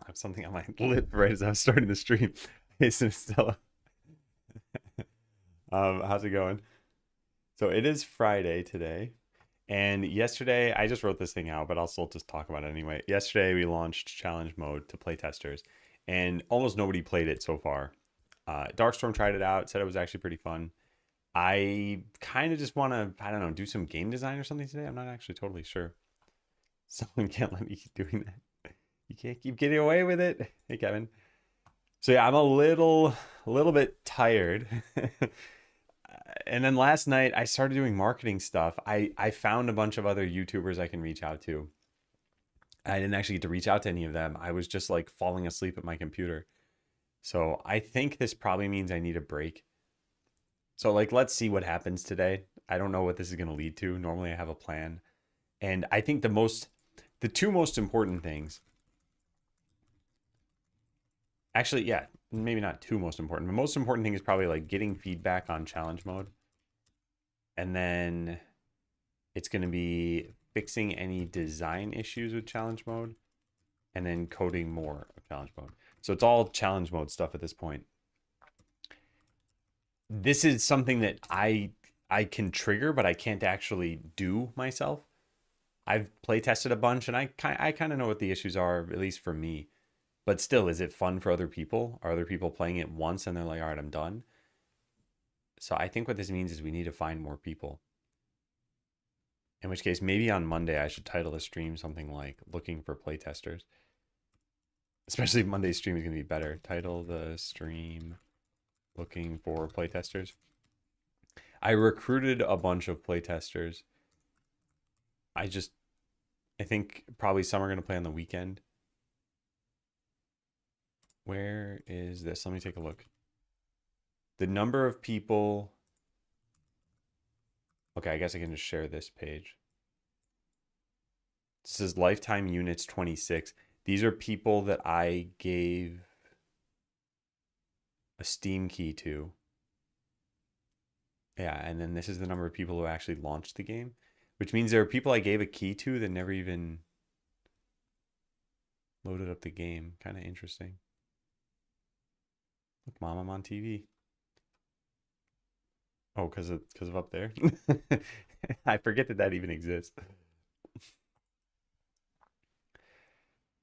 I have something on my lip right as I was starting the stream. Hey, Stella. How's it going? So it is Friday today. And yesterday, I just wrote this thing out, but I'll still just talk about it anyway. Yesterday, we launched challenge mode to playtesters, and almost nobody played it so far. Darkstorm tried it out, said it was actually pretty fun. I kind of just want to, I don't know, do some game design or something today. I'm not actually totally sure. Someone can't let me keep doing that. You can't keep getting away with it. Hey, Kevin. So yeah, I'm a little bit tired. And then last night I started doing marketing stuff. I found a bunch of other YouTubers I can reach out to. I didn't actually get to reach out to any of them. I was just like falling asleep at my computer. So I think this probably means I need a break. So like let's see what happens today. I don't know what this is going to lead to. Normally I have a plan. And I think the two most important things. Actually, yeah, maybe not two most important. The most important thing is probably like getting feedback on challenge mode. And then it's going to be fixing any design issues with challenge mode and then coding more of challenge mode. So it's all challenge mode stuff at this point. This is something that I can trigger, but I can't actually do myself. I've play tested a bunch and I kind of know what the issues are, at least for me. But still, is it fun for other people? Are other people playing it once and they're like, all right, I'm done? So I think what this means is we need to find more people. In which case, maybe on Monday, I should title the stream something like looking for playtesters. Especially if Monday's stream is going to be better. Title the stream looking for playtesters. I recruited a bunch of playtesters. I think probably some are going to play on the weekend. Where is this? Let me take a look. The number of people. Okay, I guess I can just share this page. This is lifetime units 26. These are people that I gave a Steam key to. Yeah, and then this is the number of people who actually launched the game, which means there are people I gave a key to that never even loaded up the game. Kind of interesting. Look, Mom, I'm on TV. Oh, because of up there. I forget that that even exists.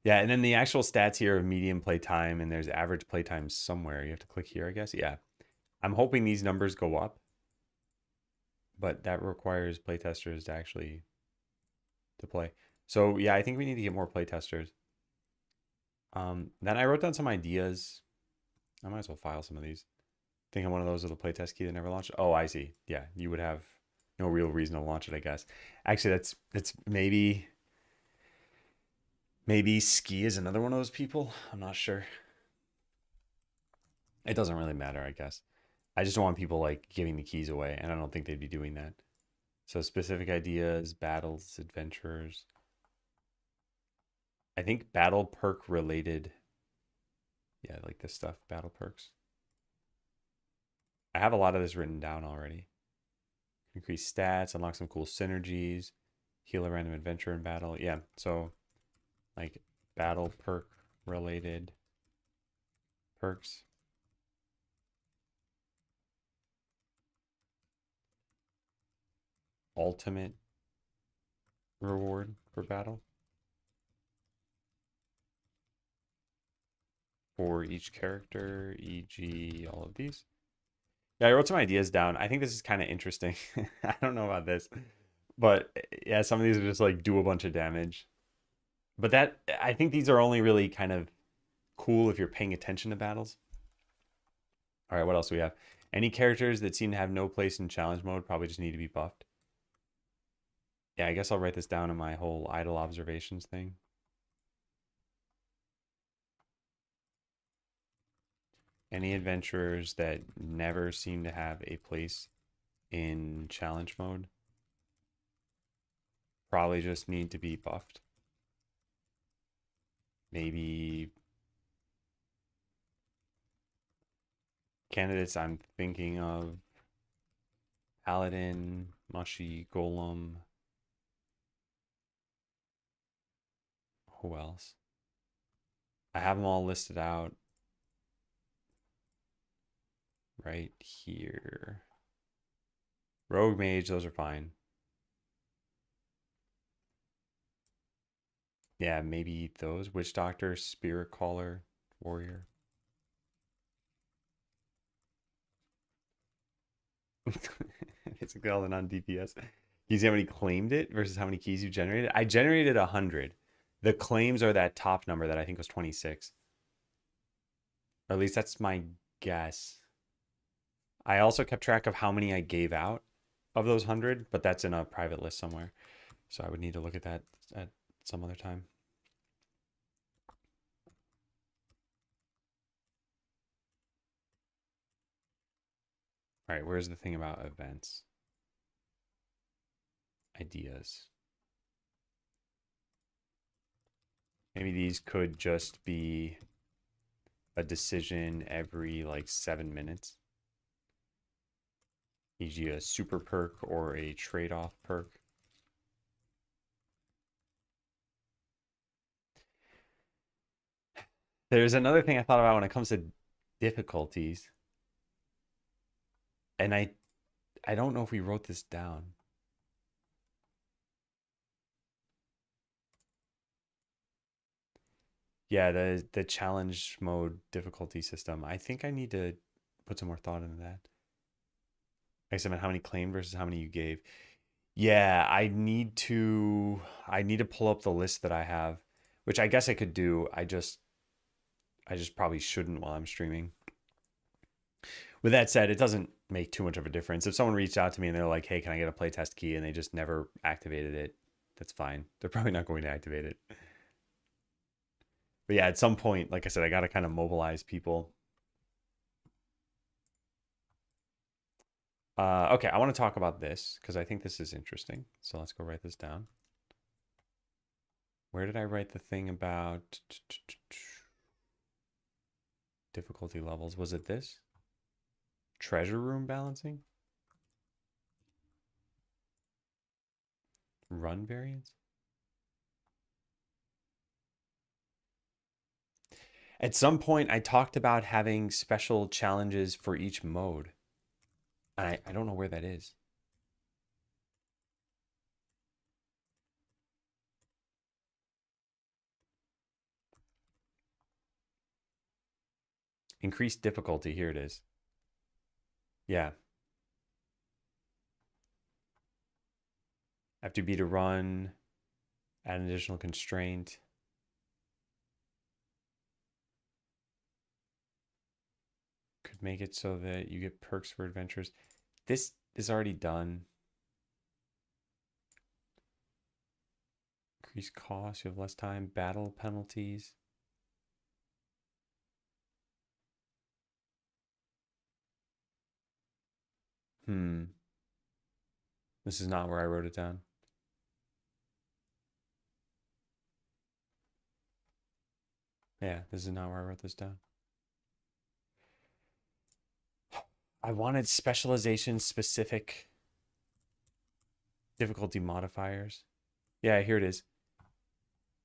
Yeah, and then the actual stats here of median play time, and there's average play time somewhere. You have to click here, I guess. Yeah. I'm hoping these numbers go up, but that requires playtesters to actually to play. So yeah, I think we need to get more playtesters. Then I wrote down some ideas. I might as well file some of these. Think I'm one of those with a playtest key that never launched. Oh, I see. Yeah, you would have no real reason to launch it, I guess. Actually, that's maybe Ski is another one of those people. I'm not sure. It doesn't really matter, I guess. I just don't want people like giving the keys away, and I don't think they'd be doing that. So specific ideas, battles, adventurers. I think battle perk related. Yeah, like this stuff, battle perks. I have a lot of this written down already. Increase stats, unlock some cool synergies, heal a random adventure in battle. Yeah, so like battle perk related perks. Ultimate reward for battle for each character, e.g. all of these. Yeah, I wrote some ideas down. I think this is kind of interesting. I don't know about this, but yeah, some of these are just like do a bunch of damage. But that I think these are only really kind of cool if you're paying attention to battles. All right, what else do we have? Any characters that seem to have no place in challenge mode probably just need to be buffed. Yeah, I guess I'll write this down in my whole idle observations thing. Any adventurers that never seem to have a place in challenge mode probably just need to be buffed. Maybe candidates I'm thinking of: Paladin, Mushy, Golem. Who else? I have them all listed out right here. Rogue Mage, those are fine. Yeah, maybe those. Witch Doctor, Spirit Caller, Warrior. Basically all the non-DPS. You see how many claimed it versus how many keys you generated? I generated 100. The claims are that top number that I think was 26. Or at least that's my guess. I also kept track of how many I gave out of those 100, but that's in a private list somewhere. So I would need to look at that at some other time. All right, where's the thing about events? Ideas. Maybe these could just be a decision every like 7 minutes. E.g. a super perk or a trade-off perk. There's another thing I thought about when it comes to difficulties. And I don't know if we wrote this down. Yeah, the challenge mode difficulty system. I think I need to put some more thought into that. I said how many claimed versus how many you gave. Yeah, I need to pull up the list that I have, which I guess I could do. I just probably shouldn't while I'm streaming. With that said, it doesn't make too much of a difference. If someone reached out to me and they're like, "Hey, can I get a playtest key?" and they just never activated it, that's fine. They're probably not going to activate it. But yeah, at some point, like I said, I got to kind of mobilize people. Okay, I want to talk about this because I think this is interesting. So let's go write this down. Where did I write the thing about difficulty levels? Was it this? Treasure room balancing? Run variance? At some point, I talked about having special challenges for each mode. And I don't know where that is. Increased difficulty. Here it is. Yeah. FTB to run. Add an additional constraint. Could make it so that you get perks for adventures. This is already done. Increase cost. You have less time. Battle penalties. This is not where I wrote it down. Yeah, this is not where I wrote this down. I wanted specialization specific difficulty modifiers. Yeah, here it is.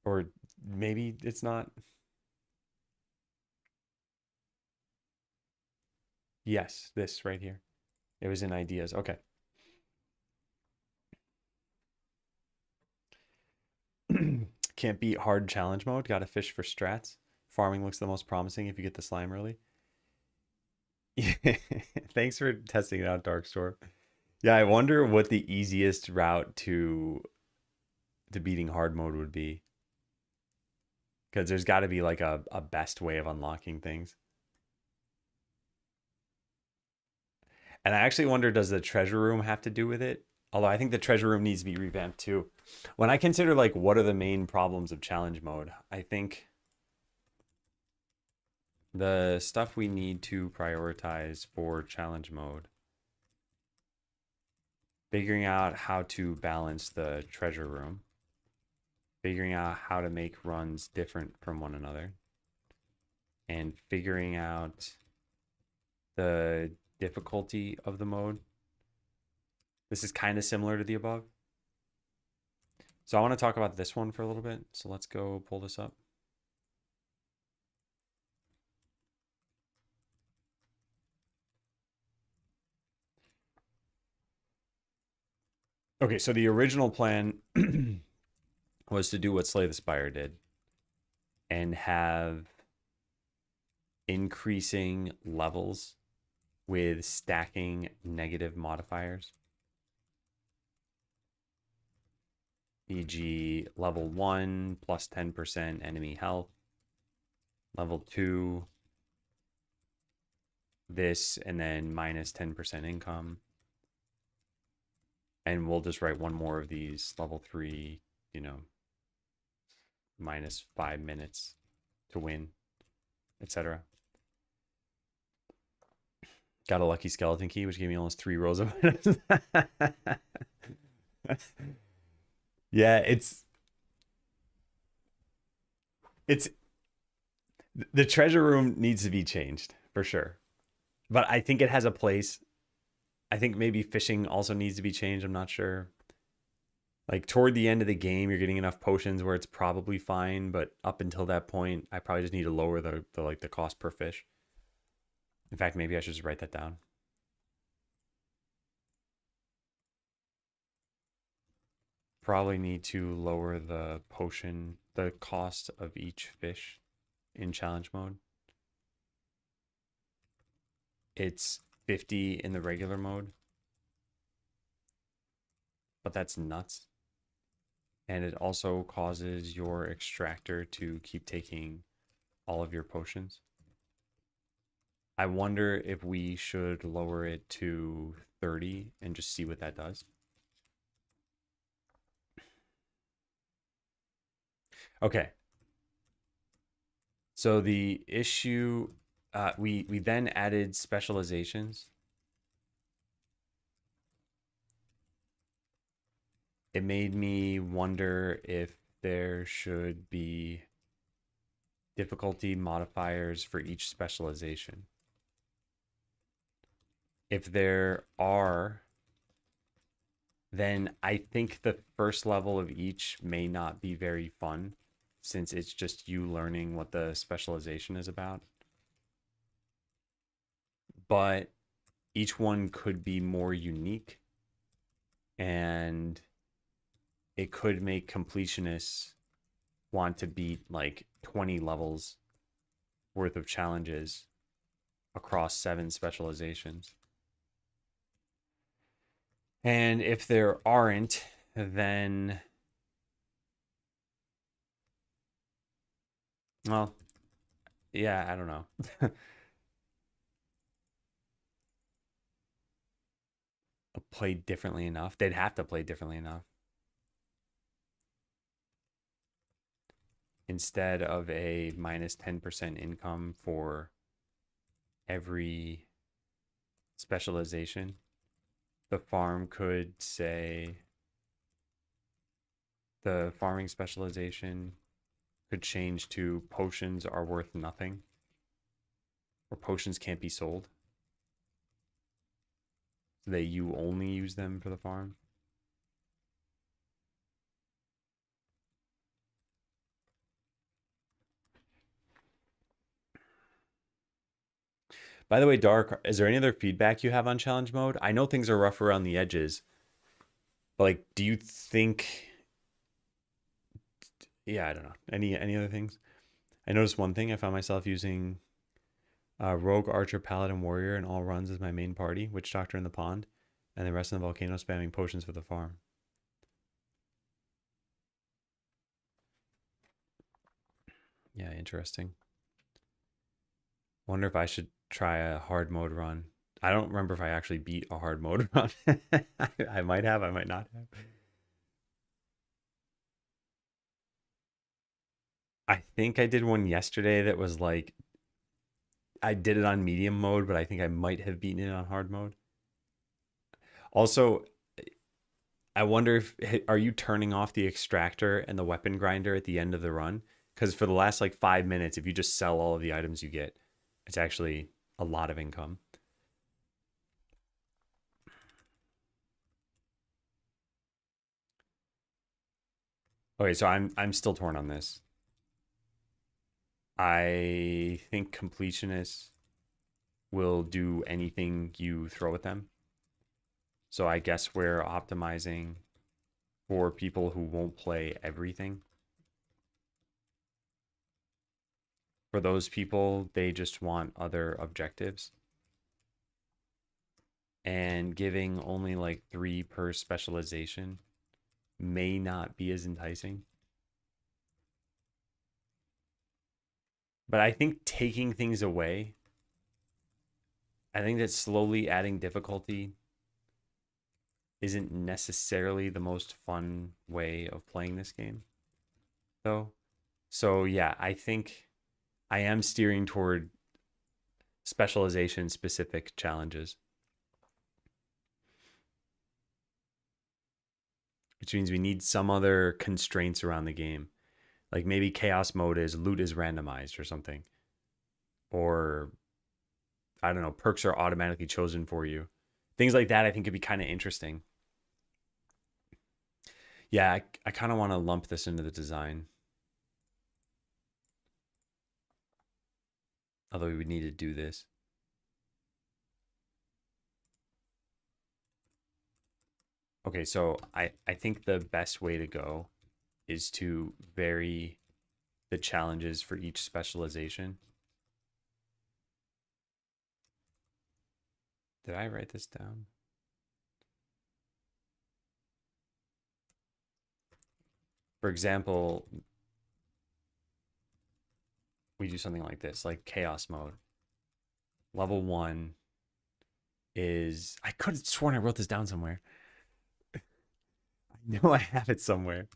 Or maybe it's not. Yes, this right here. It was in ideas. Okay. Can't beat hard challenge mode. Got to fish for strats. Farming looks the most promising if you get the slime early. Thanks for testing it out, Darkstorm. Yeah, I wonder what the easiest route to beating hard mode would be. Because there's got to be like a best way of unlocking things. And I actually wonder, does the treasure room have to do with it? Although I think the treasure room needs to be revamped too. When I consider like what are the main problems of challenge mode, I think the stuff we need to prioritize for challenge mode, figuring out how to balance the treasure room, figuring out how to make runs different from one another, and figuring out the difficulty of the mode. This is kind of similar to the above. So I want to talk about this one for a little bit. So let's go pull this up. Okay, so the original plan was to do what Slay the Spire did and have increasing levels with stacking negative modifiers, e.g., level 1 plus 10% enemy health, level 2 this, and then minus 10% income. And we'll just write one more of these, level 3, you know, minus 5 minutes to win, etc. Got a lucky skeleton key, which gave me almost 3 rolls of items. Yeah, it's the treasure room needs to be changed for sure. But I think it has a place. I think maybe fishing also needs to be changed. I'm not sure. Like toward the end of the game, you're getting enough potions where it's probably fine, but up until that point, I probably just need to lower the like the cost per fish. In fact, maybe I should just write that down. Probably need to lower the cost of each fish in challenge mode. It's 50 in the regular mode, but that's nuts. And it also causes your extractor to keep taking all of your potions. I wonder if we should lower it to 30 and just see what that does. Okay. So the issue, we then added specializations. It made me wonder if there should be difficulty modifiers for each specialization. If there are, then I think the first level of each may not be very fun since it's just you learning what the specialization is about. But each one could be more unique and it could make completionists want to beat like 20 levels worth of challenges across 7 specializations. And if there aren't, then, well, yeah, I don't know. Play differently enough. They'd have to play differently enough. Instead of a minus 10% income for every specialization, the farm could say the farming specialization could change to potions are worth nothing or potions can't be sold. So that you only use them for the farm. By the way, Dark, is there any other feedback you have on challenge mode? I know things are rough around the edges, but like, do you think? Yeah, I don't know. Any other things? I noticed one thing. I found myself using Rogue, Archer, Paladin, Warrior, and all runs as my main party. Witch Doctor in the pond, and the rest of the volcano spamming potions for the farm. Yeah, interesting. Wonder if I should try a hard mode run. I don't remember if I actually beat a hard mode run. I might have, I might not have. I think I did one yesterday that was like I did it on medium mode, but I think I might have beaten it on hard mode. Also, I wonder if are you turning off the extractor and the weapon grinder at the end of the run? Because for the last like 5 minutes, if you just sell all of the items you get, it's actually a lot of income. Okay, so I'm still torn on this. I think completionists will do anything you throw at them. So I guess we're optimizing for people who won't play everything. For those people, they just want other objectives. And giving only like 3 per specialization may not be as enticing. But I think taking things away, I think that slowly adding difficulty isn't necessarily the most fun way of playing this game, though. So, yeah, I think I am steering toward specialization specific challenges, which means we need some other constraints around the game. Like maybe chaos mode is loot is randomized or something. Or I don't know, perks are automatically chosen for you. Things like that I think could be kind of interesting. Yeah, I kind of want to lump this into the design. Although we would need to do this. Okay, so I think the best way to go is to vary the challenges for each specialization. Did I write this down? For example, we do something like this, like chaos mode. Level 1 is, I could have sworn I wrote this down somewhere. I know I have it somewhere.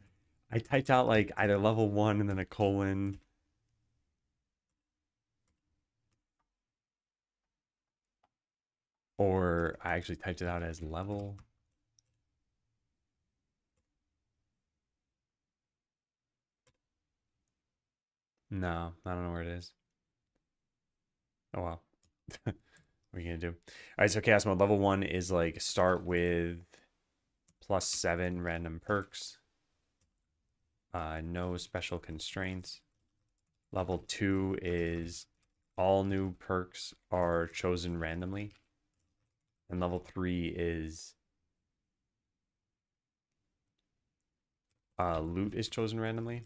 I typed out like either level 1 and then a colon. Or I actually typed it out as level. No, I don't know where it is. Oh well. What are you gonna do? All right, so chaos mode level 1 is like start with +7 random perks. No special constraints. Level 2 is all new perks are chosen randomly. And level 3 is loot is chosen randomly.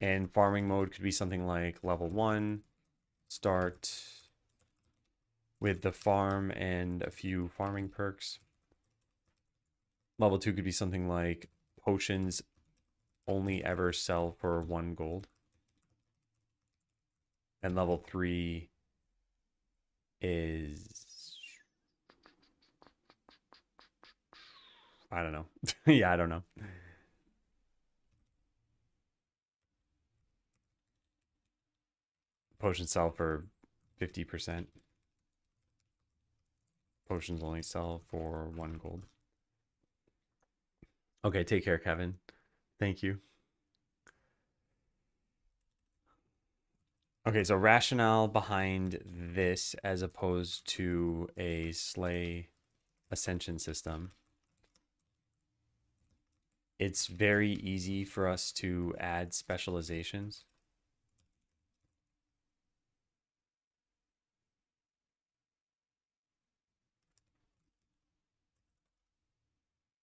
And farming mode could be something like level 1, start with the farm and a few farming perks. Level 2 could be something like potions only ever sell for 1 gold. And level 3 is, I don't know. Yeah, I don't know. Potions sell for 50%. Potions only sell for 1 gold. Okay, take care, Kevin. Thank you. Okay, so rationale behind this as opposed to a Slay Ascension system. It's very easy for us to add specializations.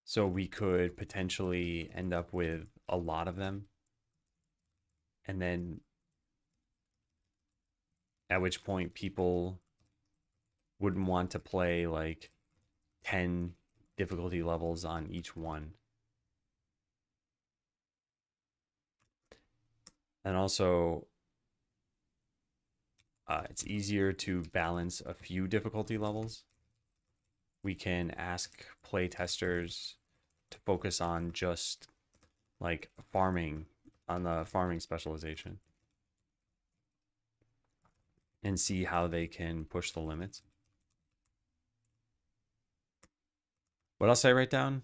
So we could potentially end up with a lot of them. And then at which point people wouldn't want to play like 10 difficulty levels on each one. And also, it's easier to balance a few difficulty levels. We can ask playtesters to focus on just like farming, on the farming specialization, and see how they can push the limits. What else did I write down?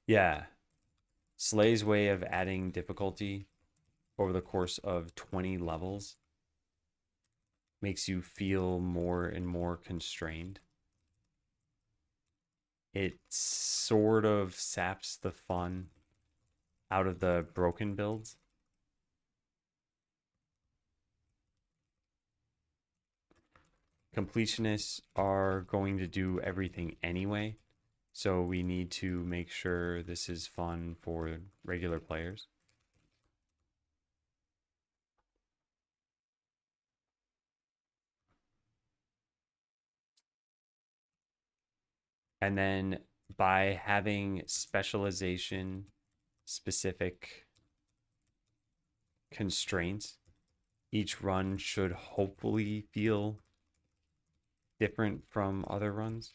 Yeah. Slay's way of adding difficulty over the course of 20 levels makes you feel more and more constrained. It sort of saps the fun out of the broken builds. Completionists are going to do everything anyway, So we need to make sure this is fun for regular players. And then by having specialization specific constraints, each run should hopefully feel different from other runs.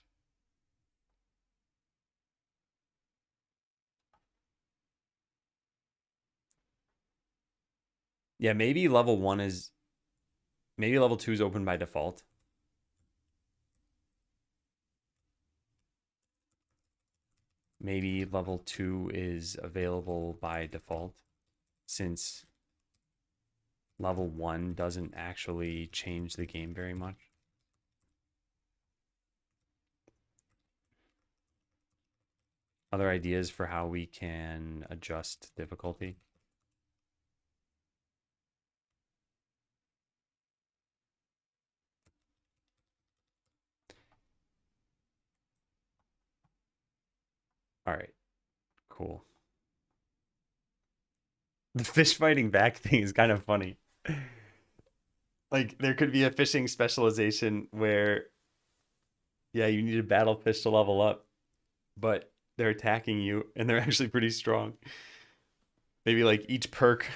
Yeah, maybe level 2 is open by default. Maybe level 2 is available by default since level 1 doesn't actually change the game very much. Other ideas for how we can adjust difficulty? All right, cool. The fish fighting back thing is kind of funny. Like there could be a fishing specialization where yeah, you need a battle fish to level up, but they're attacking you and they're actually pretty strong. Maybe like each perk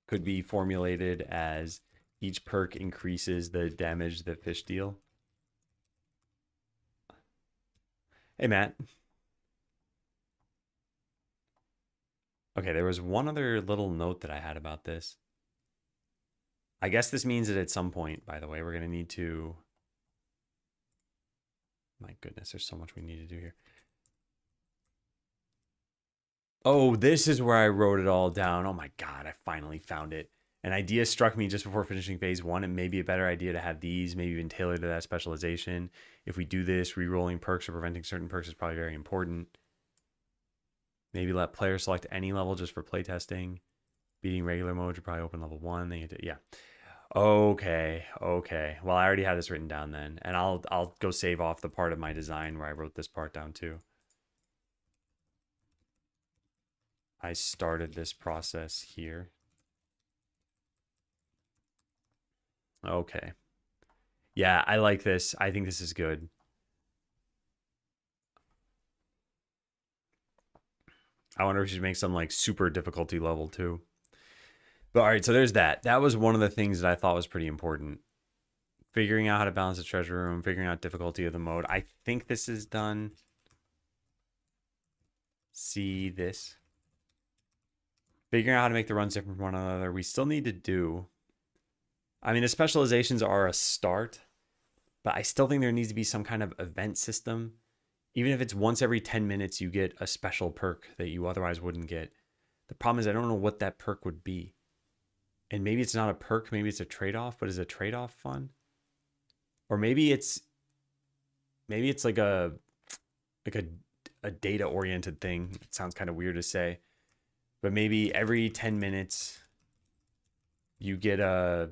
could be formulated as each perk increases the damage that fish deal. Hey, Matt. Okay, there was one other little note that I had about this. I guess this means that at some point, by the way, we're going to need to. My goodness, there's so much we need to do here. Oh, this is where I wrote it all down. Oh my God, I finally found it. An idea struck me just before finishing phase 1. It may be a better idea to have these, maybe even tailored to that specialization. If we do this, re-rolling perks or preventing certain perks is probably very important. Maybe let players select any level just for playtesting. Beating regular mode should probably open level 1. Then you have to, yeah. Okay, okay. Well, I already had this written down then, and I'll go save off the part of my design where I wrote this part down too. I started this process here. Okay. Yeah, I like this. I think this is good. I wonder if we should make some like super difficulty level too. But all right, so there's that. That was one of the things that I thought was pretty important. Figuring out how to balance the treasure room, figuring out difficulty of the mode. I think this is done. See this. Figuring out how to make the runs different from one another. We still need to do. I mean, the specializations are a start, but I still think there needs to be some kind of event system. Even if it's once every 10 minutes, you get a special perk that you otherwise wouldn't get. The problem is, I don't know what that perk would be. And maybe it's not a perk, maybe it's a trade off, but is a trade off fun? Or maybe it's like a data oriented thing. It sounds kind of weird to say, but maybe every 10 minutes you get a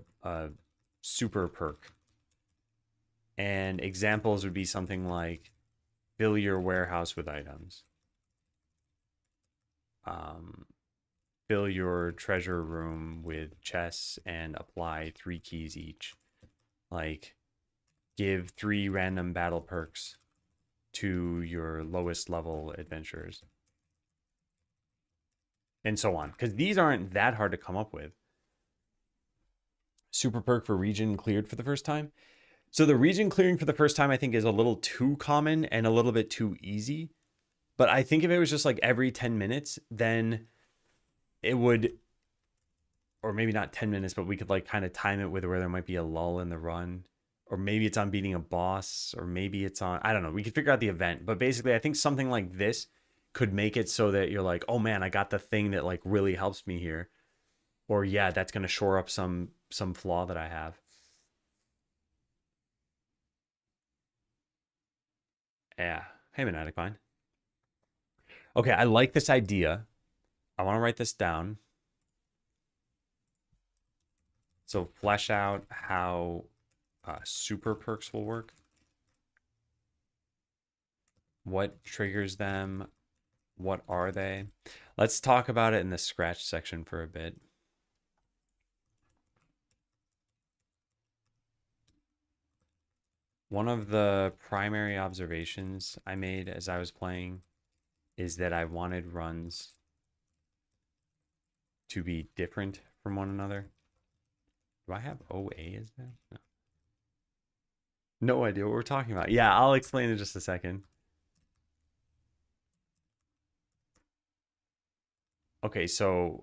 super perk. And examples would be something like fill your warehouse with items. Um, Fill your treasure room with chests and apply 3 keys each. Like give 3 random battle perks to your lowest level adventurers. And so on. Because these aren't that hard to come up with. Super perk for region cleared for the first time. So the region clearing for the first time, I think, is a little too common and a little bit too easy. But I think if it was just like every 10 minutes, then it would, or maybe not 10 minutes, but we could like kind of time it with where there might be a lull in the run. Or maybe it's on beating a boss, or maybe it's on, I don't know. We could figure out the event. But basically, I think something like this could make it so that you're like, oh man, I got the thing that like really helps me here. Or yeah, that's going to shore up some flaw that I have. Yeah. Hey, Monetic Vine. Okay, I like this idea. I want to write this down. So flesh out how super perks will work. What triggers them? What are they? Let's talk about it in the scratch section for a bit. One of the primary observations I made as I was playing is that I wanted runs to be different from one another. Do I have OA as that? No. No idea what we're talking about. Yeah, I'll explain in just a second. Okay, so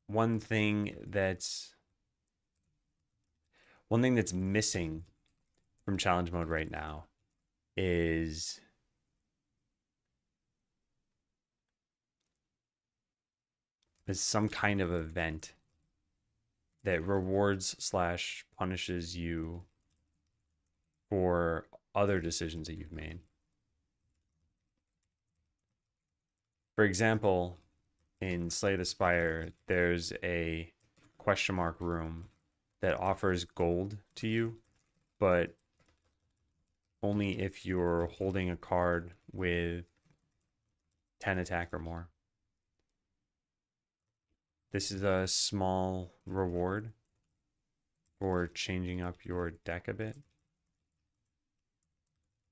one thing that's missing from challenge mode right now is some kind of event that rewards slash punishes you for other decisions that you've made. For example, in Slay the Spire, there's a question mark room that offers gold to you, but only if you're holding a card with 10 attack or more. This is a small reward for changing up your deck a bit.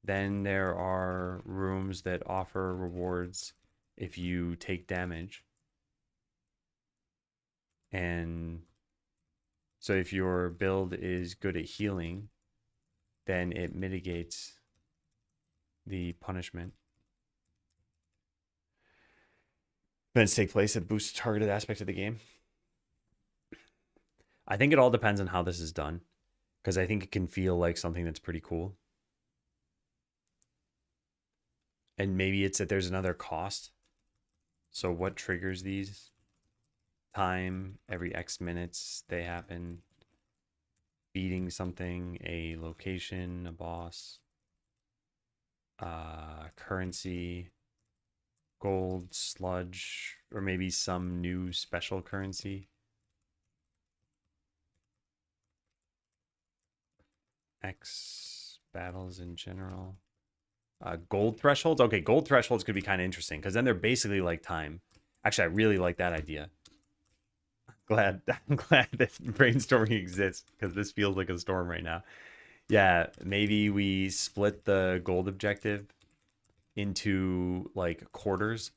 Then there are rooms that offer rewards if you take damage. And so if your build is good at healing, then it mitigates the punishment. Events take place that boost targeted aspect of the game. I think it all depends on how this is done, because I think it can feel like something that's pretty cool. And maybe it's that there's another cost. So what triggers these? Time, every X minutes they happen. Beating something, a location, a boss, currency, gold, sludge, or maybe some new special currency. X battles in general. Gold thresholds. Okay, gold thresholds could be kind of interesting because then they're basically like time. Actually, I really like that idea. I'm glad that brainstorming exists because this feels like a storm right now. Yeah, maybe we split the gold objective into like quarters,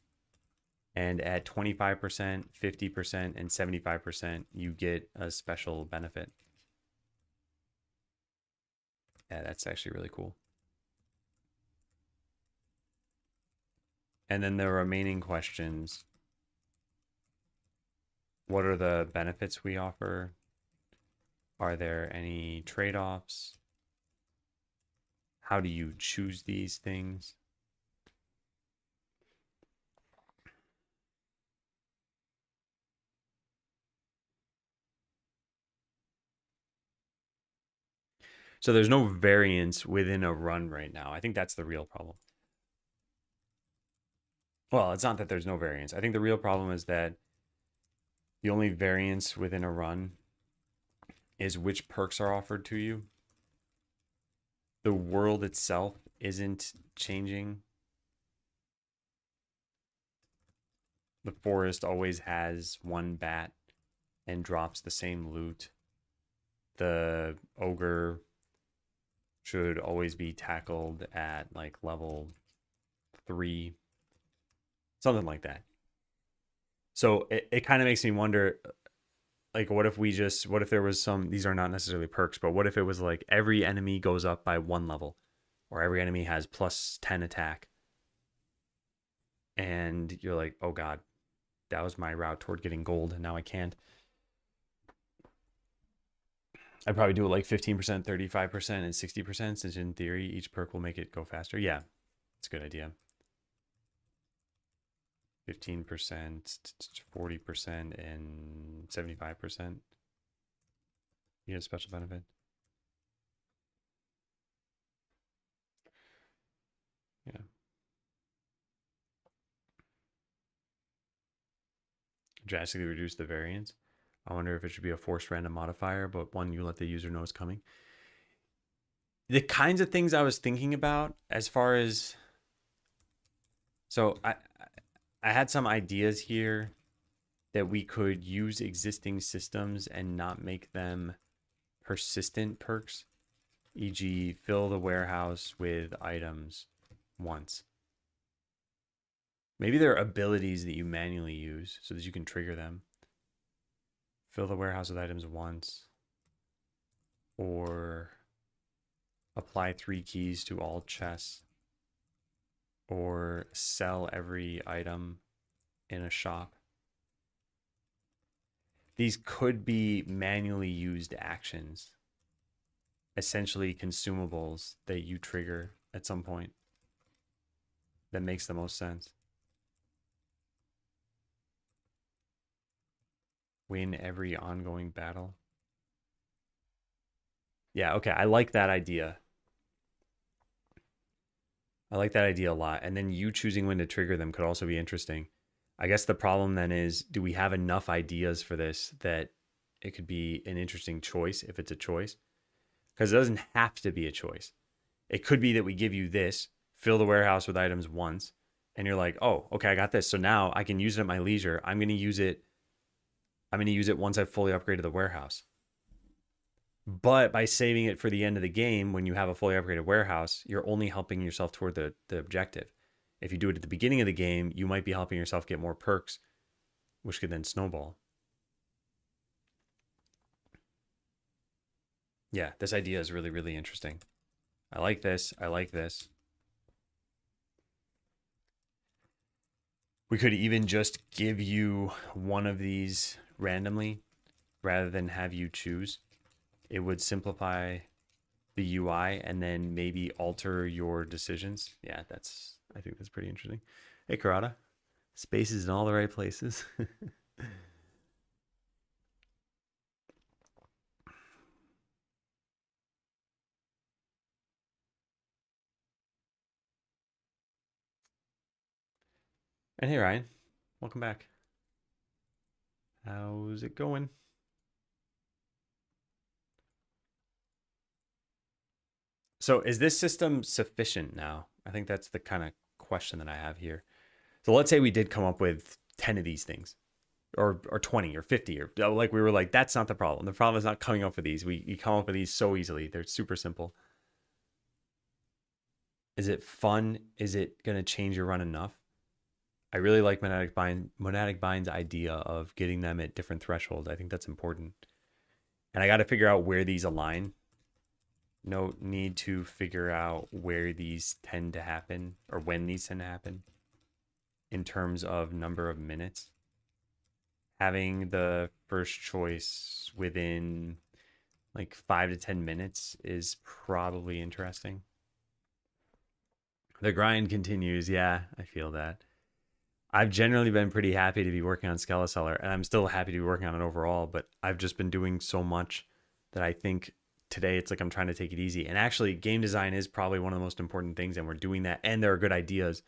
and at 25%, 50%, and 75%, you get a special benefit. Yeah, that's actually really cool. And then the remaining questions. What are the benefits we offer? Are there any trade-offs? How do you choose these things? So there's no variance within a run right now. I think that's the real problem. Well, it's not that there's no variance. I think the real problem is that the only variance within a run is which perks are offered to you. The world itself isn't changing. The forest always has one bat and drops the same loot. The ogre should always be tackled at like level 3, something like that. So it kind of makes me wonder, like, what if there was some, these are not necessarily perks, but what if it was like every enemy goes up by 1 level, or every enemy has plus 10 attack, and you're like, oh god, that was my route toward getting gold, and now I can't. I'd probably do it like 15%, 35%, and 60%, since in theory, each perk will make it go faster. Yeah, it's a good idea. 15%, 40%, and 75%. You get a special benefit. Yeah. Drastically reduce the variance. I wonder if it should be a forced random modifier, but one you let the user know is coming. The kinds of things I was thinking about as far as so I had some ideas here that we could use existing systems and not make them persistent perks, e.g., fill the warehouse with items once. Maybe there are abilities that you manually use so that you can trigger them. Fill the warehouse with items once, or apply 3 keys to all chests, or sell every item in a shop. These could be manually used actions, essentially consumables that you trigger at some point. That makes the most sense. Win every ongoing battle. Yeah, okay, I like that idea. I like that idea a lot. And then you choosing when to trigger them could also be interesting. I guess the problem then is, do we have enough ideas for this that it could be an interesting choice if it's a choice? Because it doesn't have to be a choice. It could be that we give you this, fill the warehouse with items once, and you're like, oh, okay, I got this. So now I can use it at my leisure. I'm going to use it. I'm going to use it once I've fully upgraded the warehouse. But by saving it for the end of the game, when you have a fully upgraded warehouse, you're only helping yourself toward the objective. If you do it at the beginning of the game, you might be helping yourself get more perks, which could then snowball. Yeah, this idea is really, really interesting. I like this. I like this. We could even just give you one of these randomly rather than have you choose. It would simplify the UI and then maybe alter your decisions. Yeah, I think that's pretty interesting. Hey, Karada. Spaces in all the right places. And hey, Ryan. Welcome back. How's it going? So is this system sufficient now? I think that's the kind of question that I have here. So let's say we did come up with 10 of these things, or 20 or 50, or like we were like, that's not the problem. The problem is not coming up with these. We come up with these so easily. They're super simple. Is it fun? Is it going to change your run enough? I really like Monadic Bind's idea of getting them at different thresholds. I think that's important. And I got to figure out where these align. No need to figure out where these tend to happen or when these tend to happen in terms of number of minutes. Having the first choice within like 5 to 10 minutes is probably interesting. The grind continues. Yeah, I feel that. I've generally been pretty happy to be working on Skeleseller, and I'm still happy to be working on it overall, but I've just been doing so much that I think today it's like I'm trying to take it easy. And actually, game design is probably one of the most important things, and we're doing that, and there are good ideas.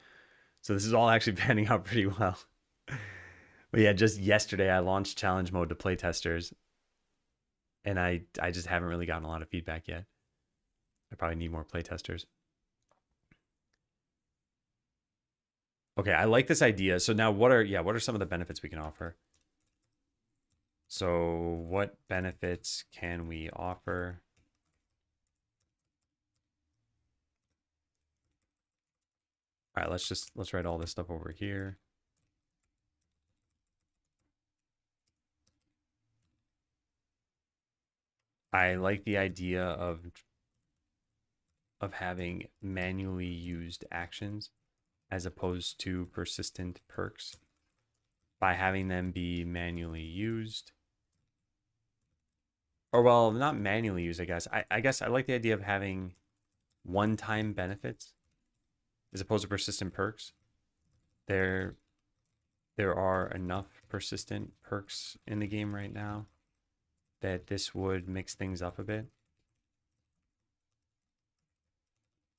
So this is all actually panning out pretty well. But yeah, just yesterday I launched challenge mode to playtesters, and I just haven't really gotten a lot of feedback yet. I probably need more playtesters. Okay, I like this idea. So now what are some of the benefits we can offer? So what benefits can we offer? All right, let's write all this stuff over here. I like the idea of having manually used actions as opposed to persistent perks. By having them be manually used, or well, not manually used, I guess. I guess I like the idea of having one-time benefits as opposed to persistent perks. There there are enough persistent perks in the game right now that this would mix things up a bit.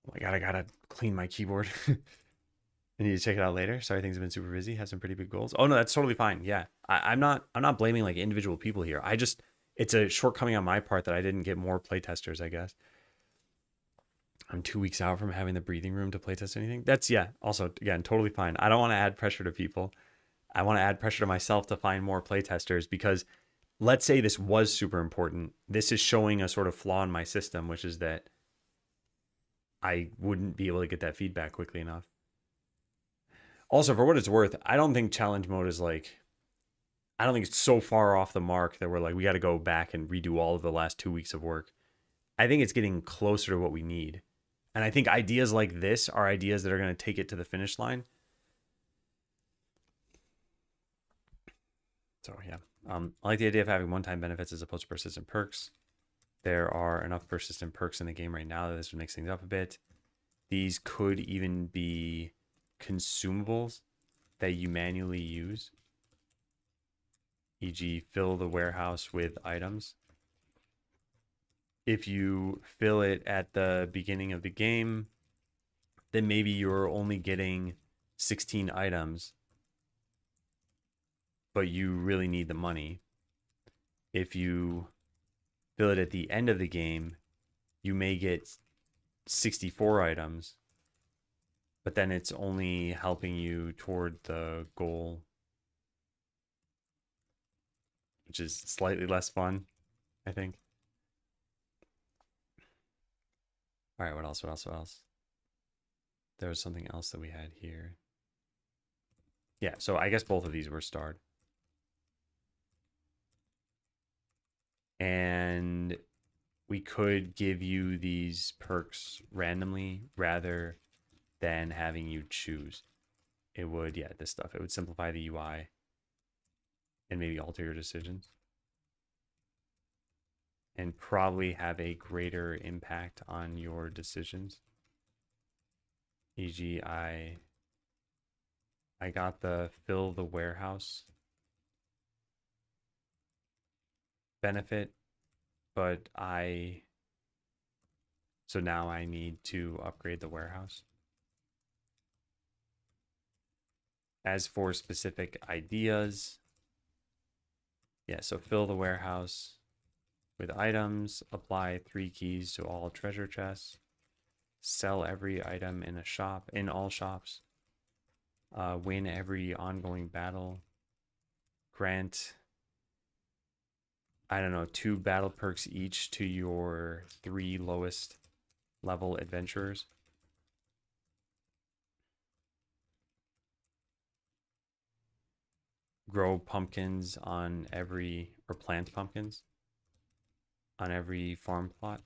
Oh my god, I gotta clean my keyboard. I need to check it out later. Sorry, things have been super busy. Have some pretty big goals. Oh no, that's totally fine. Yeah, I'm not blaming like individual people here. It's a shortcoming on my part that I didn't get more playtesters, I guess. I'm 2 weeks out from having the breathing room to playtest anything. That's, yeah, also, again, totally fine. I don't want to add pressure to people. I want to add pressure to myself to find more playtesters because let's say this was super important. This is showing a sort of flaw in my system, which is that I wouldn't be able to get that feedback quickly enough. Also, for what it's worth, I don't think challenge mode is like, I don't think it's so far off the mark that we're like, we got to go back and redo all of the last 2 weeks of work. I think it's getting closer to what we need. And I think ideas like this are ideas that are going to take it to the finish line. So, yeah. I like the idea of having one-time benefits as opposed to persistent perks. There are enough persistent perks in the game right now that this would mix things up a bit. These could even be consumables that you manually use, e.g. fill the warehouse with items. If you fill it at the beginning of the game, then maybe you're only getting 16 items, but you really need the money. If you fill it at the end of the game, you may get 64 items, but then it's only helping you toward the goal, which is slightly less fun, I think. All right, what else? What else? What else? There was something else that we had here. Yeah, so I guess both of these were starred. And we could give you these perks randomly rather than having you choose. It would, yeah, this stuff. It would simplify the UI and maybe alter your decisions. And probably have a greater impact on your decisions. E.g., I got the fill the warehouse benefit, but so now I need to upgrade the warehouse. As for specific ideas, yeah, so fill the warehouse with items, apply 3 keys to all treasure chests, sell every item in a shop, in all shops, win every ongoing battle, grant, I don't know, 2 battle perks each to your 3 lowest level adventurers. Grow pumpkins on every, or plant pumpkins on every farm plot.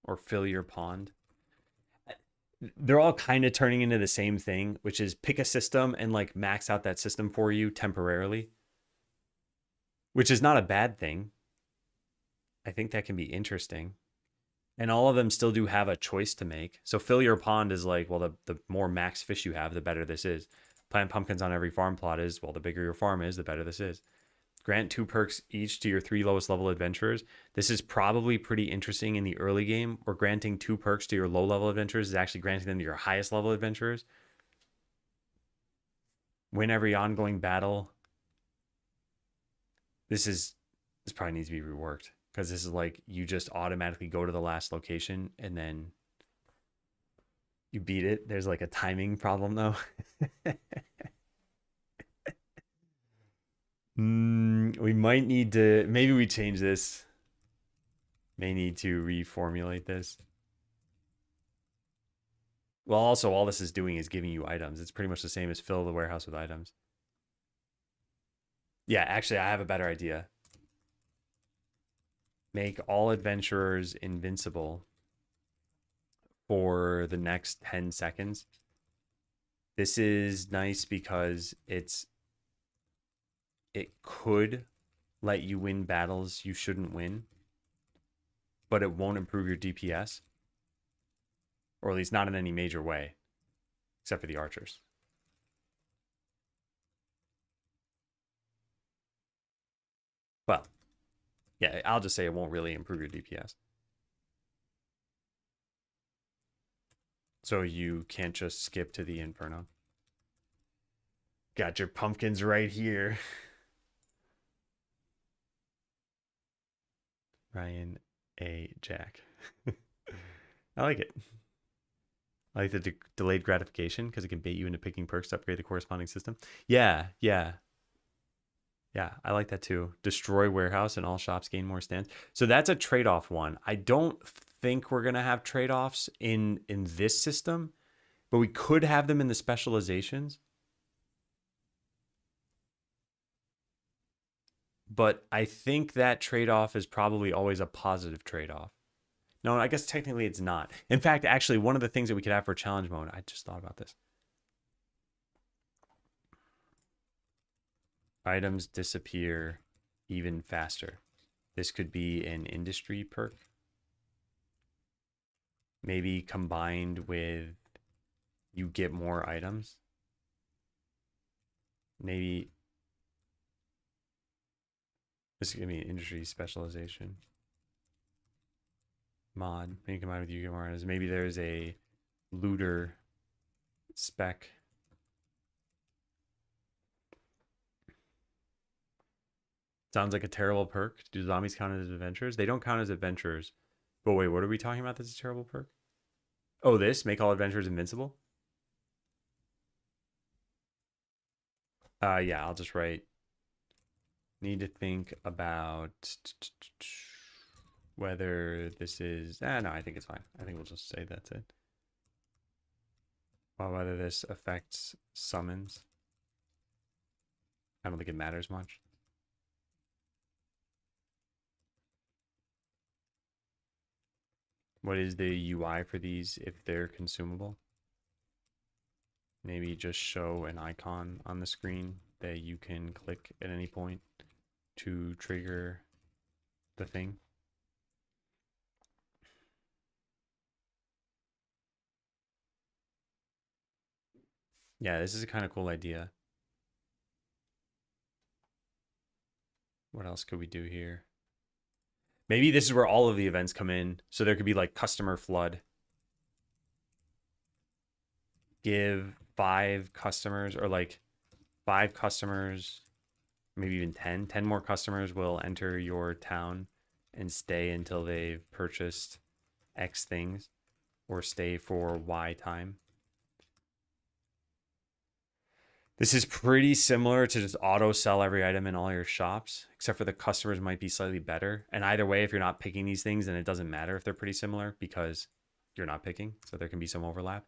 Or fill your pond. They're all kind of turning into the same thing, which is pick a system and like max out that system for you temporarily, which is not a bad thing. I think that can be interesting. And all of them still do have a choice to make. So fill your pond is like, well, the more max fish you have, the better this is. Plant pumpkins on every farm plot is, well, the bigger your farm is, the better this is. Grant 2 perks each to your 3 lowest level adventurers. This is probably pretty interesting in the early game, where granting 2 perks to your low level adventurers is actually granting them to your highest level adventurers. Win every ongoing battle. This probably needs to be reworked, because this is like you just automatically go to the last location and then you beat it. There's like a timing problem though. We might need to, maybe we change this. May need to reformulate this. Well, also, all this is doing is giving you items. It's pretty much the same as fill the warehouse with items. Yeah, actually, I have a better idea. Make all adventurers invincible for the next 10 seconds. This is nice because it could let you win battles you shouldn't win, but it won't improve your DPS, or at least not in any major way, except for the archers. Well, yeah, I'll just say it won't really improve your DPS. So you can't just skip to the Inferno. Got your pumpkins right here. Ryan, a jack. I like it. I like the delayed gratification because it can bait you into picking perks to upgrade the corresponding system. Yeah, yeah, yeah. I like that too. Destroy warehouse and all shops gain more stands. So that's a trade-off one. I don't think we're gonna have trade-offs in this system, but we could have them in the specializations. But I think that trade-off is probably always a positive trade-off. No, I guess technically it's not. In fact, actually, one of the things that we could have for challenge mode, I just thought about this. Items disappear even faster. This could be an industry perk. Maybe combined with you get more items. Maybe this is going to be an industry specialization. Mod. Maybe combined with you get more items. Maybe there's a looter spec. Sounds like a terrible perk. Do zombies count as adventurers? They don't count as adventurers. But wait, what are we talking about that's a terrible perk? Oh, this? Make all adventurers invincible? Yeah, I'll just write. Need to think about whether this is... no, I think it's fine. I think we'll just say that's it. Well, whether this affects summons. I don't think it matters much. What is the UI for these if they're consumable? Maybe just show an icon on the screen that you can click at any point to trigger the thing. Yeah, this is a kind of cool idea. What else could we do here? Maybe this is where all of the events come in. So there could be like customer flood. Give 5 customers or like 5 customers, maybe even 10. 10 more customers will enter your town and stay until they've purchased X things or stay for Y time. This is pretty similar to just auto sell every item in all your shops, except for the customers might be slightly better. And either way, if you're not picking these things, then it doesn't matter if they're pretty similar because you're not picking. So there can be some overlap.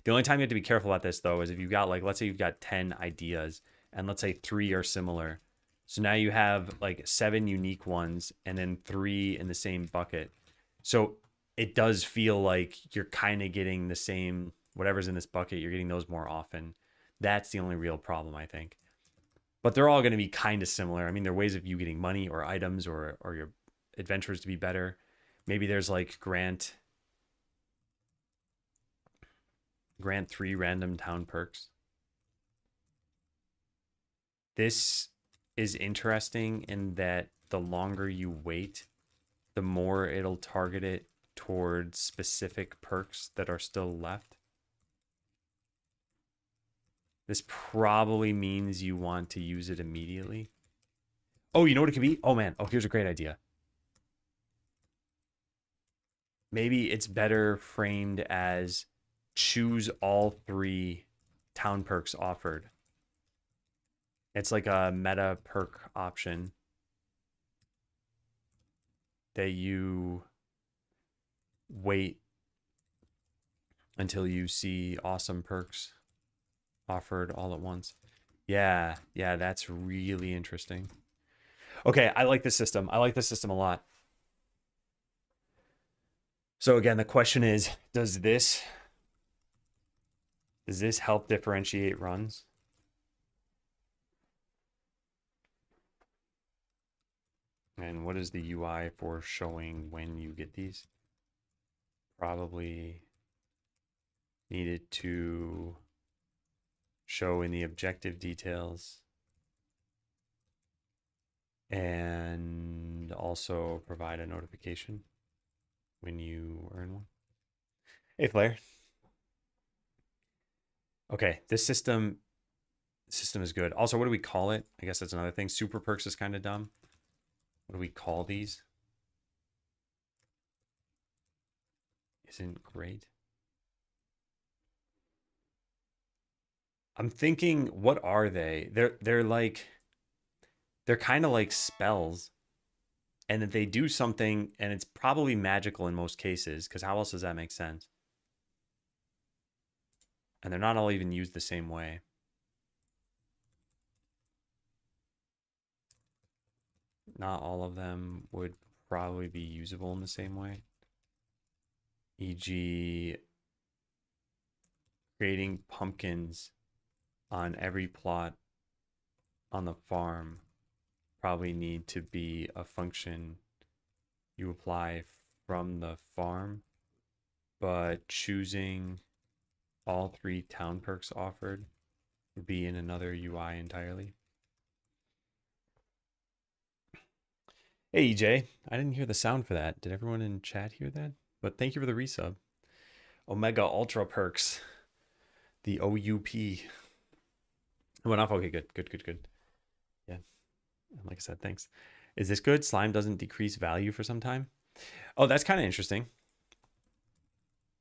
The only time you have to be careful about this, though, is if you've got, like, let's say you've got 10 ideas and let's say 3 are similar. So now you have like 7 unique ones and then 3 in the same bucket. So it does feel like you're kind of getting the same, whatever's in this bucket, you're getting those more often. That's the only real problem, I think. But they're all going to be kind of similar. I mean, there are ways of you getting money or items or your adventures to be better. Maybe there's like grant 3 random town perks. This is interesting in that the longer you wait, the more it'll target it towards specific perks that are still left. This probably means you want to use it immediately. Oh, you know what it could be? Oh, man. Oh, here's a great idea. Maybe it's better framed as choose all 3 town perks offered. It's like a meta perk option that you wait until you see awesome perks offered all at once. Yeah, that's really interesting. Okay, I like this system. I like this system a lot. So again, the question is, does this help differentiate runs? And what is the UI for showing when you get these? Probably needed to show in the objective details and also provide a notification when you earn one. Hey, Flair. Okay, this system is good. Also, what do we call it? I guess that's another thing. Super perks is kind of dumb. What do we call these? isn't great. I'm thinking, what are they? They're kind of like spells, and that they do something, and it's probably magical in most cases, because how else does that make sense? And they're not all even used the same way. Not all of them would probably be usable in the same way. E.g., creating pumpkins on every plot on the farm probably need to be a function you apply from the farm, but choosing all 3 town perks offered would be in another UI entirely. Hey EJ, I didn't hear the sound for that. Did everyone in chat hear that? But thank you for the resub. Omega Ultra perks. The OUP. Went off. Okay, good. Yeah. Like I said, thanks. Is this good? Slime doesn't decrease value for some time. Oh, that's kind of interesting.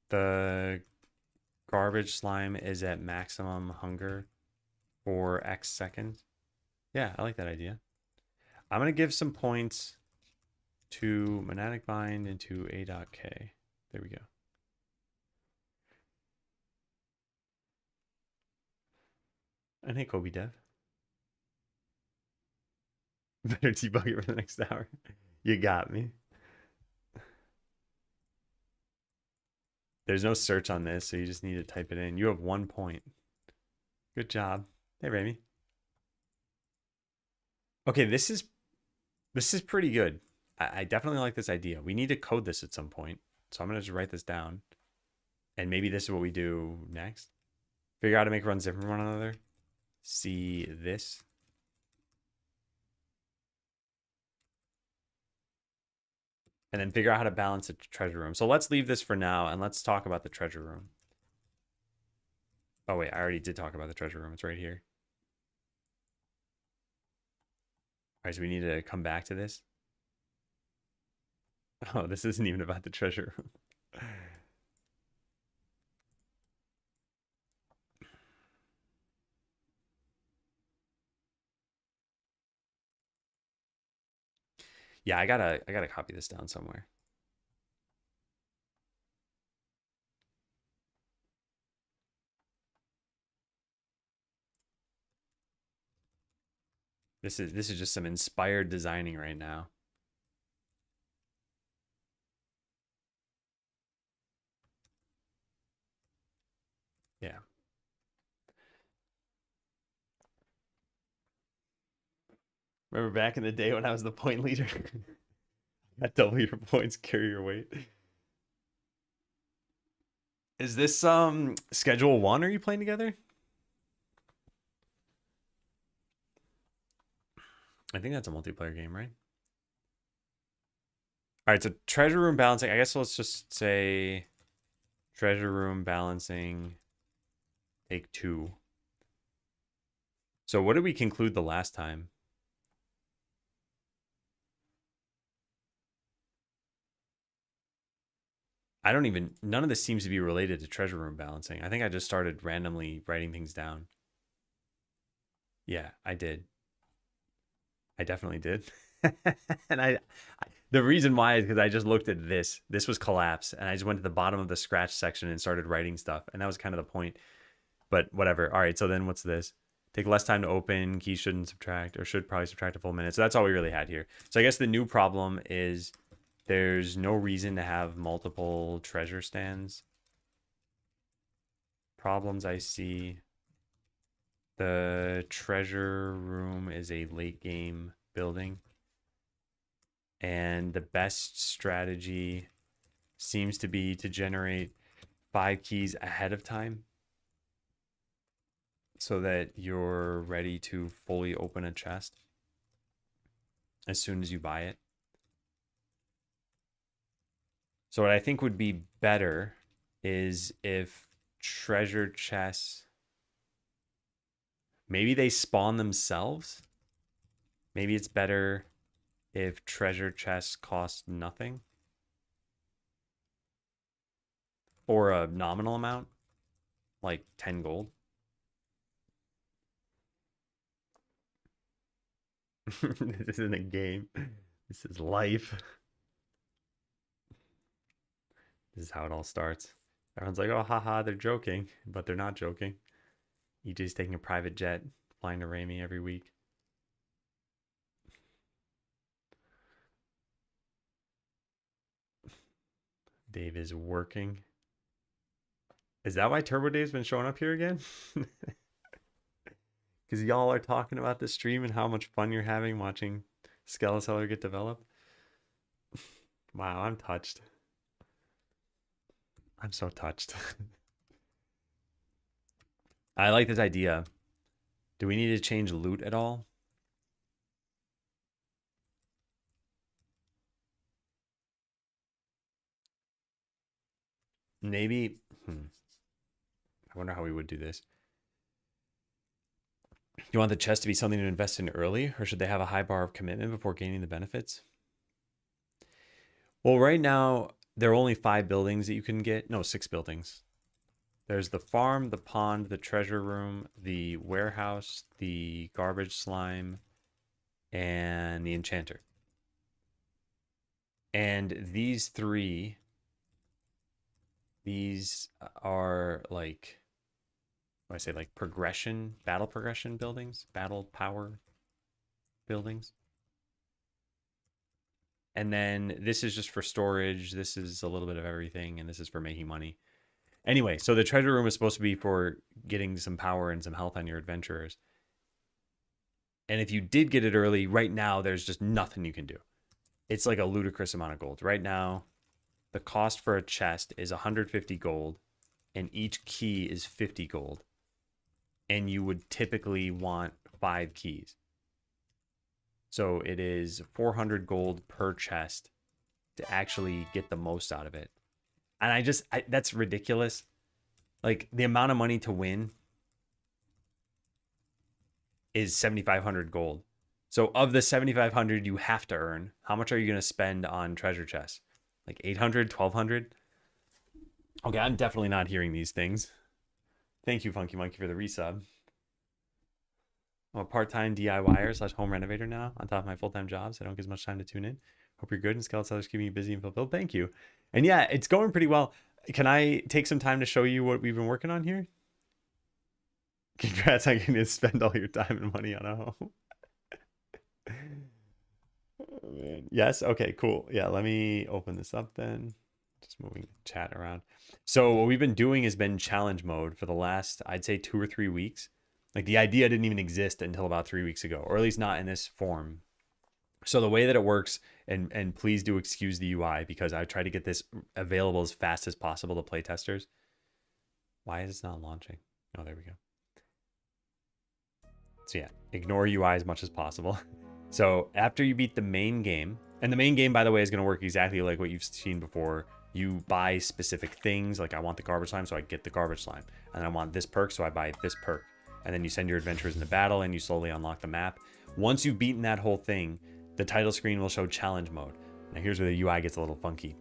The garbage slime is at maximum hunger for X seconds. Yeah, I like that idea. I'm going to give some points to Monadic Bind into A.K. There we go. And hey, Kobe Dev. Better debug it for the next hour. You got me. There's no search on this, so you just need to type it in. You have 1 point. Good job. Hey, Ramy. Okay, this is pretty good. I definitely like this idea. We need to code this at some point. So I'm going to just write this down. And maybe this is what we do next. Figure out how to make runs different from one another. See this. And then figure out how to balance a treasure room. So let's leave this for now and let's talk about the treasure room. Oh, wait, I already did talk about the treasure room. It's right here. All right, so we need to come back to this. Oh, this isn't even about the treasure room. Yeah, I gotta copy this down somewhere. This is just some inspired designing right now. Yeah. Remember back in the day when I was the point leader? Got double your points, carry your weight. Is this schedule 1 are you playing together? I think that's a multiplayer game, right? All right, so treasure room balancing. I guess let's just say treasure room balancing take 2. So what did we conclude the last time? None of this seems to be related to treasure room balancing. I think I just started randomly writing things down. Yeah, I did. I definitely did. And the reason why is because I just looked at this. This was collapse, and I just went to the bottom of the scratch section and started writing stuff, and that was kind of the point. But whatever. All right, so then what's this? Take less time to open. Keys shouldn't subtract, or should probably subtract a full minute. So that's all we really had here. So I guess the new problem is there's no reason to have multiple treasure stands. Problems I see. The treasure room is a late game building. And the best strategy seems to be to generate 5 keys ahead of time so that you're ready to fully open a chest as soon as you buy it. So what I think would be better is if treasure chests, maybe they spawn themselves. Maybe it's better if treasure chests cost nothing. or a nominal amount, like 10 gold. This isn't a game. This is life. This is how it all starts. Everyone's like, oh, haha, they're joking, but they're not joking. EJ's taking a private jet, flying to Ramey every week. Dave is working. Is that why Turbo Dave's been showing up here again? Because y'all are talking about the stream and how much fun you're having watching Skeleseller get developed. Wow, I'm touched. I'm so touched. I like this idea. Do we need to change loot at all? Maybe. I wonder how we would do this. Do you want the chest to be something to invest in early, or should they have a high bar of commitment before gaining the benefits? Well, right now, there are only 5 buildings that you can get. No, 6 buildings. There's the farm, the pond, the treasure room, the warehouse, the garbage slime, and the enchanter. And these 3, these are like, what do I say, like progression, battle progression buildings, battle power buildings. And then this is just for storage. This is a little bit of everything, and this is for making money. Anyway, so the treasure room is supposed to be for getting some power and some health on your adventurers. And if you did get it early, right now, there's just nothing you can do. It's like a ludicrous amount of gold. Right now, the cost for a chest is 150 gold, and each key is 50 gold. And you would typically want 5 keys. So it is 400 gold per chest to actually get the most out of it. And that's ridiculous. Like, the amount of money to win is 7,500 gold. So of the 7,500 you have to earn, how much are you going to spend on treasure chests? Like 800, 1,200? Okay, I'm definitely not hearing these things. Thank you, Funky Monkey, for the resub. I'm a part-time DIYer / home renovator now on top of my full-time job, so I don't get as much time to tune in. Hope you're good and Skeleseller's keeping you busy and fulfilled. Thank you. And yeah, it's going pretty well. Can I take some time to show you what we've been working on here? Congrats on getting to spend all your time and money on a home. Oh, man. Yes? Okay, cool. Yeah, let me open this up then. Just moving the chat around. So what we've been doing has been challenge mode for the last, I'd say, 2 or 3 weeks. Like, the idea didn't even exist until about 3 weeks ago, or at least not in this form. So the way that it works, and please do excuse the UI because I try to get this available as fast as possible to playtesters. Why is this not launching? Oh, there we go. So yeah, ignore UI as much as possible. So after you beat the main game, and the main game, by the way, is going to work exactly like what you've seen before. You buy specific things, like I want the garbage slime, so I get the garbage slime. And I want this perk, so I buy this perk. And then you send your adventurers into battle, and you slowly unlock the map. Once you've beaten that whole thing, the title screen will show challenge mode. Now here's where the UI gets a little funky.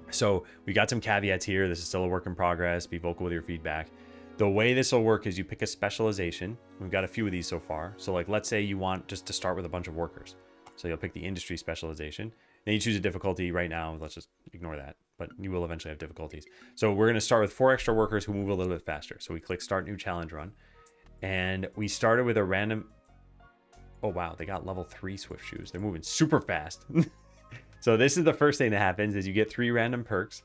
So we got some caveats here. This is still a work in progress. Be vocal with your feedback. The way this will work is you pick a specialization. We've got a few of these so far. So like, let's say you want just to start with a bunch of workers. So you'll pick the industry specialization. Then you choose a difficulty. Right now, let's just ignore that, but you will eventually have difficulties. So we're going to start with 4 extra workers who move a little bit faster. So we click start new challenge run, and we started with a random. Oh wow, they got level 3 swift shoes. They're moving super fast. So this is the first thing that happens is you get 3 random perks.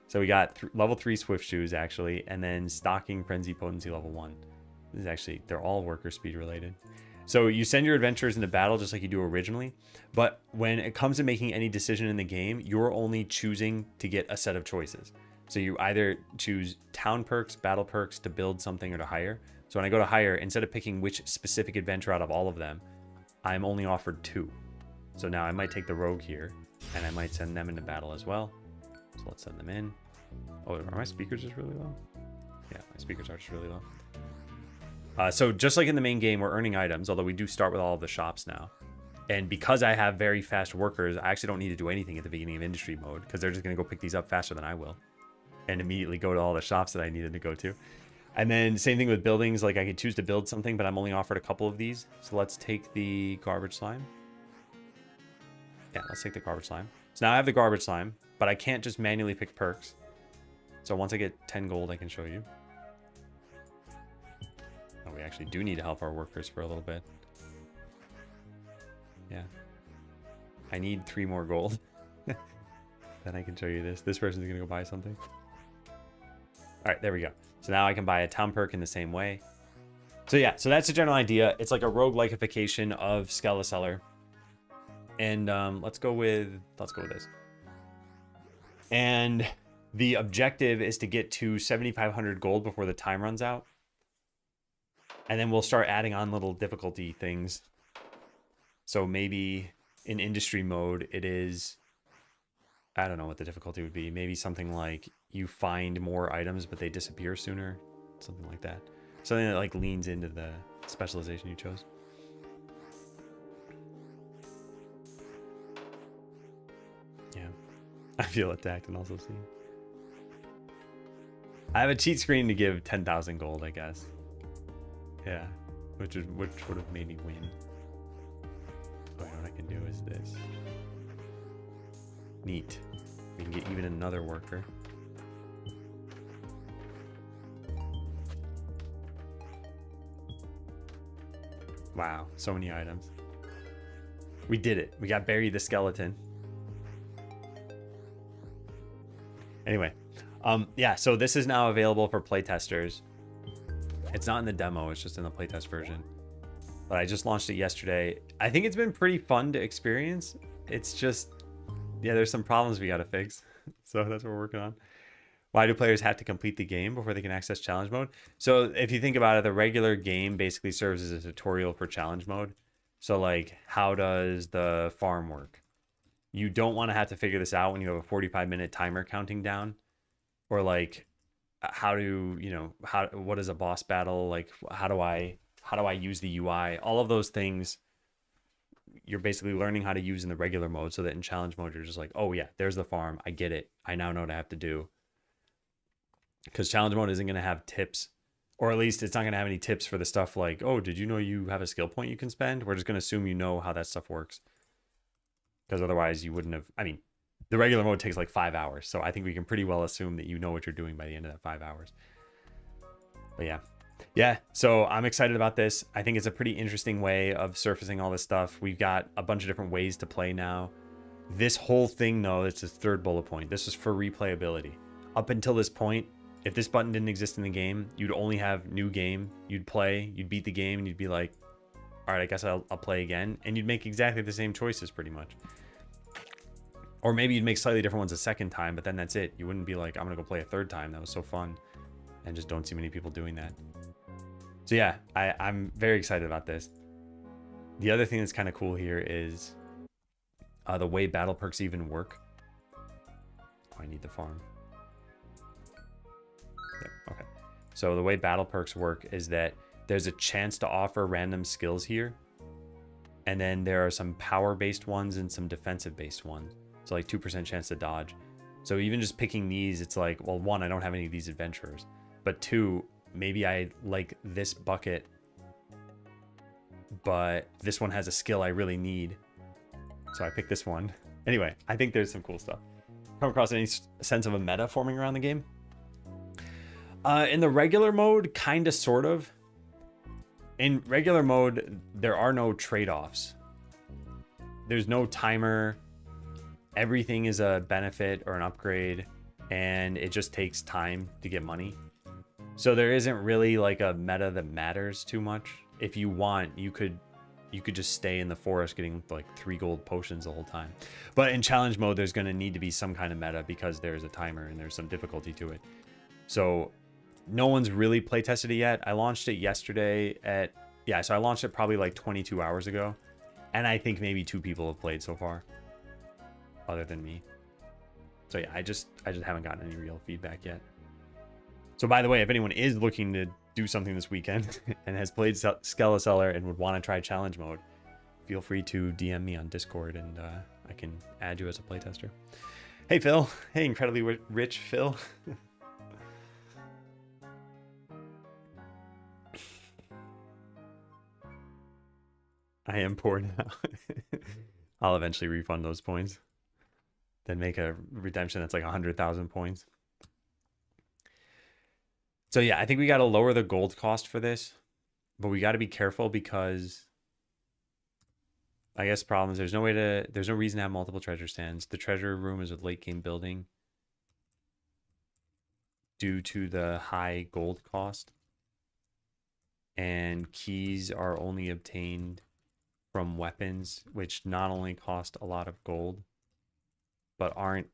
So we got level 3 swift shoes actually, and then stalking frenzy potency level 1. This is actually, they're all worker speed related. So you send your adventurers into battle just like you do originally, but when it comes to making any decision in the game, you're only choosing to get a set of choices. So you either choose town perks, battle perks to build something or to hire. So when I go to hire, instead of picking which specific adventure out of all of them, I'm only offered 2. So now I might take the rogue here, and I might send them into battle as well. So let's send them in. Oh, are my speakers just really low? Yeah, my speakers are just really low. So just like in the main game, we're earning items, although we do start with all of the shops now. And because I have very fast workers, I actually don't need to do anything at the beginning of industry mode because they're just going to go pick these up faster than I will. and immediately go to all the shops that I needed to go to. And then same thing with buildings. Like I could choose to build something, but I'm only offered a couple of these. So let's take the garbage slime. Yeah, let's take the garbage slime. So now I have the garbage slime, but I can't just manually pick perks. So once I get 10 gold, I can show you. Oh, we actually do need to help our workers for a little bit. Yeah. I need 3 more gold. Then I can show you this. This person's going to go buy something. All right, there we go. So now I can buy a town perk in the same way. So yeah, so that's the general idea. It's like a roguelike-ification of Skeleseller. And let's go with this. And the objective is to get to 7,500 gold before the time runs out. And then we'll start adding on little difficulty things. So maybe in industry mode, it is, I don't know what the difficulty would be. Maybe something like you find more items, but they disappear sooner. Something like that. Something that like leans into the specialization you chose. Yeah. I feel attacked and also seen. I have a cheat screen to give 10,000 gold, I guess. Yeah. Which would have made me win. So what I can do is this. Neat. We can get even another worker. Wow, so many items. We did it. We got Barry the skeleton. Anyway, yeah, so this is now available for playtesters. It's not in the demo, it's just in the playtest version. But I just launched it yesterday. I think it's been pretty fun to experience. It's just, yeah, there's some problems we gotta fix. So that's what we're working on. Why do players have to complete the game before they can access challenge mode? So if you think about it, the regular game basically serves as a tutorial for challenge mode. So like, how does the farm work? You don't want to have to figure this out when you have a 45-minute timer counting down. Or like, how do, you know, what is a boss battle? Like, how do I use the UI? All of those things you're basically learning how to use in the regular mode, so that in challenge mode, you're just like, oh yeah, there's the farm. I get it. I now know what I have to do. Because challenge mode isn't going to have tips, or at least it's not going to have any tips for the stuff like, oh, did you know you have a skill point you can spend? We're just going to assume you know how that stuff works. Because otherwise you wouldn't have, I mean, the regular mode takes like 5 hours. So I think we can pretty well assume that you know what you're doing by the end of that 5 hours. But yeah. Yeah, so I'm excited about this. I think it's a pretty interesting way of surfacing all this stuff. We've got a bunch of different ways to play now. This whole thing, though, it's the third bullet point. This is for replayability. Up until this point, if this button didn't exist in the game, you'd only have new game. You'd play, you'd beat the game, and you'd be like, all right, I guess I'll play again. And you'd make exactly the same choices pretty much. Or maybe you'd make slightly different ones a second time, but then that's it. You wouldn't be like, I'm going to go play a third time. That was so fun. And just don't see many people doing that. So yeah, I'm very excited about this. The other thing that's kind of cool here is the way battle perks even work. Oh, I need the farm. Yep, okay. So the way battle perks work is that there's a chance to offer random skills here. And then there are some power-based ones and some defensive-based ones. So like 2% chance to dodge. So even just picking these, it's like, well, 1, I don't have any of these adventurers. But 2, maybe I like this bucket, but this one has a skill I really need. So I pick this one. Anyway, I think there's some cool stuff. Come across any sense of a meta forming around the game? In the regular mode, kind of, sort of. In regular mode, there are no trade-offs. There's no timer. Everything is a benefit or an upgrade, and it just takes time to get money. So there isn't really like a meta that matters too much. If you want, you could just stay in the forest getting like 3 gold potions the whole time. But in challenge mode, there's going to need to be some kind of meta because there's a timer and there's some difficulty to it. So no one's really play tested it yet. I launched it yesterday at, yeah, so I launched it probably like 22 hours ago. And I think maybe 2 people have played so far other than me. So yeah, I just haven't gotten any real feedback yet. So by the way, if anyone is looking to do something this weekend and has played Skeleseller and would want to try challenge mode, feel free to DM me on Discord and I can add you as a playtester. Hey Phil. Hey incredibly rich Phil. I am poor now. I'll eventually refund those points. Then make a redemption that's like 100,000 points. So yeah, I think we got to lower the gold cost for this, but we got to be careful because I guess problems. There's no reason to have multiple treasure stands. The treasure room is a late game building due to the high gold cost, and keys are only obtained from weapons, which not only cost a lot of gold, but aren't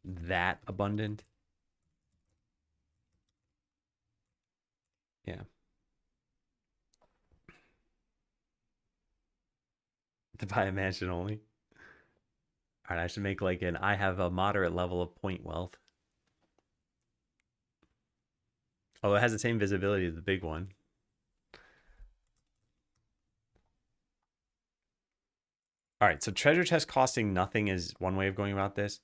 that abundant. Yeah. To buy a mansion only. All right, I should make like an I have a moderate level of point wealth. Although it has the same visibility as the big one. All right, so treasure chest costing nothing is one way of going about this.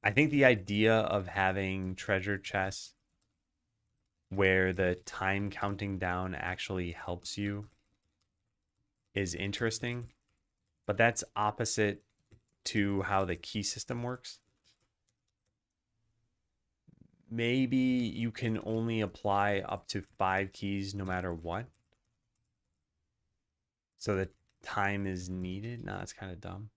I think the idea of having treasure chests where the time counting down actually helps you is interesting, but that's opposite to how the key system works. Maybe you can only apply up to 5 keys no matter what. So the time is needed. No, that's kind of dumb.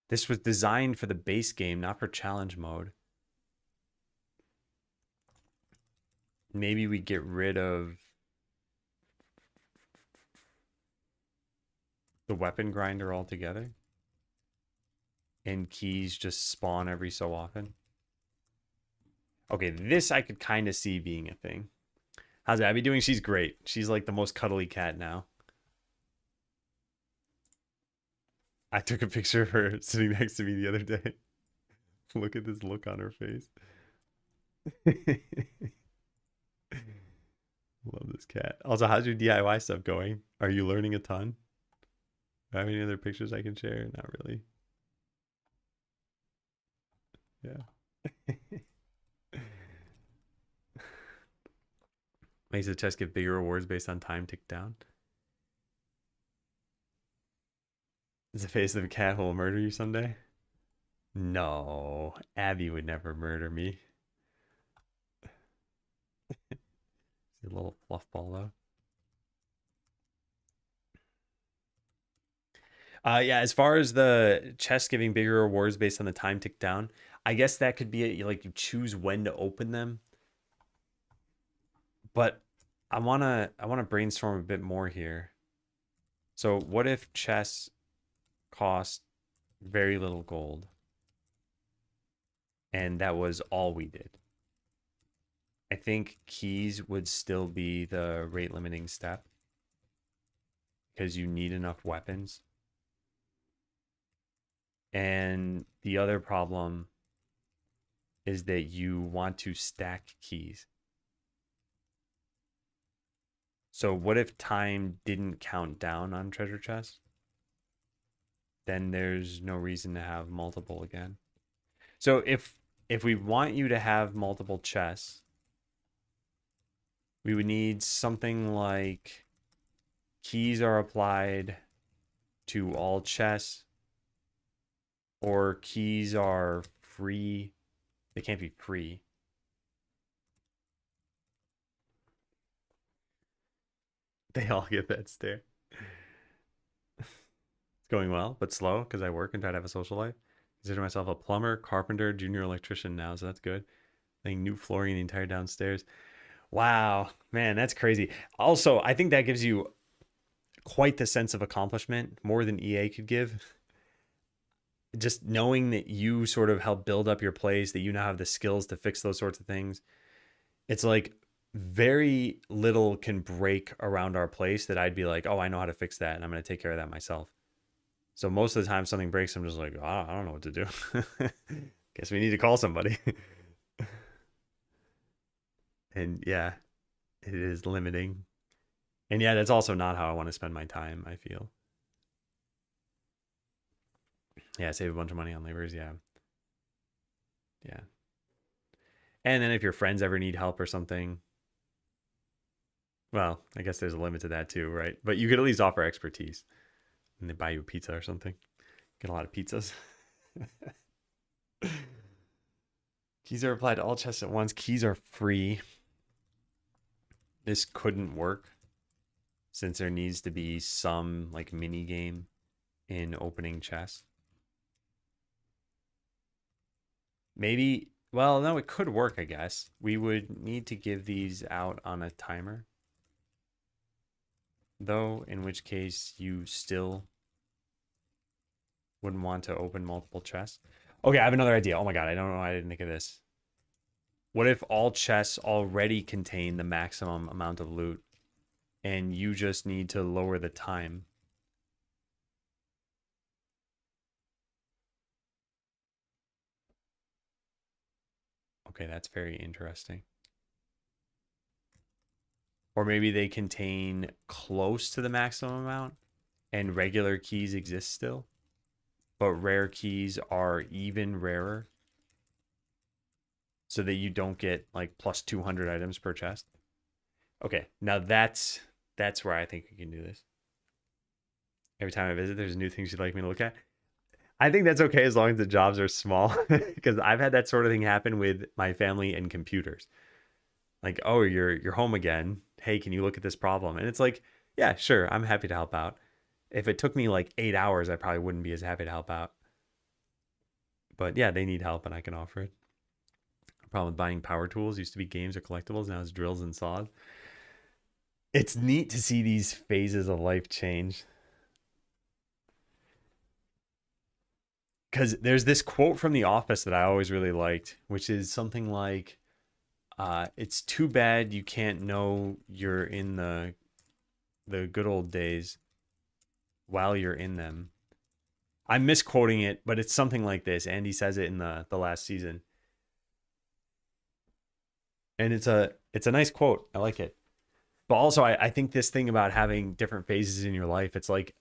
This was designed for the base game, not for challenge mode. Maybe we get rid of the weapon grinder altogether. And keys just spawn every so often. Okay, this I could kind of see being a thing. How's Abby doing? She's great. She's like the most cuddly cat now. I took a picture of her sitting next to me the other day. Look at this look on her face. Love this cat. Also, how's your DIY stuff going? Are you learning a ton? Do I have any other pictures I can share? Not really. Yeah. Makes the chest get bigger rewards based on time ticked down. Is the face of a cat who will murder you someday? No, Abby would never murder me. A little fluff ball though. Yeah, as far as the chest giving bigger rewards based on the time ticked down, I guess that could be like you choose when to open them. But I wanna brainstorm a bit more here. So what if chests cost very little gold and that was all we did? I think keys would still be the rate limiting step because you need enough weapons. And the other problem is that you want to stack keys. So what if time didn't count down on treasure chests? Then there's no reason to have multiple again. So if we want you to have multiple chests, we would need something like keys are applied to all chests, or keys are free. They can't be free. They all get that stare. It's going well, but slow because I work and try to have a social life. Consider myself a plumber, carpenter, junior electrician now, so that's good. Laying new flooring in the entire downstairs. Wow, man, that's crazy. Also, I think that gives you quite the sense of accomplishment, more than EA could give. Just knowing that you sort of help build up your place, that you now have the skills to fix those sorts of things. It's like very little can break around our place that I'd be like, oh, I know how to fix that and I'm going to take care of that myself. So most of the time something breaks, I'm just like, oh, I don't know what to do. Guess we need to call somebody. And yeah, it is limiting. And yeah, that's also not how I want to spend my time, I feel. Yeah, save a bunch of money on labors. Yeah. Yeah. And then if your friends ever need help or something, Well, I guess there's a limit to that too, right? But you could at least offer expertise, and they buy you a pizza or something. Get a lot of pizzas. Keys are applied to all chests at once. Keys are free. This couldn't work since there needs to be some like mini game in opening chests. Maybe, well, no, it could work, I guess. We would need to give these out on a timer, though, in which case you still wouldn't want to open multiple chests. Okay, I have another idea. Oh my God, I don't know why I didn't think of this. What if all chests already contain the maximum amount of loot and you just need to lower the time? Okay, that's very interesting. Or maybe they contain close to the maximum amount and regular keys exist still, but rare keys are even rarer so that you don't get like plus 200 items per chest. Okay, now that's where I think we can do this. Every time I visit, there's new things you'd like me to look at. I think that's okay as long as the jobs are small because I've had that sort of thing happen with my family and computers. Like, oh, you're home again. Hey, can you look at this problem? And it's like, yeah, sure, I'm happy to help out. If it took me like 8 hours, I probably wouldn't be as happy to help out. But yeah, they need help and I can offer it. Problem with buying power tools used to be games or collectibles, now it's drills and saws. It's neat to see these phases of life change. Because there's this quote from The Office that I always really liked, which is something like, "It's too bad you can't know you're in the good old days while you're in them." I'm misquoting it, but it's something like this. Andy says it in the last season, and it's a nice quote. I like it. But also, I think this thing about having different phases in your life, it's like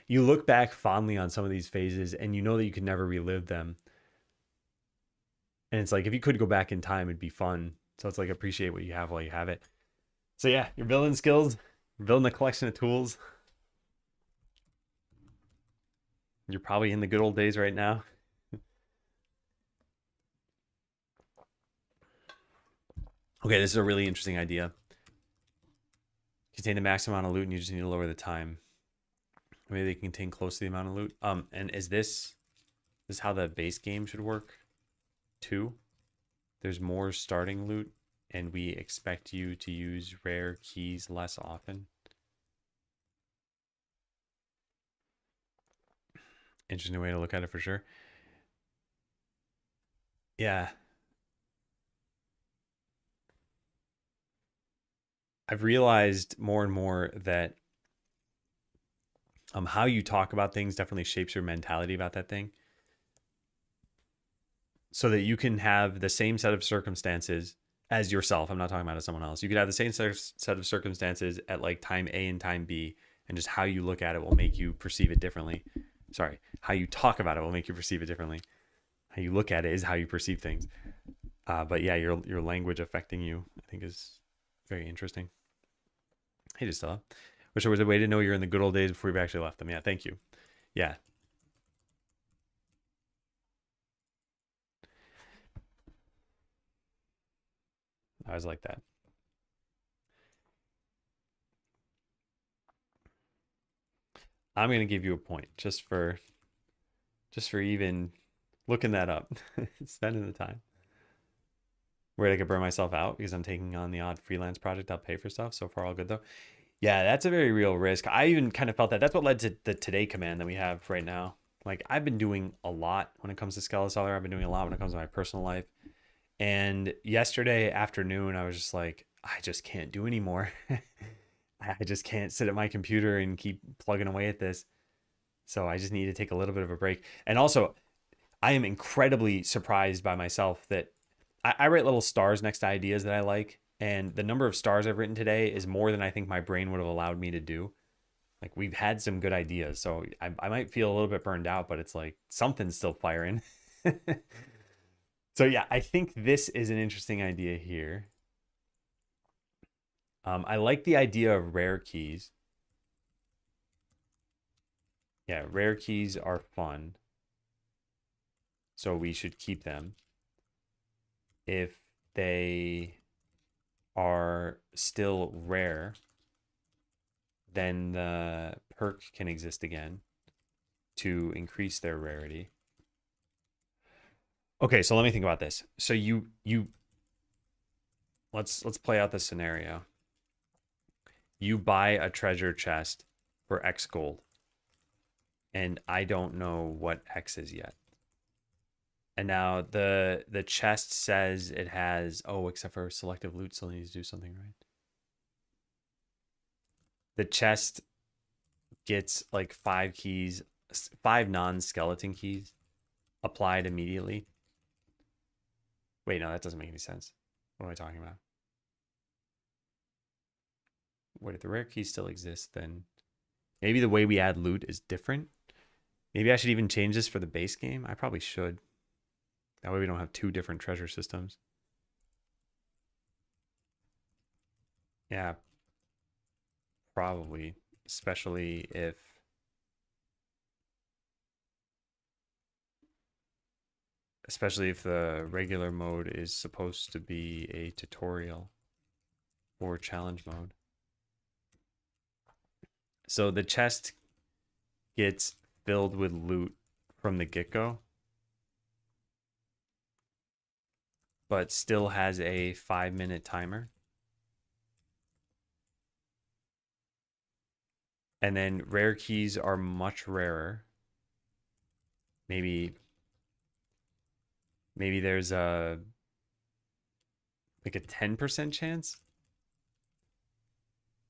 you look back fondly on some of these phases, and you know that you could never relive them. And it's like if you could go back in time, it'd be fun. So it's like appreciate what you have while you have it. So yeah, you're building skills, building a collection of tools. You're probably in the good old days right now. Okay, this is a really interesting idea. Contain the max amount of loot and you just need to lower the time. Maybe they contain close to the amount of loot. And is this how the base game should work too? There's more starting loot and we expect you to use rare keys less often. Interesting way to look at it for sure. Yeah. I've realized more and more that how you talk about things definitely shapes your mentality about that thing. So that you can have the same set of circumstances as yourself. I'm not talking about as someone else. You could have the same set of circumstances at like time A and time B, and just how you look at it will make you perceive it differently. Sorry, how you talk about it will make you perceive it differently. How you look at it is how you perceive things. But yeah, your language affecting you, I think, is very interesting. Hey, Justella. Wish there was a way to know you're in the good old days before you've actually left them. Yeah, thank you. Yeah. I was like that. I'm gonna give you a point just for even looking that up, spending the time. Where I could burn myself out because I'm taking on the odd freelance project. I'll pay for stuff. So far, all good though. Yeah, that's a very real risk. I even kind of felt that. That's what led to the today command that we have right now. Like I've been doing a lot when it comes to Skeleseller. I've been doing a lot when it comes to my personal life. And yesterday afternoon, I was just like, I just can't do anymore. I just can't sit at my computer and keep plugging away at this. So I just need to take a little bit of a break. And also, I am incredibly surprised by myself that I write little stars next to ideas that I like. And the number of stars I've written today is more than I think my brain would have allowed me to do. Like we've had some good ideas. So I might feel a little bit burned out, but it's like something's still firing. So yeah, I think this is an interesting idea here. I like the idea of rare keys. Yeah, rare keys are fun, so we should keep them. If they are still rare, then the perk can exist again to increase their rarity. Okay, so let me think about this. So you let's play out the scenario. You buy a treasure chest for X gold, and I don't know what X is yet. And now the chest says it has, oh, except for selective loot still needs to do something, right? The chest gets like 5 keys, 5 non-skeleton keys applied immediately. Wait, no, that doesn't make any sense. What am I talking about? Wait, if the rare keys still exist, then maybe the way we add loot is different. Maybe I should even change this for the base game. I probably should. That way we don't have 2 different treasure systems. Yeah, probably. Especially if the regular mode is supposed to be a tutorial or challenge mode. So the chest gets filled with loot from the get-go, but still has a 5-minute timer. And then rare keys are much rarer. Maybe there's a like a 10% chance.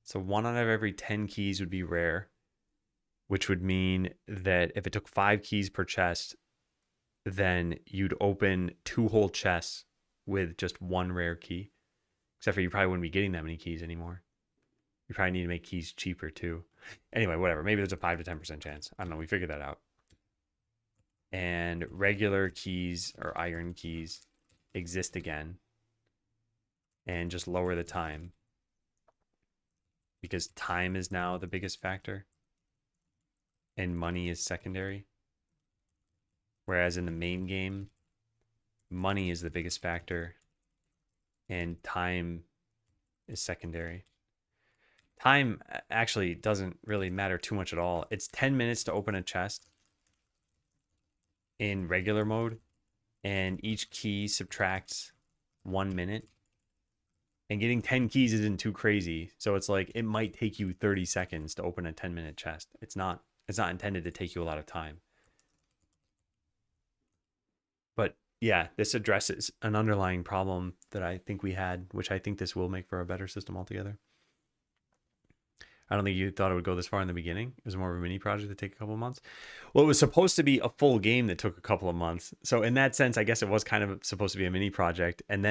So 1 out of every 10 keys would be rare, which would mean that if it took 5 keys per chest, then you'd open 2 whole chests with just 1 rare key. Except for you probably wouldn't be getting that many keys anymore. You probably need to make keys cheaper too. Anyway, whatever. Maybe there's a 5 to 10% chance. I don't know. We figured that out. And regular keys or iron keys exist again and just lower the time because time is now the biggest factor and money is secondary. Whereas in the main game, money is the biggest factor and time is secondary. Time actually doesn't really matter too much at all. It's 10 minutes to open a chest in regular mode, and each key subtracts 1 minute. And getting 10 keys isn't too crazy. So it's like it might take you 30 seconds to open a 10-minute chest. It's not intended to take you a lot of time. But yeah, this addresses an underlying problem that I think we had, which I think this will make for a better system altogether. I don't think you thought it would go this far in the beginning. It was more of a mini project that take a couple of months. Well, it was supposed to be a full game that took a couple of months. So in that sense, I guess it was kind of supposed to be a mini project. And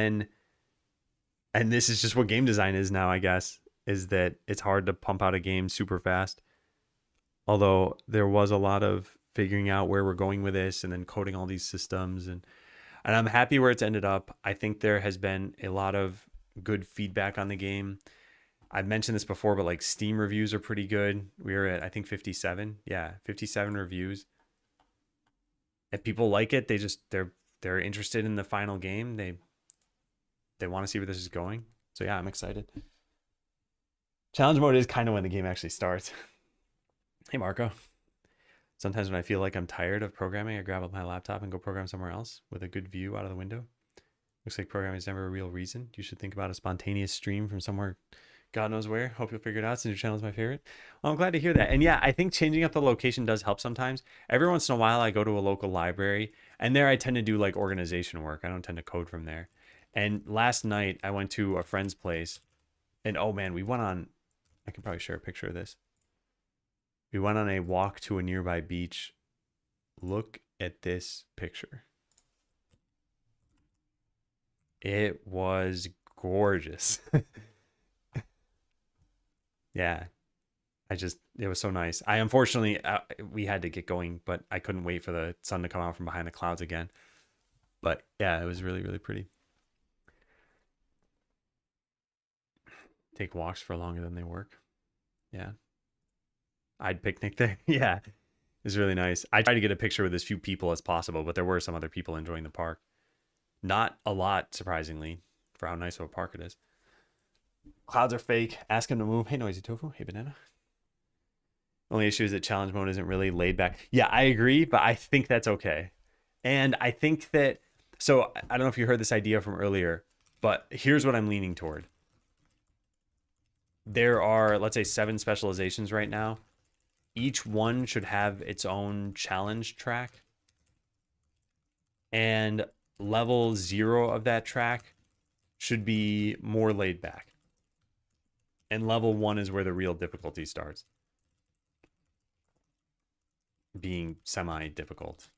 this is just what game design is now, I guess, is that it's hard to pump out a game super fast. Although there was a lot of figuring out where we're going with this and then coding all these systems. And I'm happy where it's ended up. I think there has been a lot of good feedback on the game. I've mentioned this before, but like Steam reviews are pretty good. We were at, I think, 57. Yeah, 57 reviews. If people like it, they're interested in the final game. They want to see where this is going. So yeah, I'm excited. Challenge mode is kind of when the game actually starts. Hey, Marco. Sometimes when I feel like I'm tired of programming, I grab up my laptop and go program somewhere else with a good view out of the window. Looks like programming is never a real reason. You should think about a spontaneous stream from somewhere God knows where. Hope you'll figure it out since your channel is my favorite. Well, I'm glad to hear that. And yeah, I think changing up the location does help sometimes. Every once in a while, I go to a local library, and there I tend to do like organization work. I don't tend to code from there. And last night, I went to a friend's place, and oh man, we went on, I can probably share a picture of this. We went on a walk to a nearby beach. Look at this picture. It was gorgeous. Yeah, it was so nice. I unfortunately, we had to get going, but I couldn't wait for the sun to come out from behind the clouds again. But yeah, it was really, really pretty. Take walks for longer than they work. Yeah. I'd picnic there. Yeah. It's really nice. I tried to get a picture with as few people as possible, but there were some other people enjoying the park. Not a lot, surprisingly, for how nice of a park it is. Clouds are fake. Ask him to move. Hey, Noisy Tofu. Hey, Banana. Only issue is that challenge mode isn't really laid back. Yeah, I agree, but I think that's okay. And I think that, so I don't know if you heard this idea from earlier, but here's what I'm leaning toward. There are, let's say, 7 specializations right now. Each one should have its own challenge track. And level 0 of that track should be more laid back. And level 1 is where the real difficulty starts. Being semi-difficult.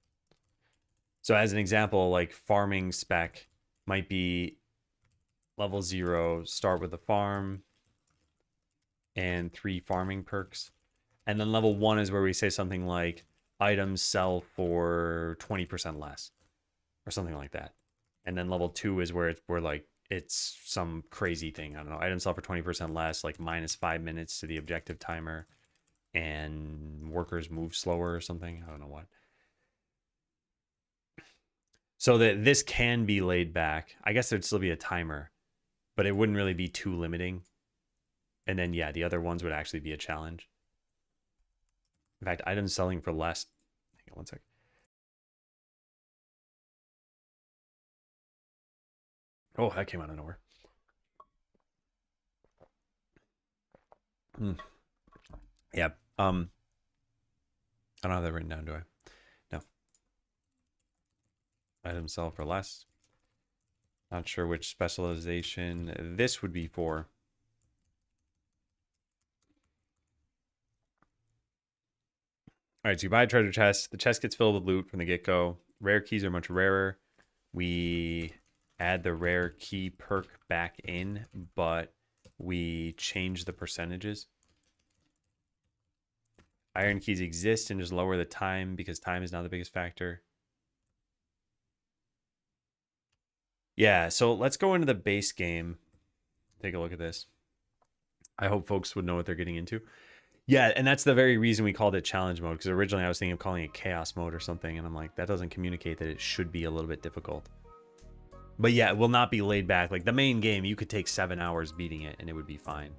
So as an example, like farming spec might be level 0, start with the farm and 3 farming perks. And then level 1 is where we say something like items sell for 20% less or something like that. And then level 2 is where we're like, it's some crazy thing. I don't know. Items sell for 20% less, like minus 5 minutes to the objective timer, and workers move slower or something. I don't know what. So that this can be laid back. I guess there'd still be a timer, but it wouldn't really be too limiting. And then, yeah, the other ones would actually be a challenge. In fact, items selling for less. Hang on one sec. Oh, that came out of nowhere. Yeah. I don't have that written down, do I? No. Items sell for less. Not sure which specialization this would be for. All right, so you buy a treasure chest. The chest gets filled with loot from the get-go. Rare keys are much rarer. We add the rare key perk back in, but we change the percentages. Iron keys exist and just lower the time because time is now the biggest factor. Yeah, so let's go into the base game. Take a look at this. I hope folks would know what they're getting into. Yeah, and that's the very reason we called it challenge mode, because originally I was thinking of calling it chaos mode or something, and I'm like, that doesn't communicate that it should be a little bit difficult. But yeah, it will not be laid back. Like the main game, you could take 7 hours beating it and it would be fine.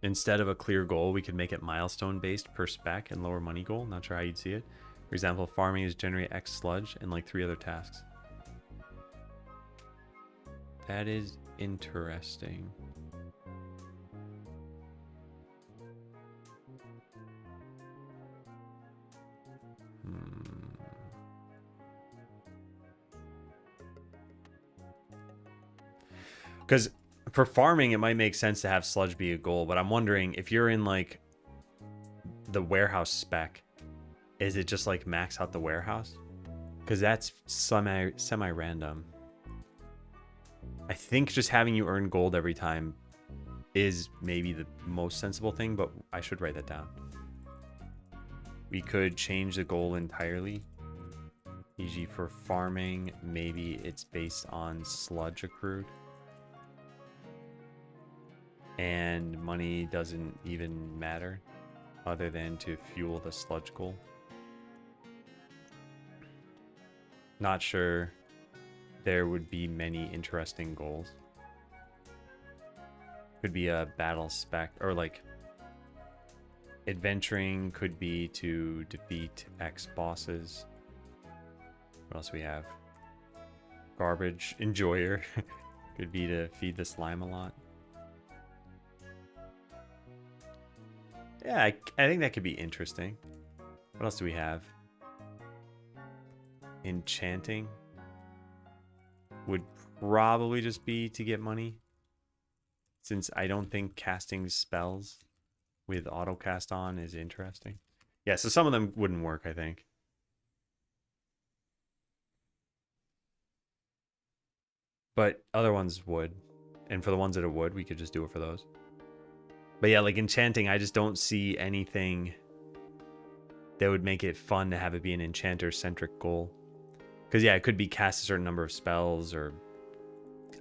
Instead of a clear goal, we could make it milestone based per spec and lower money goal. Not sure how you'd see it. For example, farming is generate X sludge and like 3 other tasks. That is interesting. Because for farming, it might make sense to have sludge be a goal, but I'm wondering if you're in like the warehouse spec, is it just like max out the warehouse? Because that's semi-random. I think just having you earn gold every time is maybe the most sensible thing, but I should write that down. We could change the goal entirely. E.g. for farming, maybe it's based on sludge accrued. And money doesn't even matter other than to fuel the sludge goal. Not sure there would be many interesting goals. Could be a battle spec, or like adventuring could be to defeat X bosses. What else do we have? Garbage enjoyer could be to feed the slime a lot. Yeah, I think that could be interesting. What else do we have? Enchanting would probably just be to get money, since I don't think casting spells with auto cast on is interesting. Yeah, so some of them wouldn't work, I think. But other ones would. And for the ones that it would, we could just do it for those. But yeah, like enchanting, I just don't see anything that would make it fun to have it be an enchanter-centric goal. Because yeah, it could be cast a certain number of spells, or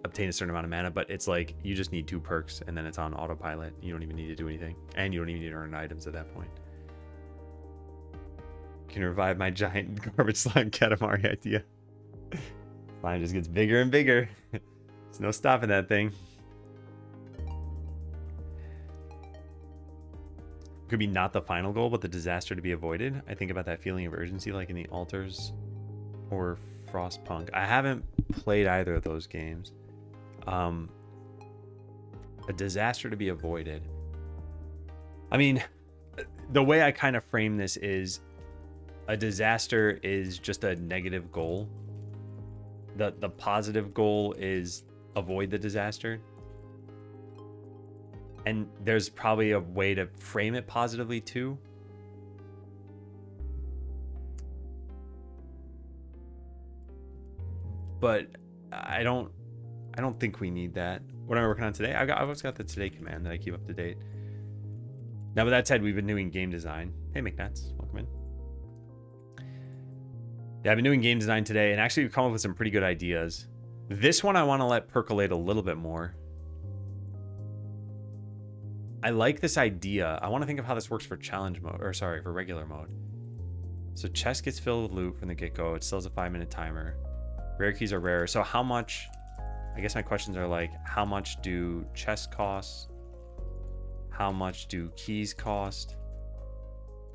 obtain a certain amount of mana, but it's like you just need 2 perks and then it's on autopilot. You don't even need to do anything, and you don't even need to earn items at that point. Can revive my giant garbage slime Katamari idea. Slime just gets bigger and bigger. There's no stopping that thing. Could be not the final goal, but the disaster to be avoided. I think about that feeling of urgency like in the Altars or Frostpunk. I haven't played either of those games. A disaster to be avoided. I mean, the way I kind of frame this is a disaster is just a negative goal. The positive goal is avoid the disaster. And there's probably a way to frame it positively too. But I don't think we need that. What am I working on today? I've always got the today command that I keep up to date. Now, with that said, we've been doing game design. Hey, McNuts, welcome in. Yeah, I've been doing game design today, and actually we've come up with some pretty good ideas. This one I want to let percolate a little bit more. I like this idea. I want to think of how this works for challenge mode, or sorry, for regular mode. So chest gets filled with loot from the get-go. It still has a 5-minute timer. Rare keys are rare. So how much, I guess my questions are like, how much do chests cost? How much do keys cost?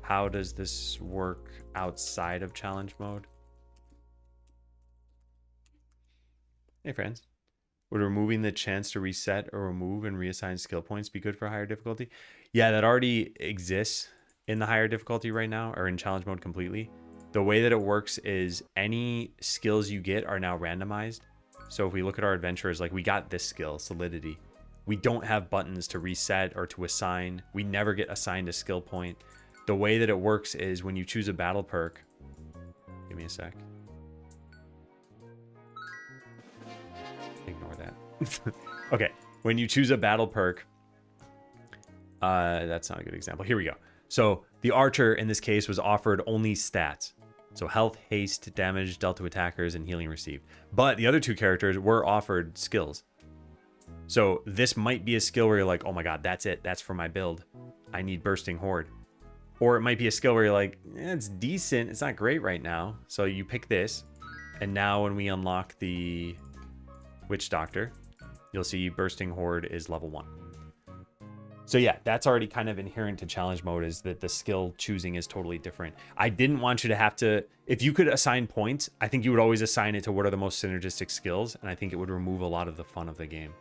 How does this work outside of challenge mode? Hey, friends. Would removing the chance to reset or remove and reassign skill points be good for higher difficulty? Yeah, that already exists in the higher difficulty right now, or in challenge mode completely. The way that it works is any skills you get are now randomized. So if we look at our adventurers, like we got this skill, Solidity. We don't have buttons to reset or to assign. We never get assigned a skill point. The way that it works is when you choose a battle perk. Give me a sec. Ignore that. Okay, when you choose a battle perk, that's not a good example. Here we go. So the archer in this case was offered only stats. So health, haste, damage dealt to attackers, and healing received. But the other 2 characters were offered skills. So this might be a skill where you're like, oh my god, that's it. That's for my build. I need Bursting Horde. Or it might be a skill where you're like, it's decent. It's not great right now. So you pick this. And now when we unlock the Witch Doctor, you'll see Bursting Horde is level 1. So yeah, that's already kind of inherent to challenge mode, is that the skill choosing is totally different. I didn't want you to have to, if you could assign points, I think you would always assign it to what are the most synergistic skills, and I think it would remove a lot of the fun of the game.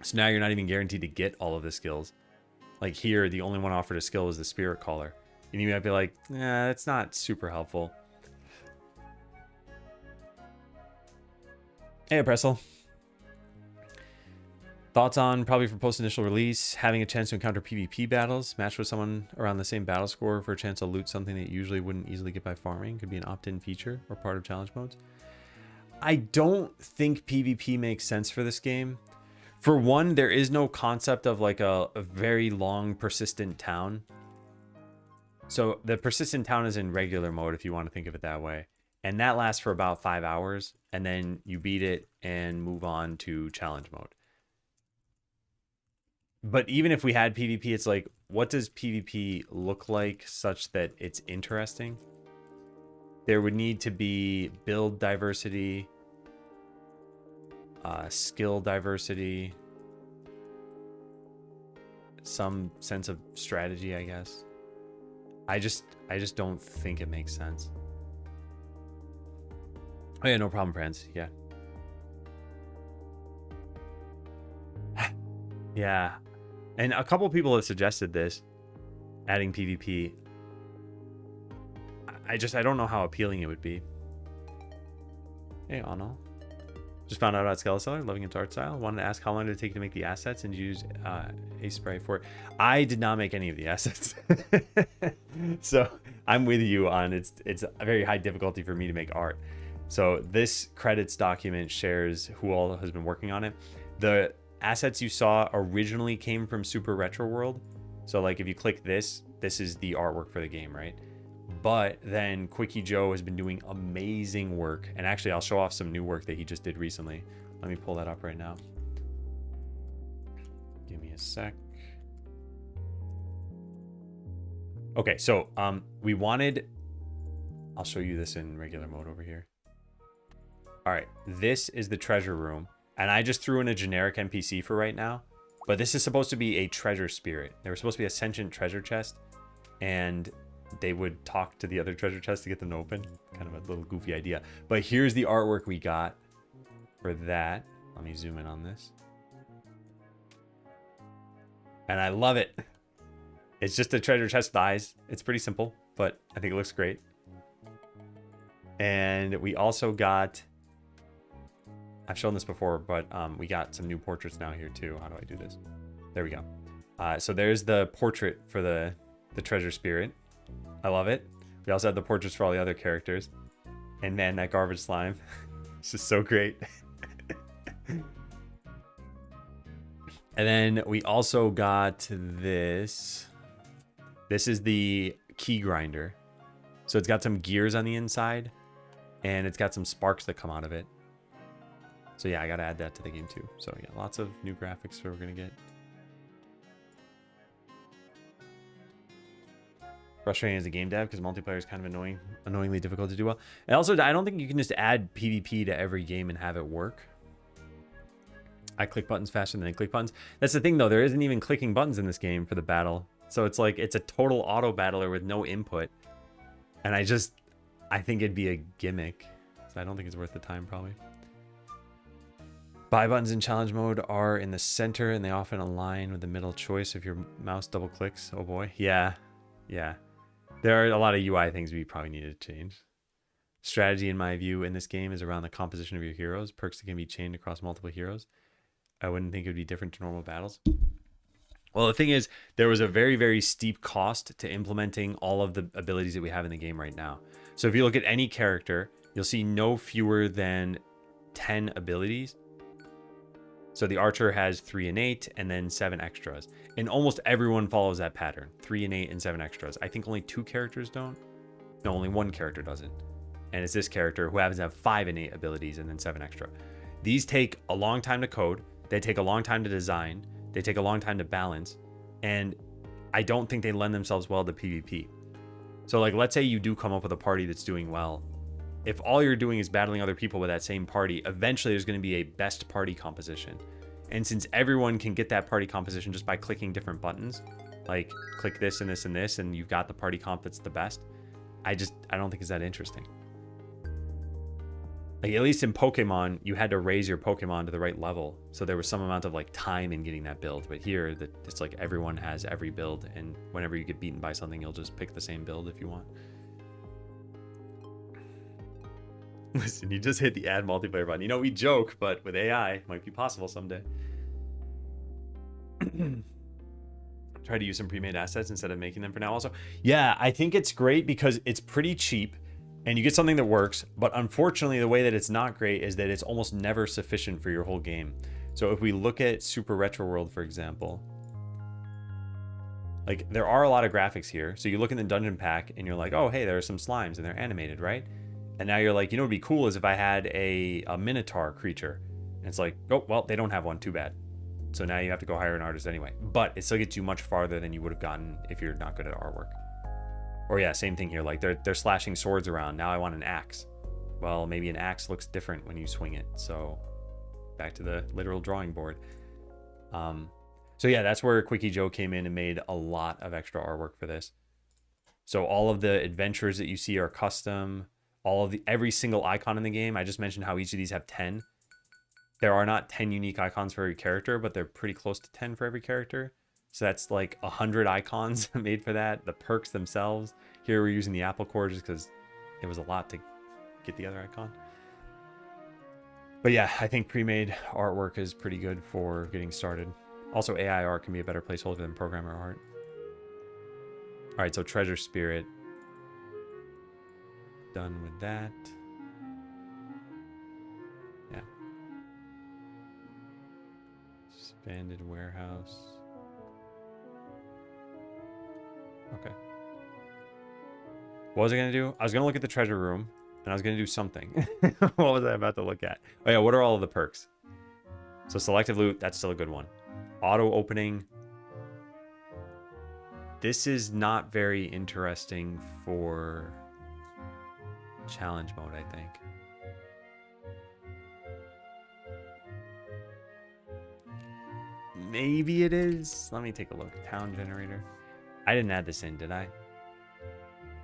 So now you're not even guaranteed to get all of the skills. Like here, the only one offered a skill was the Spirit Caller. And you might be like, nah, that's not super helpful. Hey, Pressel. Thoughts on, probably for post-initial release, having a chance to encounter PvP battles, match with someone around the same battle score for a chance to loot something that you usually wouldn't easily get by farming. Could be an opt-in feature or part of challenge modes. I don't think PvP makes sense for this game. For one, there is no concept of like a very long persistent town. So the persistent town is in regular mode, if you want to think of it that way. And that lasts for about 5 hours, and then you beat it and move on to challenge mode. But even if we had PvP, it's like, what does PvP look like such that it's interesting? There would need to be build diversity, skill diversity, some sense of strategy, I guess. I just don't think it makes sense. Oh yeah, no problem, friends. Yeah. Yeah. And a couple people have suggested this, adding PvP. I don't know how appealing it would be. Hey, Anil. Just found out about Skeleseller, loving its art style. Wanted to ask how long did it take to make the assets and use Ace Spray for it. I did not make any of the assets. So I'm with you on it's a very high difficulty for me to make art. So this credits document shares who all has been working on it. The assets you saw originally came from Super Retro World. So like if you click this is the artwork for the game, right? But then Quickie Joe has been doing amazing work. And actually I'll show off some new work that he just did recently. Let me pull that up right now. Give me a sec. Okay, so we wanted, I'll show you this in regular mode over here. All right, this is the treasure room, and I just threw in a generic NPC for right now, but this is supposed to be a treasure spirit. They were supposed to be a sentient treasure chest, and they would talk to the other treasure chests to get them to open. Kind of a little goofy idea. But here's the artwork we got for that. Let me zoom in on this. And I love it. It's just a treasure chest with eyes. It's pretty simple, but I think it looks great. And we also got, I've shown this before, but we got some new portraits now here too. How do I do this? There we go. So there's the portrait for the treasure spirit. I love it. We also have the portraits for all the other characters. And man, that garbage slime. It's just so great. And then we also got this. This is the key grinder. So it's got some gears on the inside, and it's got some sparks that come out of it. So yeah, I gotta add that to the game too. So yeah, lots of new graphics we're gonna get. Frustrating as a game dev because multiplayer is kind of annoyingly difficult to do well. And also, I don't think you can just add PvP to every game and have it work. I click buttons faster than I click buttons. That's the thing though, there isn't even clicking buttons in this game for the battle. So it's like, it's a total auto battler with no input. And I think it'd be a gimmick. So I don't think it's worth the time probably. Buy buttons in challenge mode are in the center and they often align with the middle choice if your mouse double clicks. Oh boy. Yeah. Yeah. There are a lot of UI things we probably need to change. Strategy, in my view, in this game is around the composition of your heroes. Perks that can be chained across multiple heroes. I wouldn't think it would be different to normal battles. Well, the thing is, there was a very, very steep cost to implementing all of the abilities that we have in the game right now. So if you look at any character, you'll see no fewer than 10 abilities. So the archer has 3 innate and then 7 extras. And almost everyone follows that pattern. 3 innate and 7 extras. I think only 2 characters don't. No, only 1 character doesn't. And it's this character who happens to have 5 innate abilities and then 7 extra. These take a long time to code. They take a long time to design. They take a long time to balance. And I don't think they lend themselves well to PvP. So like, let's say you do come up with a party that's doing well. If all you're doing is battling other people with that same party, eventually there's going to be a best party composition. And since everyone can get that party composition just by clicking different buttons, like click this and this and this, and you've got the party comp that's the best, I don't think it's that interesting. Like, at least in Pokemon, you had to raise your Pokemon to the right level. So there was some amount of like time in getting that build. But here, it's like everyone has every build. And whenever you get beaten by something, you'll just pick the same build if you want. Listen, you just hit the add multiplayer button. You know, we joke, but with AI, it might be possible someday. Try to use some pre-made assets instead of making them for now also. Yeah, I think it's great because it's pretty cheap. And you get something that works, but unfortunately the way that it's not great is that it's almost never sufficient for your whole game. So if we look at Super Retro World, for example, like there are a lot of graphics here. So you look in the dungeon pack and you're like, oh, hey, there are some slimes and they're animated, right? And now you're like, you know, what'd be cool is if I had a Minotaur creature. And it's like, oh, well, they don't have one, too bad. So now you have to go hire an artist anyway. But it still gets you much farther than you would have gotten if you're not good at artwork. Or yeah, same thing here. Like they're slashing swords around. Now I want an axe. Well, maybe an axe looks different when you swing it. So back to the literal drawing board. So yeah, that's where Quickie Joe came in and made a lot of extra artwork for this. So all of the adventures that you see are custom. Every single icon in the game. I just mentioned how each of these have 10. There are not 10 unique icons for every character, but they're pretty close to 10 for every character. So that's like 100 icons made for that. The perks themselves. Here we're using the apple core just because it was a lot to get the other icon. But yeah, I think pre-made artwork is pretty good for getting started. Also, AI art can be a better placeholder than programmer art. All right, so Treasure Spirit. Done with that. Yeah. Expanded warehouse. Okay. What was I going to do? I was going to look at the treasure room, and I was going to do something. What was I about to look at? Oh, yeah, what are all of the perks? So selective loot, that's still a good one. Auto opening. This is not very interesting for challenge mode, I think. Maybe it is. Let me take a look. Town generator. I didn't add this in, did I?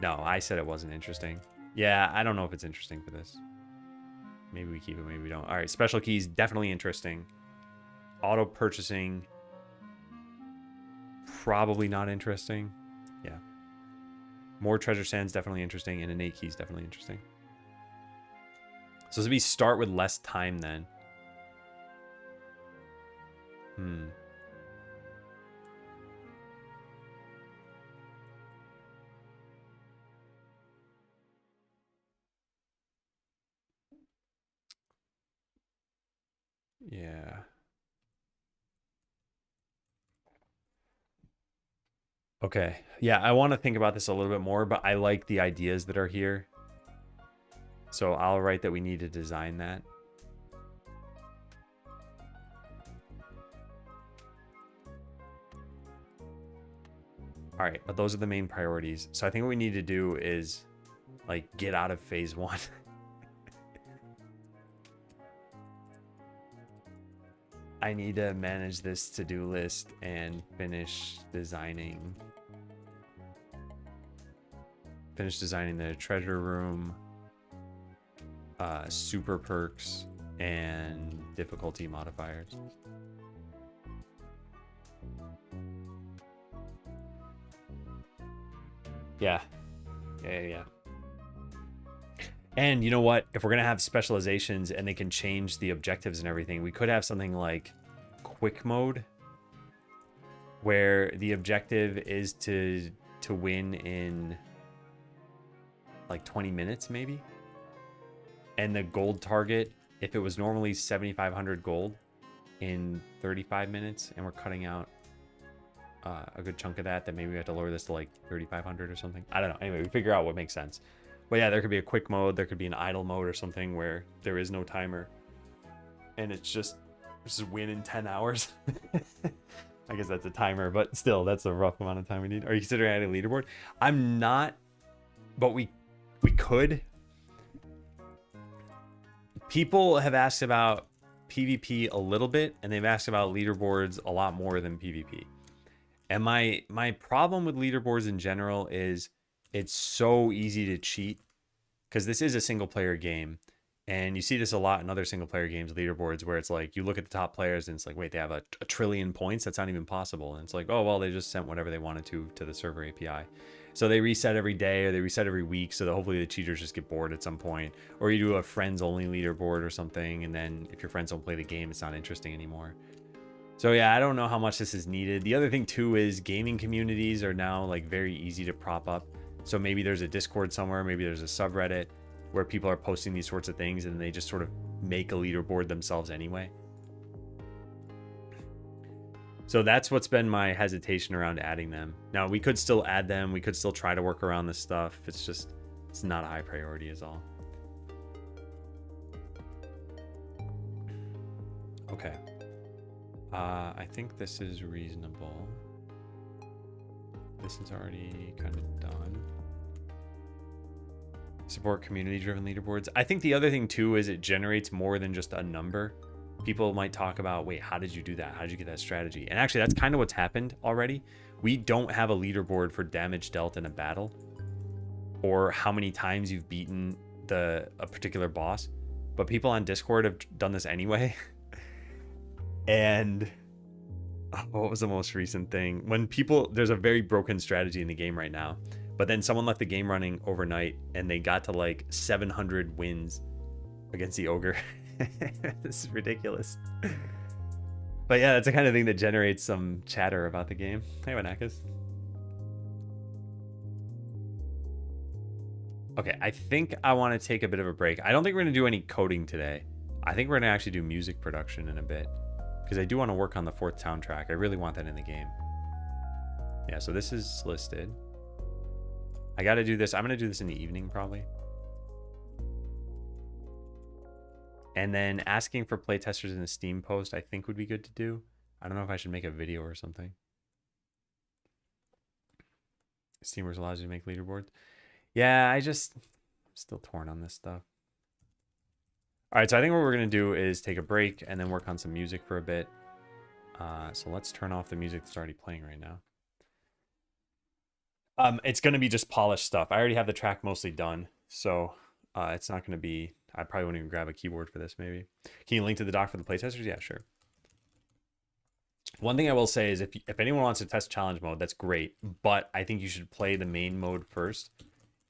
No, I said it wasn't interesting. Yeah, I don't know if it's interesting for this. Maybe we keep it, maybe we don't. All right, special keys, definitely interesting. Auto purchasing, probably not interesting. Yeah. More treasure sands, definitely interesting. And innate keys, definitely interesting. So this would be start with less time then. Yeah. Okay. Yeah, I want to think about this a little bit more, but I like the ideas that are here. So I'll write that we need to design that. All right, but those are the main priorities. So I think what we need to do is like get out of phase 1. I need to manage this to-do list and finish designing the treasure room, super perks, and difficulty modifiers. Yeah. And you know what? If we're going to have specializations and they can change the objectives and everything, we could have something like quick mode, where the objective is to win in like 20 minutes maybe. And the gold target, if it was normally 7,500 gold in 35 minutes, and we're cutting out a good chunk of that, then maybe we have to lower this to like 3,500 or something. I don't know. Anyway, we figure out what makes sense. But yeah, there could be a quick mode. There could be an idle mode or something where there is no timer. And it's just win in 10 hours. I guess that's a timer, but still, that's a rough amount of time we need. Are you considering adding a leaderboard? I'm not, but we could. People have asked about PvP a little bit, and they've asked about leaderboards a lot more than PvP. And my problem with leaderboards in general is it's so easy to cheat, because this is a single player game. And you see this a lot in other single player games, leaderboards, where it's like you look at the top players and it's like, wait, they have a trillion points? That's not even possible. And it's like, oh, well, they just sent whatever they wanted to the server API. So they reset every day or they reset every week, so that hopefully the cheaters just get bored at some point. Or you do a friends only leaderboard or something, and then if your friends don't play the game, it's not interesting anymore. So yeah, I don't know how much this is needed. The other thing too is gaming communities are now like very easy to prop up. So maybe there's a Discord somewhere, maybe there's a subreddit where people are posting these sorts of things and they just sort of make a leaderboard themselves anyway. So that's what's been my hesitation around adding them. Now, we could still add them. We could still try to work around this stuff. It's just, it's not a high priority is all. Okay. I think this is reasonable. This is already kind of done. Support community-driven leaderboards. I think the other thing too is it generates more than just a number. People might talk about, wait, how did you do that? How did you get that strategy? And actually, that's kind of what's happened already. We don't have a leaderboard for damage dealt in a battle, or how many times you've beaten a particular boss. But people on Discord have done this anyway. And what was the most recent thing? When people, there's a very broken strategy in the game right now. But then someone left the game running overnight and they got to like 700 wins against the ogre. This is ridiculous. But yeah, that's the kind of thing that generates some chatter about the game. Hey, Wanakas. Okay, I think I want to take a bit of a break. I don't think we're going to do any coding today. I think we're going to actually do music production in a bit, because I do want to work on the 4th soundtrack. I really want that in the game. Yeah, so this is listed. I got to do this. I'm going to do this in the evening probably. And then asking for playtesters in a Steam post, I think would be good to do. I don't know if I should make a video or something. Steamers allows you to make leaderboards. Yeah, I'm still torn on this stuff. All right, so I think what we're going to do is take a break and then work on some music for a bit. So let's turn off the music that's already playing right now. It's going to be just polished stuff. I already have the track mostly done, so it's not going to be... I probably won't even grab a keyboard for this, maybe. Can you link to the doc for the playtesters? Yeah, sure. One thing I will say is if anyone wants to test challenge mode, that's great, but I think you should play the main mode first.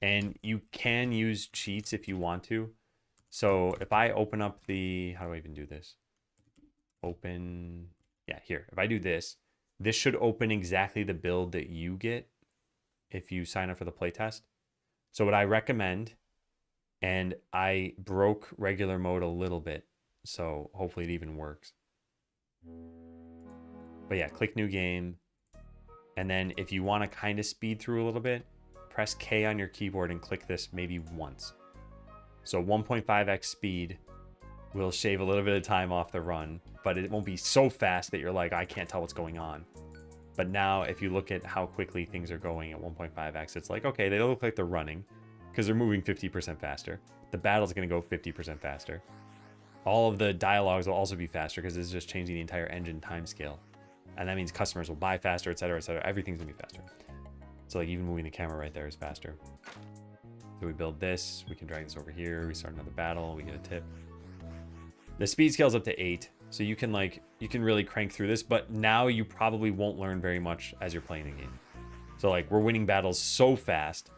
And you can use cheats if you want to. So if I open up the... How do I even do this? Open... Yeah, here. If I do this, this should open exactly the build that you get if you sign up for the playtest. So what I recommend, and I broke regular mode a little bit, so hopefully it even works. But yeah, click new game. And then if you want to kind of speed through a little bit, press K on your keyboard and click this maybe once. So 1.5x speed will shave a little bit of time off the run, but it won't be so fast that you're like, I can't tell what's going on. But now if you look at how quickly things are going at 1.5x, it's like, okay, they look like they're running because they're moving 50% faster. The battle's going to go 50% faster. All of the dialogues will also be faster because this is just changing the entire engine timescale. And that means customers will buy faster, et cetera, et cetera. Everything's going to be faster. So like even moving the camera right there is faster. So we build this, we can drag this over here, we start another battle, we get a tip. The speed scale's up to 8, so you can really crank through this, but now you probably won't learn very much as you're playing the game. So like we're winning battles so fast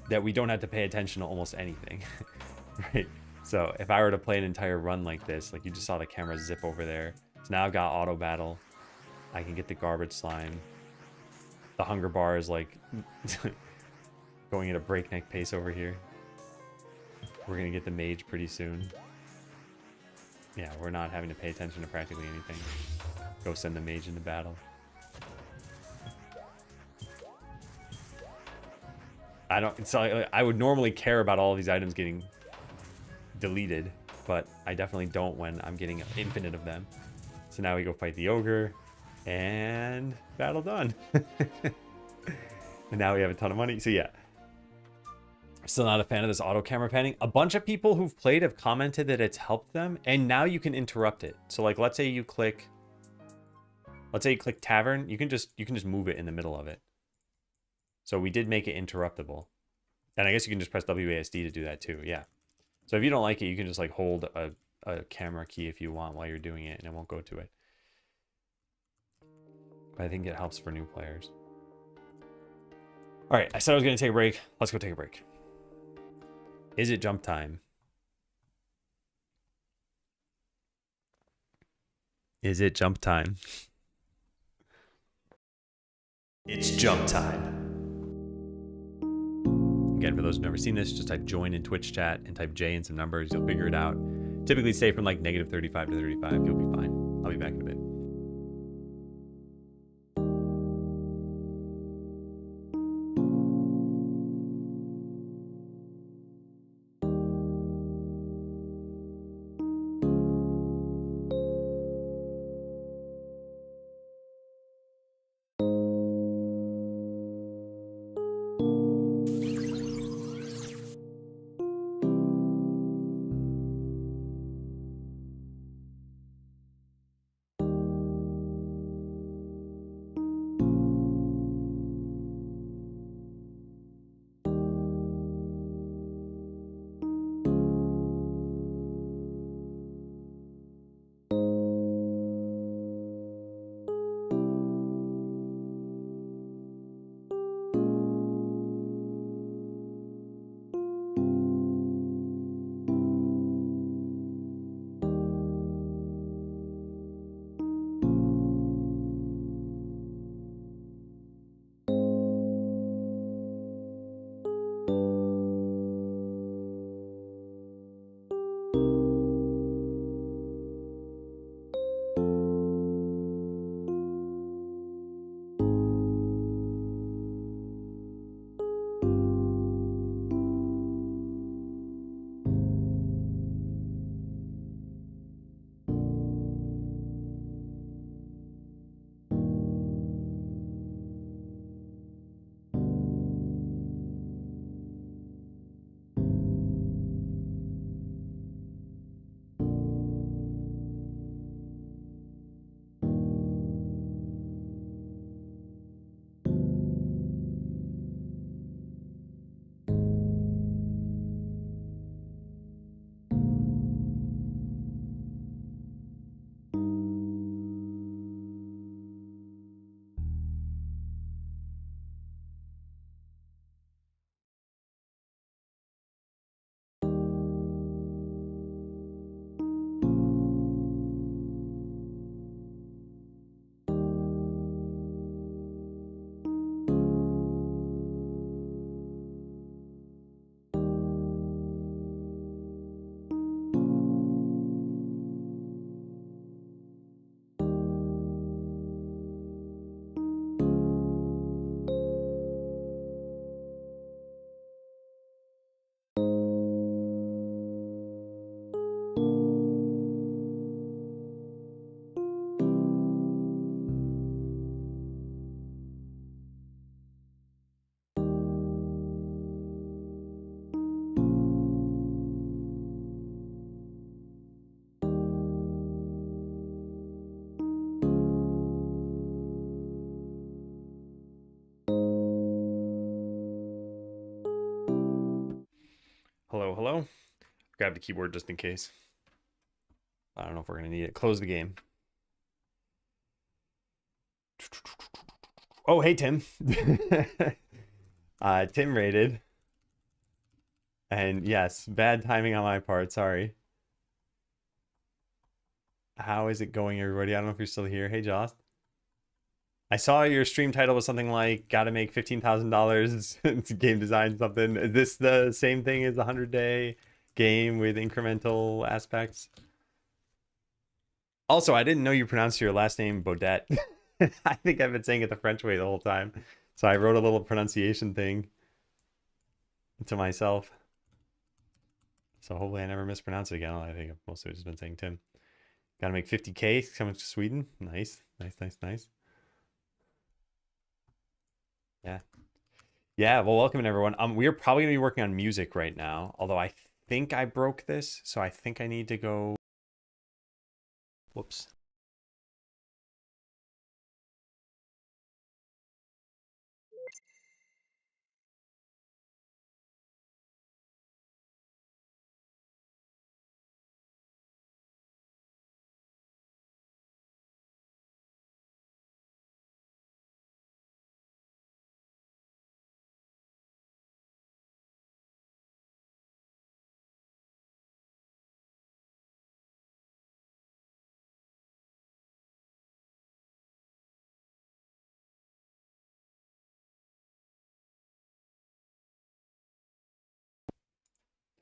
that we don't have to pay attention to almost anything, right? So if I were to play an entire run like this, like you just saw the camera zip over there. So now I've got auto battle. I can get the garbage slime. The hunger bar is like going at a breakneck pace over here. We're gonna get the mage pretty soon. Yeah, we're not having to pay attention to practically anything. Go send the mage into battle. I would normally care about all of these items getting deleted, but I definitely don't when I'm getting infinite of them. So now we go fight the ogre, and battle done. And now we have a ton of money. So yeah, still not a fan of this auto camera panning. A bunch of people who've played have commented that it's helped them, and now you can interrupt it. So like, let's say you click tavern, you can just move it in the middle of it. So we did make it interruptible. And I guess you can just press WASD to do that too. Yeah. So if you don't like it, you can just like hold a camera key if you want while you're doing it, and it won't go to it. But I think it helps for new players. All right, I said I was going to take a break. Let's go take a break. Is it jump time? Is it jump time? It's jump time. Again, for those who've never seen this, just type join in Twitch chat and type J and some numbers. You'll figure it out. Typically stay from like -35 to 35. You'll be fine. I'll be back in a bit. hello. Grab the keyboard just in case. I don't know if we're going to need it. Close the game. Oh, hey, Tim. Tim rated. And yes, bad timing on my part. Sorry. How is it going, everybody? I don't know if you're still here. Hey, Joss. I saw your stream title was something like "Gotta make $15,000 game design something." Is this the same thing as the 100-day game with incremental aspects? Also, I didn't know you pronounced your last name Baudet. I think I've been saying it the French way the whole time. So I wrote a little pronunciation thing to myself. So hopefully I never mispronounce it again. I think I've mostly just been saying Tim. Gotta make 50K coming to Sweden. Nice, nice, nice, nice. Yeah. Yeah, well, welcome everyone. We are probably gonna be working on music right now, although I think I broke this, so I think I need to go. Whoops.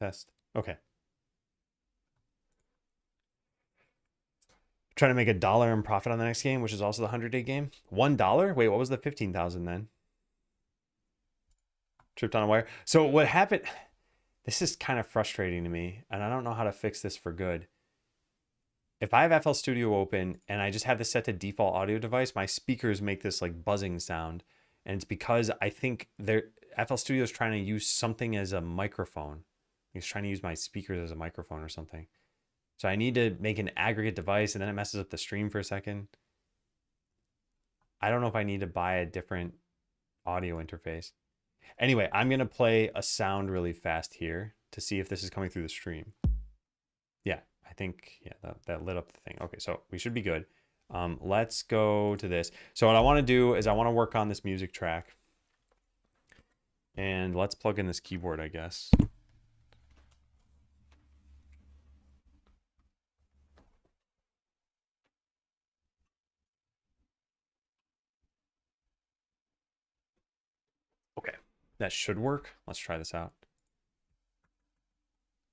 Test. Okay. Trying to make $1 in profit on the next game, which is also the 100-day game. $1? Wait, what was the 15,000 then? Tripped on a wire. So what happened? This is kind of frustrating to me, and I don't know how to fix this for good. If I have FL Studio open and I just have this set to default audio device, my speakers make this like buzzing sound, and it's because I think FL Studio is trying to use something as a microphone. It's trying to use my speakers as a microphone or something. So I need to make an aggregate device, and then it messes up the stream for a second. I don't know if I need to buy a different audio interface. Anyway, I'm going to play a sound really fast here to see if this is coming through the stream. Yeah, I think, yeah, that lit up the thing. Okay, so we should be good. Let's go to this. So what I want to do is I want to work on this music track. And let's plug in this keyboard, I guess. Okay, that should work. Let's try this out.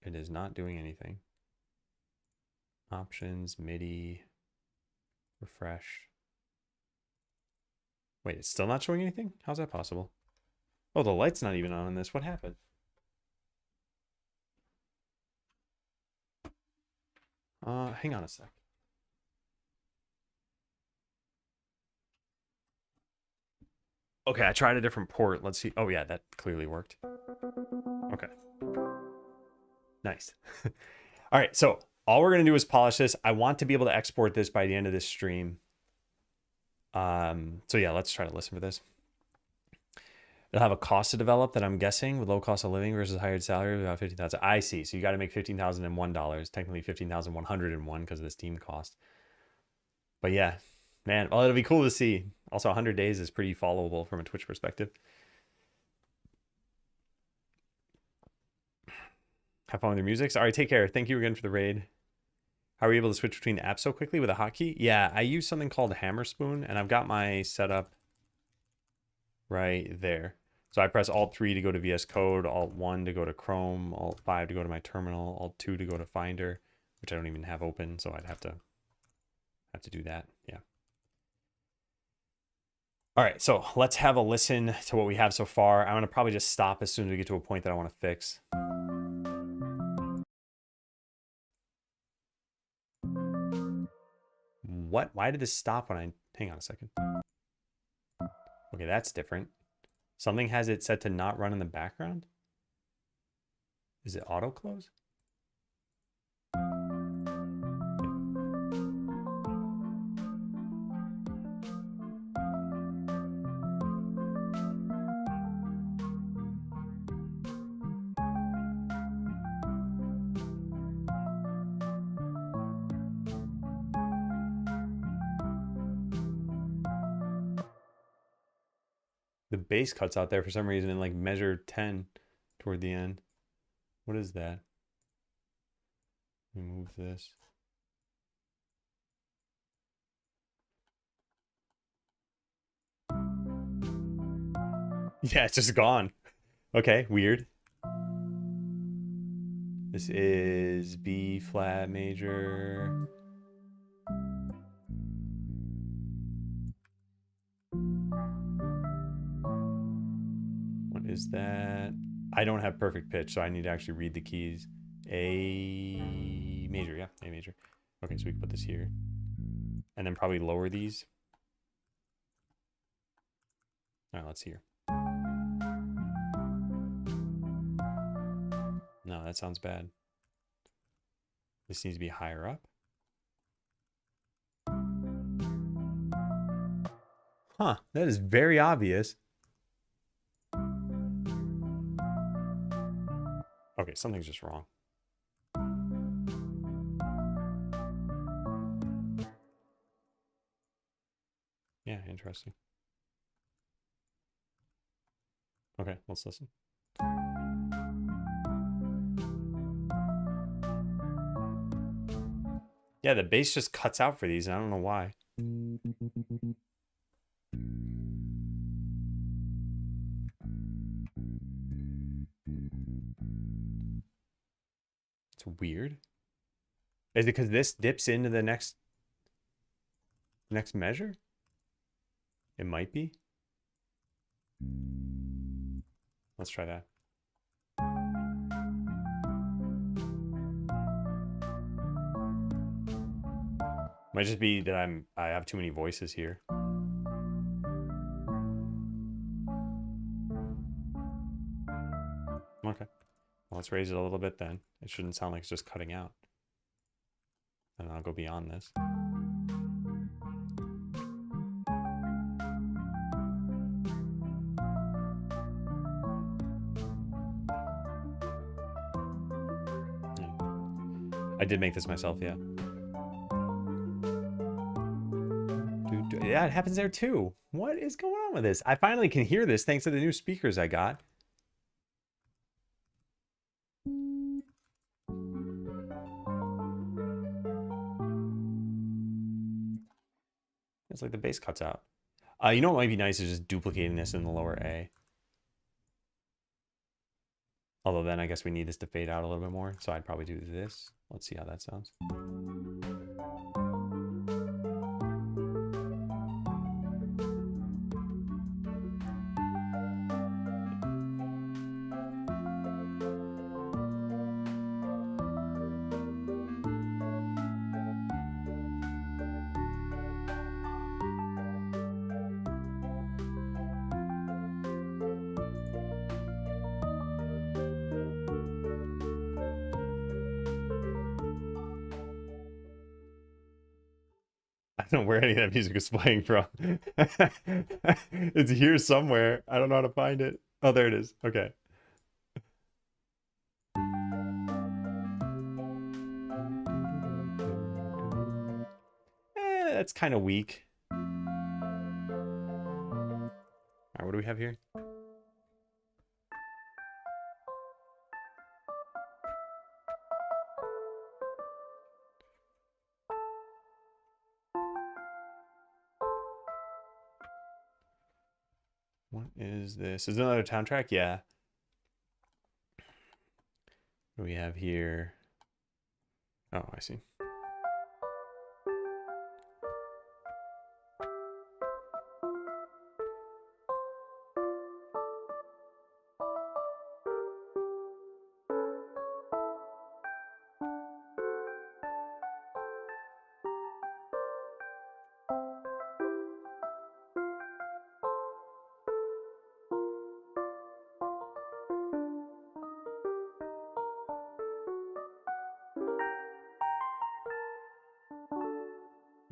It is not doing anything. Options, MIDI, refresh. Wait, it's still not showing anything? How's that possible? Oh, the light's not even on in this. What happened? Hang on a sec. Okay, I tried a different port. Let's see. Oh yeah, that clearly worked. Okay. Nice. All right, so all we're gonna do is polish this. I want to be able to export this by the end of this stream. So yeah, let's try to listen for this. It'll have a cost to develop that I'm guessing with low cost of living versus hired salary about 15,000. I see. So you got to make $15,001. Technically 15,101 because of this team cost. But yeah, man, well, it'll be cool to see. Also, 100 days is pretty followable from a Twitch perspective. Have fun with your music. All right, take care. Thank you again for the raid. How are you able to switch between apps so quickly with a hotkey? Yeah, I use something called Hammer Spoon, and I've got my setup right there. So I press Alt-3 to go to VS Code, Alt-1 to go to Chrome, Alt-5 to go to my terminal, Alt-2 to go to Finder, which I don't even have open, so I'd have to do that. Yeah. All right, so let's have a listen to what we have so far. I'm going to probably just stop as soon as we get to a point that I want to fix. What? Why did this stop when I... Hang on a second. Okay, that's different. Something has it set to not run in the background? Is it auto close? The base cuts out there for some reason and like measure 10 toward the end. What is that? Remove this. Yeah, it's just gone. Okay, weird. This is B flat major. What is that? I don't have perfect pitch, so I need to actually read the keys. A major, yeah, A major. Okay, so we can put this here. And then probably lower these. All right, let's hear. No, that sounds bad. This needs to be higher up. Huh, that is very obvious. Okay, something's just wrong. Yeah, interesting. Okay, let's listen. Yeah, the bass just cuts out for these, and I don't know why. It's weird. Is it because this dips into the next measure? It might be. Let's try that. Might just be that I have too many voices here. Okay. Well, let's raise it a little bit then. It shouldn't sound like it's just cutting out. And I'll go beyond this. I did make this myself, yeah. Yeah, it happens there too. What is going on with this? I finally can hear this thanks to the new speakers I got. It's like the bass cuts out. You know what might be nice is just duplicating this in the lower A. Although then I guess we need this to fade out a little bit more. So I'd probably do this. Let's see how that sounds. I don't know where any of that music is playing from. It's here somewhere. I don't know how to find it. Oh, there it is. Okay. That's kind of weak. All right, what do we have here? What is this? Is it another town track? Yeah. What do we have here? Oh, I see.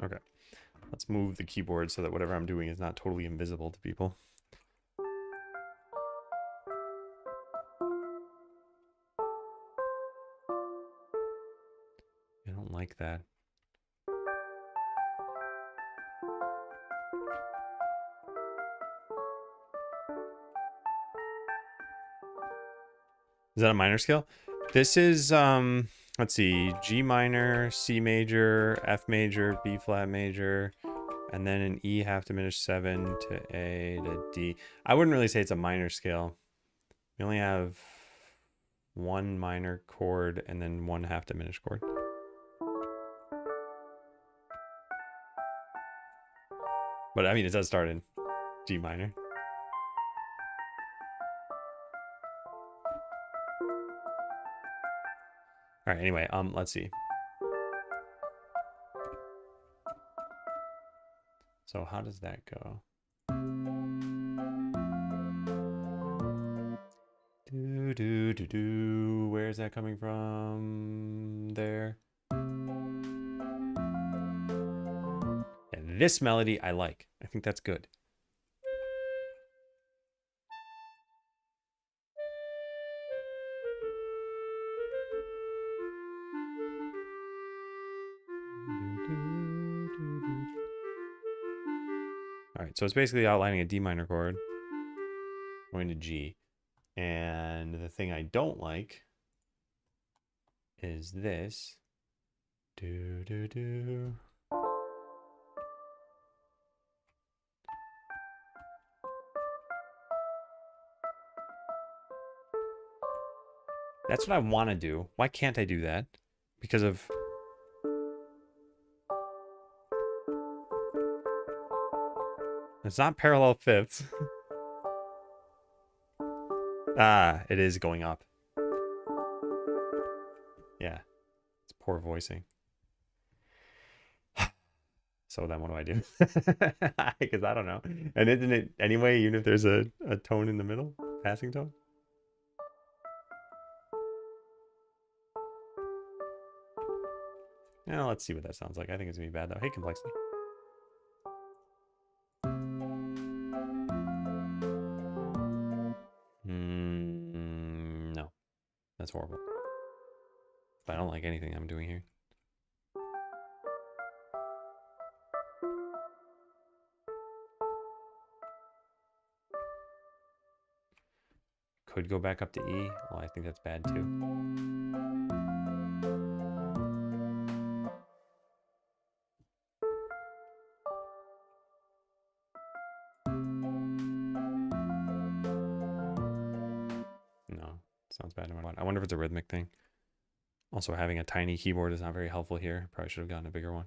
Okay. Let's move the keyboard so that whatever I'm doing is not totally invisible to people. I don't like that. Is that a minor scale? This is let's see, G minor, C major, F major, B flat major, and then an E half diminished 7 to A to D. I wouldn't really say it's a minor scale. We only have one minor chord and then one half diminished chord. But I mean, it does start in G minor. All right, anyway, let's see. So how does that go? Do, do, do, do. Where's that coming from? There. And this melody I like. I think that's good. All right, so it's basically outlining a D minor chord going to G. And the thing I don't like is this. Do, do, do. That's what I want to do. Why can't I do that? Because of... It's not parallel fifths. Ah, it is going up. Yeah. It's poor voicing. So then what do I do? Because I don't know. And isn't it anyway, even if there's a tone in the middle? Passing tone? Yeah, let's see what that sounds like. I think it's going to be bad though. Hey, complexity. No. That's horrible. But I don't like anything I'm doing here. Could go back up to E. Well, I think that's bad too. No, sounds bad. I wonder if it's a rhythmic thing. Also, having a tiny keyboard is not very helpful here. Probably should have gotten a bigger one.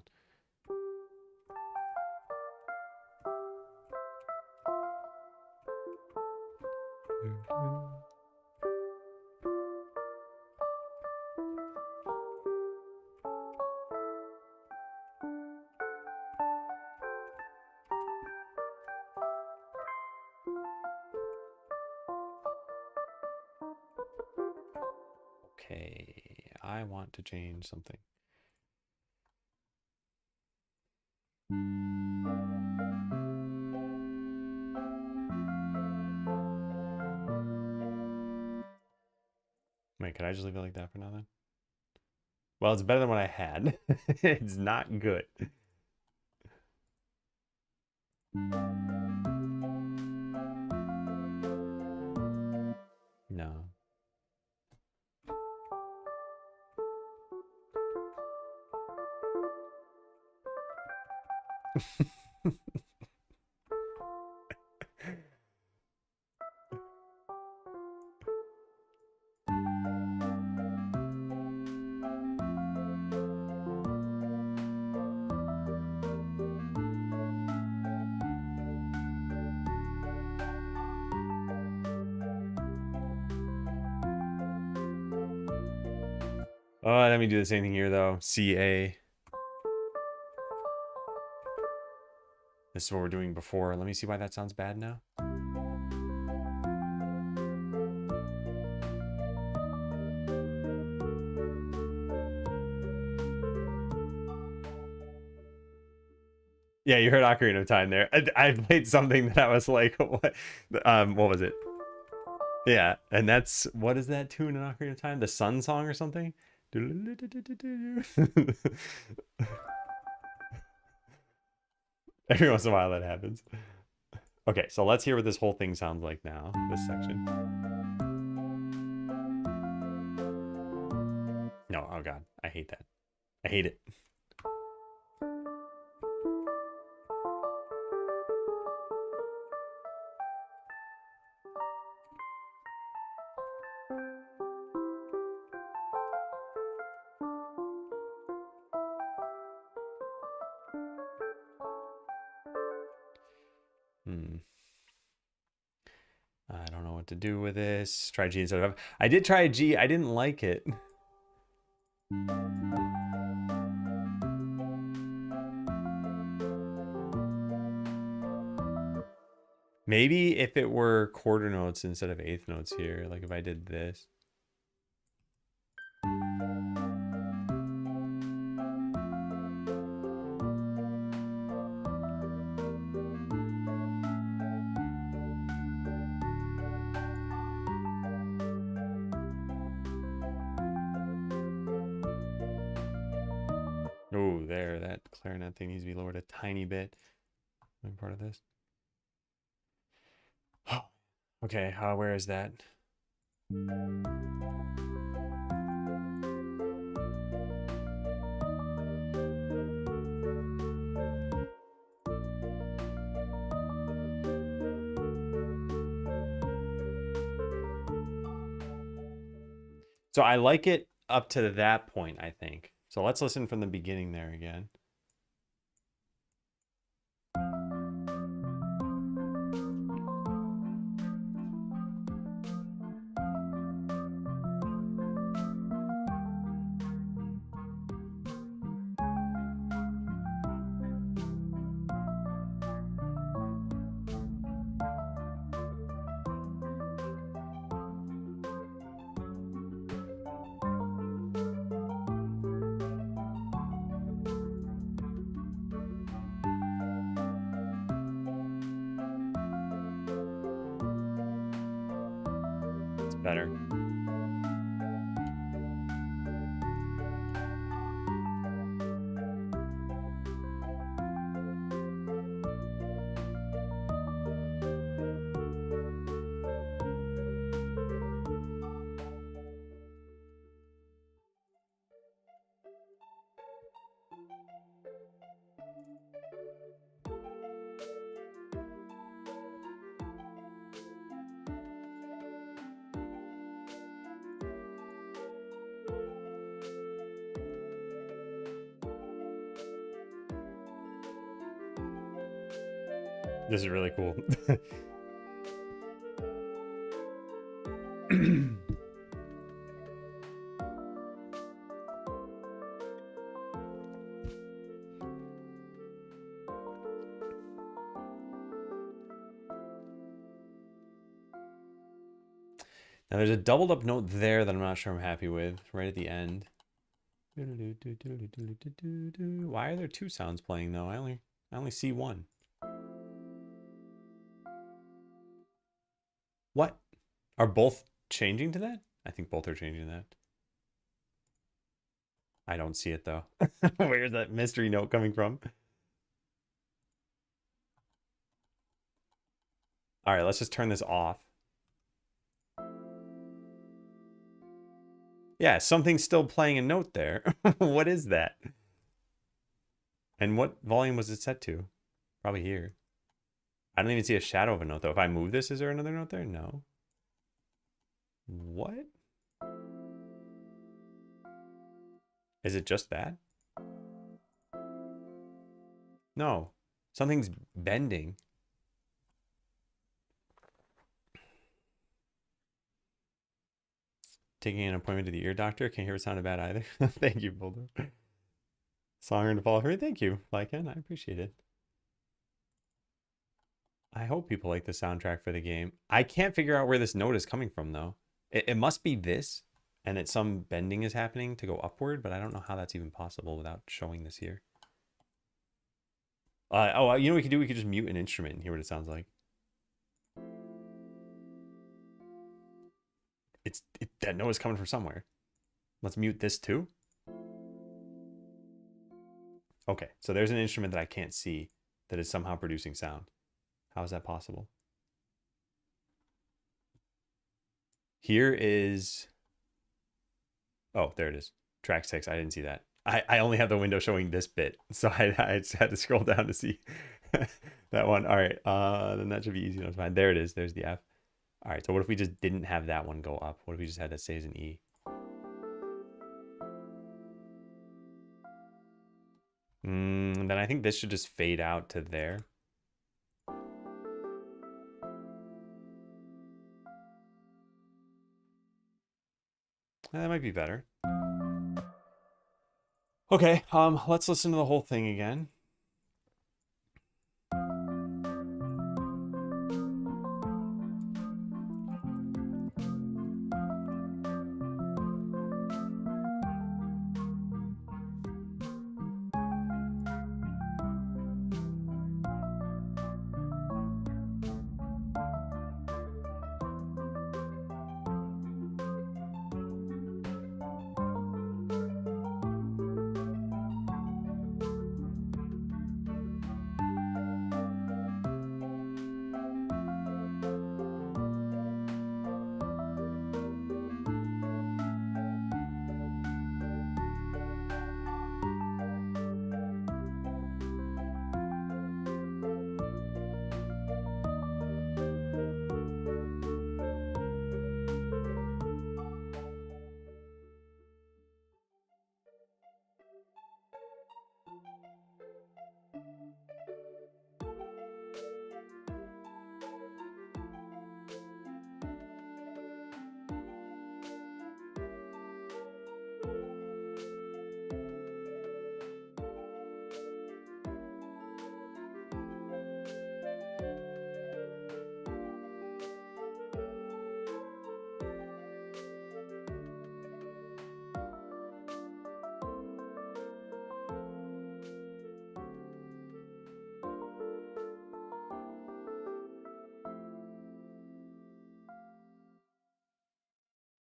Okay, I want to change something. Wait, could I just leave it like that for now then? Well, it's better than what I had. It's not good. No. Oh, let me do the same thing here though. CA. This is what we're doing before. Let me see why that sounds bad now. Yeah, you heard Ocarina of Time there. I played something that I was like, what was it? Yeah, and that's, what is that tune in Ocarina of Time? The Sun Song or something? Every once in a while that happens. Okay, so let's hear what this whole thing sounds like now, this section. No, oh God, I hate that. I hate it. Hmm. I don't know what to do with this. Try G instead of F. I did try G. I didn't like it. Maybe if it were quarter notes instead of eighth notes here, like if I did this. Oh, there, that clarinet thing needs to be lowered a tiny bit. I'm part of this. Oh, okay, where is that? So I like it up to that point, I think. So let's listen from the beginning there again. It's better. This is really cool. Now there's a doubled up note there that I'm not sure I'm happy with, right at the end. Why are there two sounds playing though? I only see one. What? Are both changing to that? I think both are changing to that. I don't see it though. Where's that mystery note coming from? All right, let's just turn this off. Yeah, something's still playing a note there. What is that? And what volume was it set to? Probably here. I don't even see a shadow of a note though. If I move this, is there another note there? No. What? Is it just that? No. Something's bending. Taking an appointment to the ear doctor. Can't hear it sounded bad either. Thank you, Boulder. Song to follow for me. Thank you, Lycan. I appreciate it. I hope people like the soundtrack for the game. I can't figure out where this note is coming from, though. It must be this, and that some bending is happening to go upward, but I don't know how that's even possible without showing this here. You know what we could do? We could just mute an instrument and hear what it sounds like. That note is coming from somewhere. Let's mute this too. Okay, so there's an instrument that I can't see that is somehow producing sound. How is that possible? Here is... Oh, there it is. track 6. I didn't see that. I only have the window showing this bit, so I just had to scroll down to see that one. All right, then that should be easy enough to find. There it is. There's the F. All right, so what if we just didn't have that one go up? What if we just had that stay as an E? Then I think this should just fade out to there. That might be better. Okay, let's listen to the whole thing again.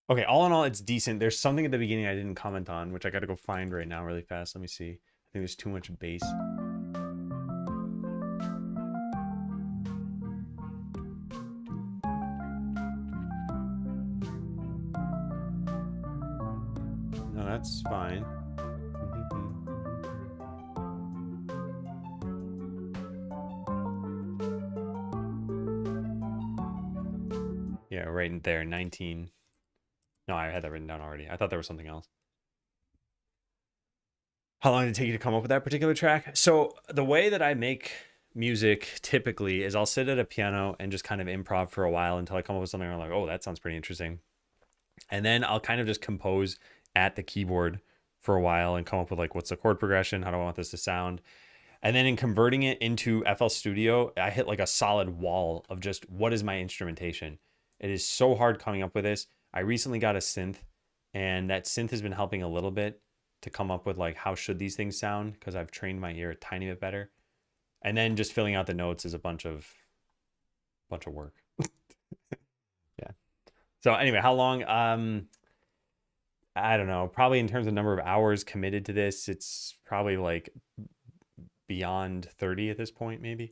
Okay, all in all, it's decent. There's something at the beginning I didn't comment on, which I gotta go find right now really fast. Let me see. I think there's too much bass. No, that's fine. Yeah, right in there, 19. No, I had that written down already. I thought there was something else. How long did it take you to come up with that particular track? So the way that I make music typically is I'll sit at a piano and just kind of improv for a while until I come up with something I'm like, oh, that sounds pretty interesting. And then I'll kind of just compose at the keyboard for a while and come up with like, what's the chord progression? How do I want this to sound? And then in converting it into FL Studio, I hit like a solid wall of just what is my instrumentation. It is so hard coming up with this. I recently got a synth, and that synth has been helping a little bit to come up with like how should these things sound, because I've trained my ear a tiny bit better. And then just filling out the notes is a bunch of work. Yeah. So anyway, how long? I don't know. Probably in terms of number of hours committed to this, it's probably like beyond 30 at this point, maybe.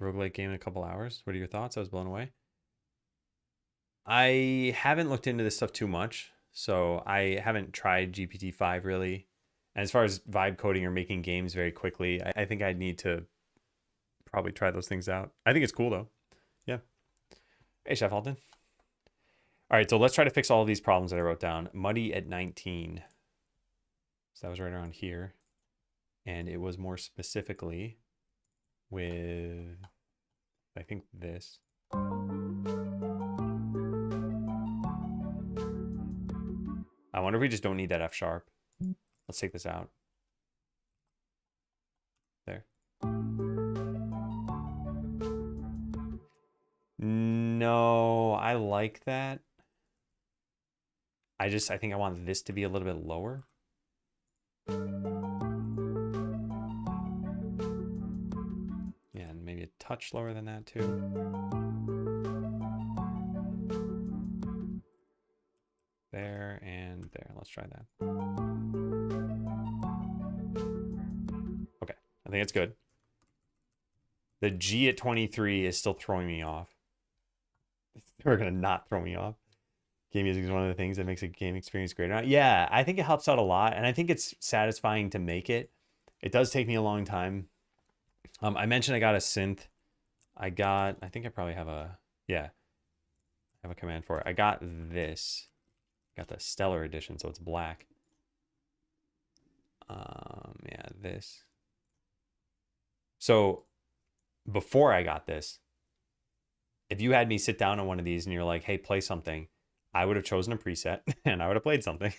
Roguelike game in a couple hours. What are your thoughts? I was blown away. I haven't looked into this stuff too much, so I haven't tried GPT-5 really. And as far as vibe coding or making games very quickly, I think I'd need to probably try those things out. I think it's cool though. Yeah. Hey, Chef Alton. All right, so let's try to fix all of these problems that I wrote down. Muddy at 19. So that was right around here. And it was more specifically with, I think, this. I wonder if we just don't need that F sharp. Let's take this out. There. No, I like that. I think I want this to be a little bit lower. Yeah, and maybe a touch lower than that too. There and there. Let's try that. Okay, I think it's good. The G at 23 is still throwing me off. We're gonna not throw me off. Game music is one of the things that makes a game experience greater. Yeah, I think it helps out a lot, and I think it's satisfying to make it. It does take me a long time. I mentioned I got a synth. I think I probably have yeah, I have a command for it. I got this. Got the Stellar edition, so it's black. Yeah, this. So before I got this, if you had me sit down on one of these and you're like, hey, play something, I would have chosen a preset and I would have played something.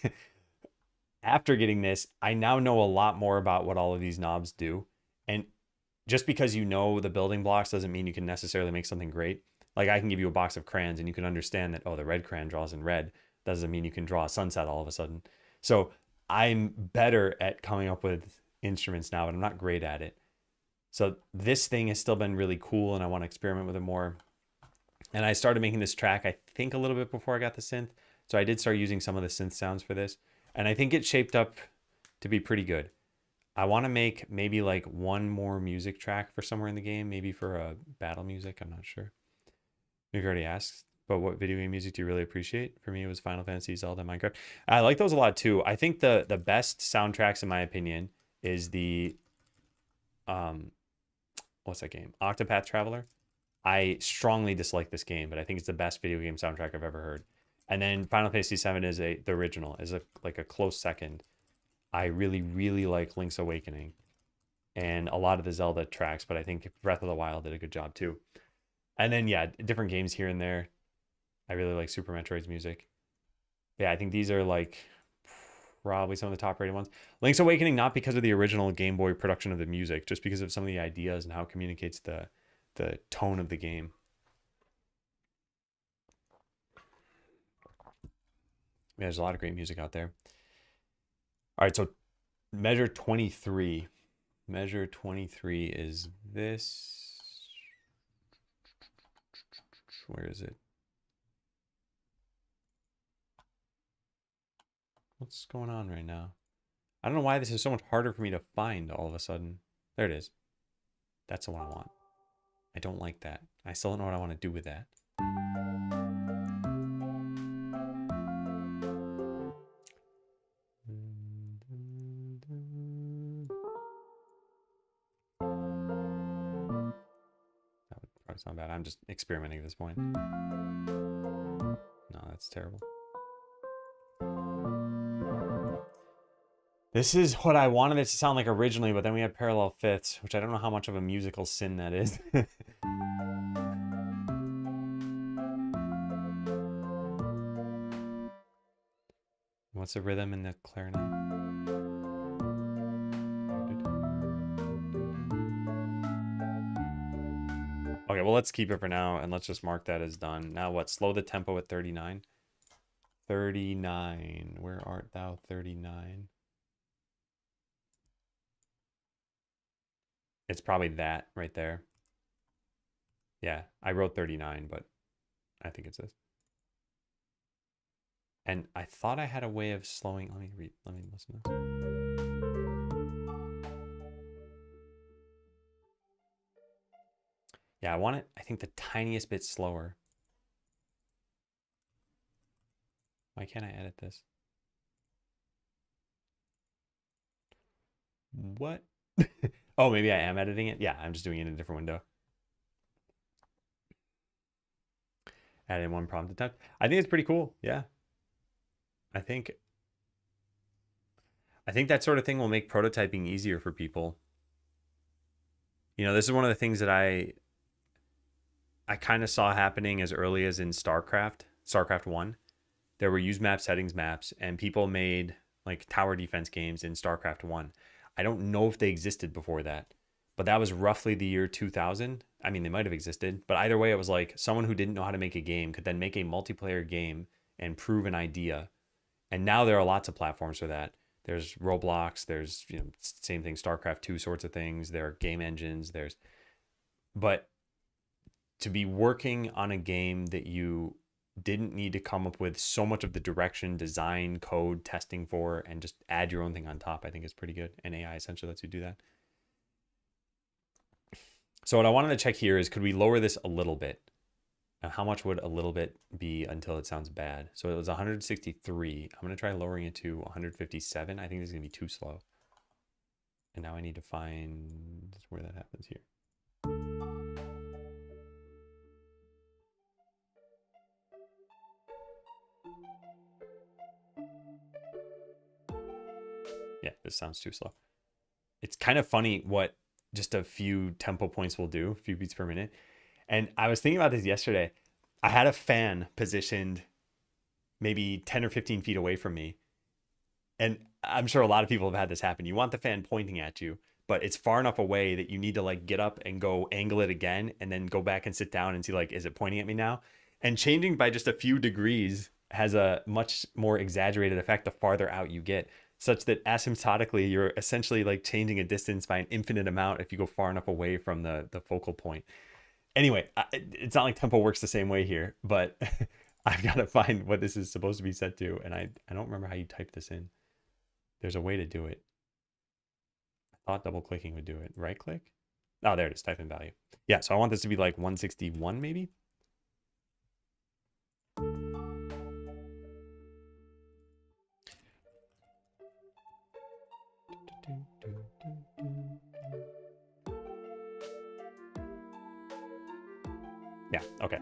After getting this, I now know a lot more about what all of these knobs do. And just because you know the building blocks doesn't mean you can necessarily make something great. Like I can give you a box of crayons and you can understand that, oh, the red crayon draws in red. Doesn't mean you can draw a sunset all of a sudden. So I'm better at coming up with instruments now, but I'm not great at it. So this thing has still been really cool and I want to experiment with it more. And I started making this track, I think a little bit before I got the synth. So I did start using some of the synth sounds for this. And I think it shaped up to be pretty good. I want to make maybe like one more music track for somewhere in the game, maybe for a battle music. I'm not sure. We've already asked, but what video game music do you really appreciate? For me, it was Final Fantasy, Zelda, Minecraft. I like those a lot too. I think the best soundtracks, in my opinion, is the what's that game? Octopath Traveler. I strongly dislike this game, but I think it's the best video game soundtrack I've ever heard. And then Final Fantasy VII is the original, is like a close second. I really, really like Link's Awakening and a lot of the Zelda tracks, but I think Breath of the Wild did a good job too. And then, yeah, different games here and there. I really like Super Metroid's music. Yeah, I think these are like probably some of the top rated ones. Link's Awakening, not because of the original Game Boy production of the music, just because of some of the ideas and how it communicates the tone of the game. Yeah, there's a lot of great music out there. All right, so measure 23. Measure 23 is this. Where is it? What's going on right now? I don't know why this is so much harder for me to find all of a sudden. There it is. That's the one I want. I don't like that. I still don't know what I want to do with that. That would probably sound bad. I'm just experimenting at this point. No, that's terrible. This is what I wanted it to sound like originally, but then we had parallel fifths, which I don't know how much of a musical sin that is. What's the rhythm in the clarinet? Okay, well, let's keep it for now, and let's just mark that as done. Now what? Slow the tempo at 39. 39. Where art thou, 39? It's probably that right there. Yeah, I wrote 39, but I think it's this. And I thought I had a way of slowing. Let me listen to this. Yeah, I want it, I think, the tiniest bit slower. Why can't I edit this? What? Oh, maybe I am editing it? Yeah, I'm just doing it in a different window. Add in one prompt attempt. I think it's pretty cool. Yeah. I think that sort of thing will make prototyping easier for people. You know, this is one of the things that I kind of saw happening as early as in StarCraft 1. There were use map settings maps, and people made like tower defense games in StarCraft 1. I don't know if they existed before that, but that was roughly the year 2000. I mean, they might have existed, but either way, it was like someone who didn't know how to make a game could then make a multiplayer game and prove an idea. And now there are lots of platforms for that. There's Roblox, there's, you know, same thing, StarCraft 2 sorts of things. There are game engines, but to be working on a game that you didn't need to come up with so much of the direction, design, code, testing for, and just add your own thing on top, I think is pretty good. And AI essentially lets you do that. So what I wanted to check here is, could we lower this a little bit? How much would a little bit be until it sounds bad? So it was 163. I'm going to try lowering it to 157. I think this is going to be too slow. And now I need to find where that happens here. Yeah, this sounds too slow. It's kind of funny what just a few tempo points will do, a few beats per minute. And I was thinking about this yesterday. I had a fan positioned maybe 10 or 15 feet away from me. And I'm sure a lot of people have had this happen. You want the fan pointing at you, but it's far enough away that you need to like get up and go angle it again and then go back and sit down and see like, is it pointing at me now? And changing by just a few degrees has a much more exaggerated effect the farther out you get, such that asymptotically you're essentially like changing a distance by an infinite amount if you go far enough away from the focal point. Anyway, it's not like tempo works the same way here, but I've got to find what this is supposed to be set to, and I don't remember how you type this in. There's a way to do it. I thought double clicking would do it. Right click? Oh, there it is. Type in value. Yeah, so I want this to be like 161 maybe. Yeah, okay.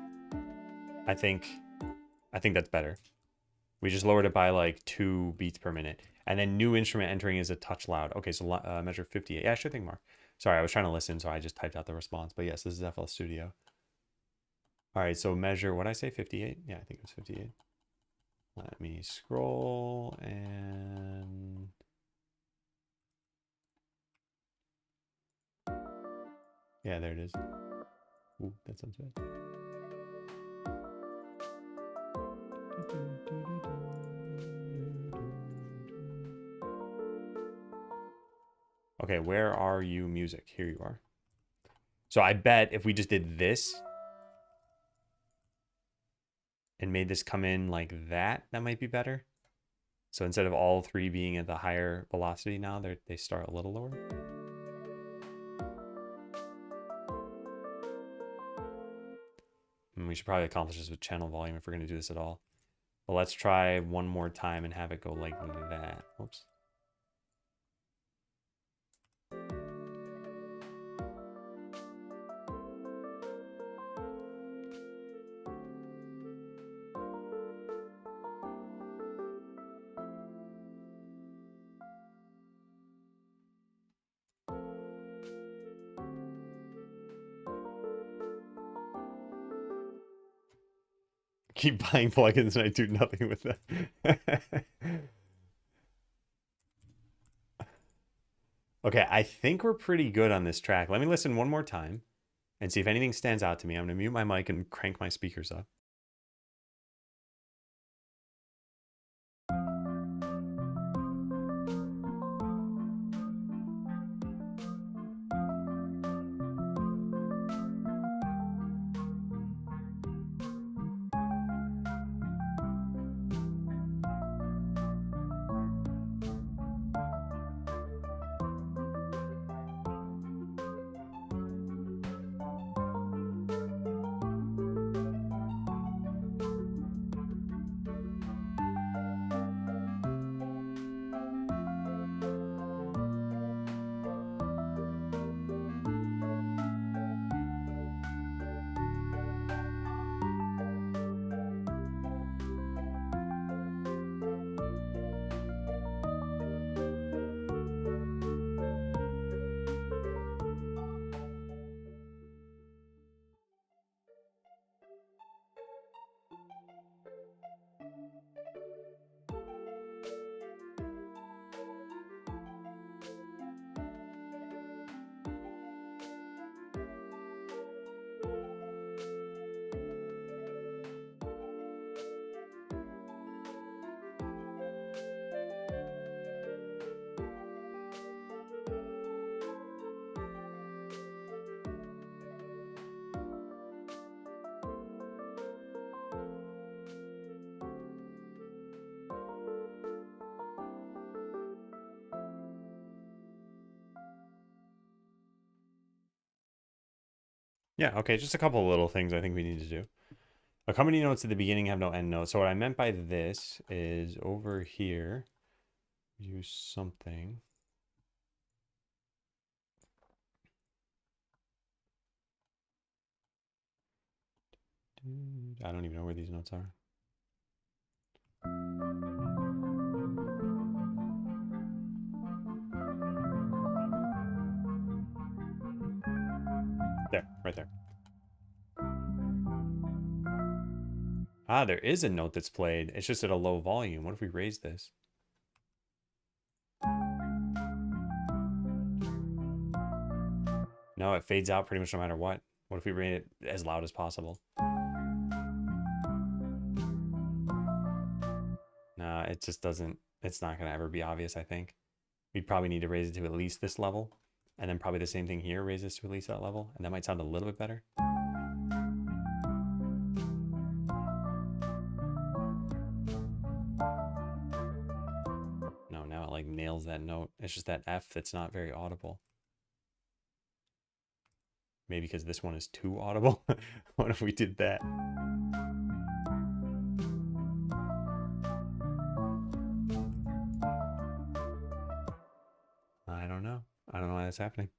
I think that's better. We just lowered it by like 2 beats per minute. And then new instrument entering is a touch loud. Okay, so measure 58. Yeah, sure thing, Mark. Sorry, I was trying to listen, so I just typed out the response. But yes, this is FL Studio. All right, so measure, what did I say, 58? Yeah, I think it was 58. Let me scroll and... Yeah, there it is. Ooh, that sounds bad. Okay, where are you, music? Here you are. So I bet if we just did this and made this come in like that, that might be better. So instead of all three being at the higher velocity now, they start a little lower. And we should probably accomplish this with channel volume if we're going to do this at all. But let's try one more time and have it go like that. Whoops. Keep buying plugins and I do nothing with them. Okay, I think we're pretty good on this track. Let me listen one more time and see if anything stands out to me. I'm going to mute my mic and crank my speakers up. Yeah, okay, just a couple of little things I think we need to do. Accompanying notes at the beginning have no end note. So what I meant by this is over here, use something. I don't even know where these notes are. There, right there. Ah, there is a note that's played. It's just at a low volume. What if we raise this? No, it fades out pretty much no matter what. What if we bring it as loud as possible? Nah, it just doesn't, it's not going to ever be obvious, I think. We'd probably need to raise it to at least this level. And then probably the same thing here, raise this to at least that level. And that might sound a little bit better. No, now it like nails that note. It's just that F that's not very audible. Maybe because this one is too audible. What if we did that? I don't know. I don't know why that's happening.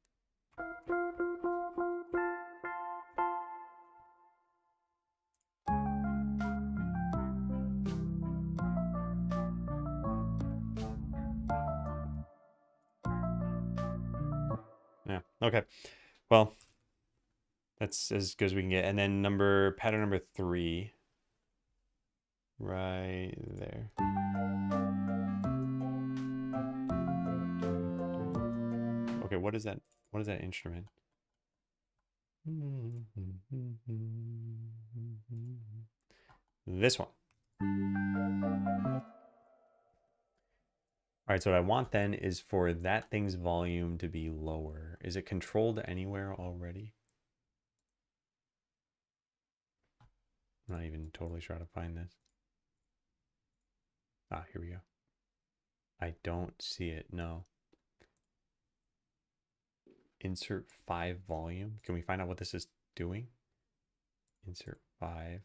Yeah. Okay. Well, that's as good as we can get. And then pattern number 3. Right there. Okay, what is that? What is that instrument? This one. All right, so what I want then is for that thing's volume to be lower. Is it controlled anywhere already? I'm not even totally sure how to find this. Ah, here we go. I don't see it, no. Insert 5 volume. Can we find out what this is doing? Insert 5.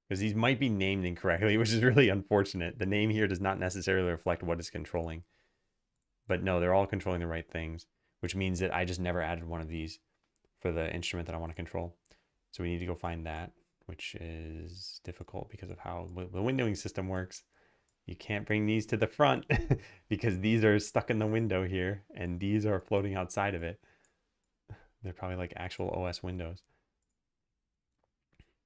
Because these might be named incorrectly, which is really unfortunate. The name here does not necessarily reflect what it's controlling. But no, they're all controlling the right things, which means that I just never added one of these for the instrument that I want to control. So we need to go find that, which is difficult because of how the windowing system works. You can't bring these to the front because these are stuck in the window here and these are floating outside of it. They're probably like actual OS windows.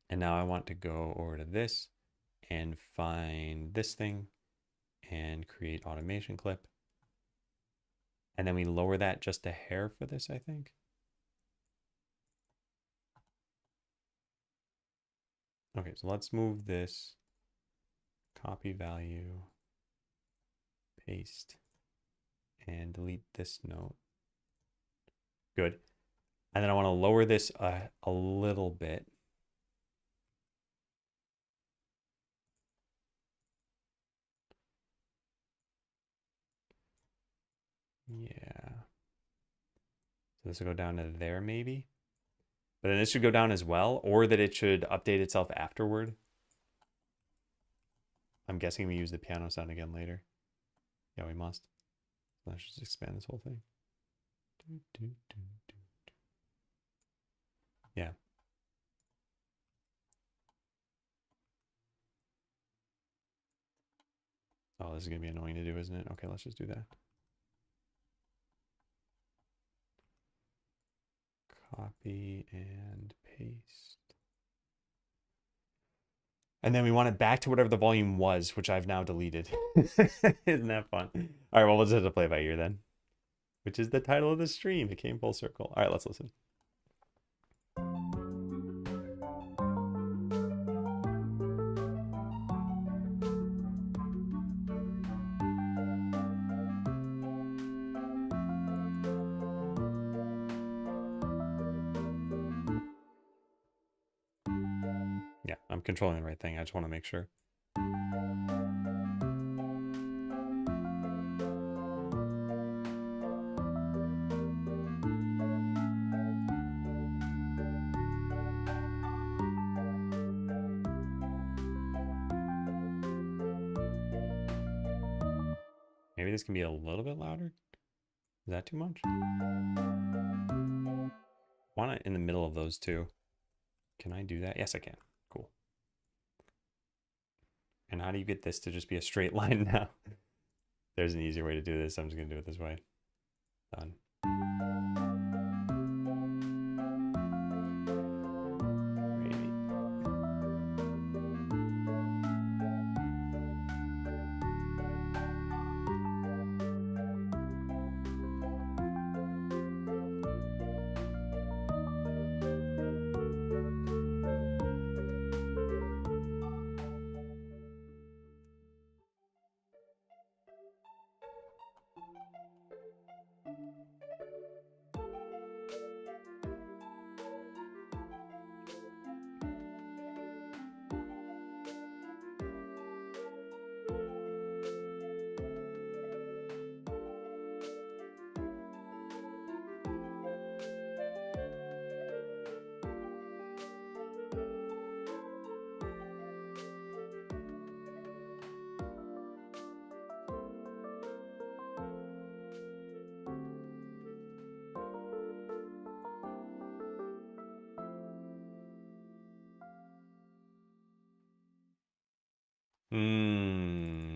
And now I want to go over to this and find this thing and create automation clip. And then we lower that just a hair for this, I think. Okay, so let's move this, copy value, paste, and delete this note. Good. And then I want to lower this a little bit. Yeah. So this will go down to there maybe. But then this should go down as well, or that it should update itself afterward. I'm guessing we use the piano sound again later. Yeah, we must. Let's just expand this whole thing. Yeah. Oh, this is going to be annoying to do, isn't it? Okay, let's just do that. Copy and paste. And then we want it back to whatever the volume was, which I've now deleted. Isn't that fun? All right, well, we'll just have to play by ear then, which is the title of the stream. It came full circle. All right, let's listen. Yeah, I'm controlling the right thing. I just want to make sure. Maybe this can be a little bit louder. Is that too much? Want it in the middle of those two. Can I do that? Yes, I can. Cool. And how do you get this to just be a straight line now? There's an easier way to do this. I'm just going to do it this way. Done. Maybe.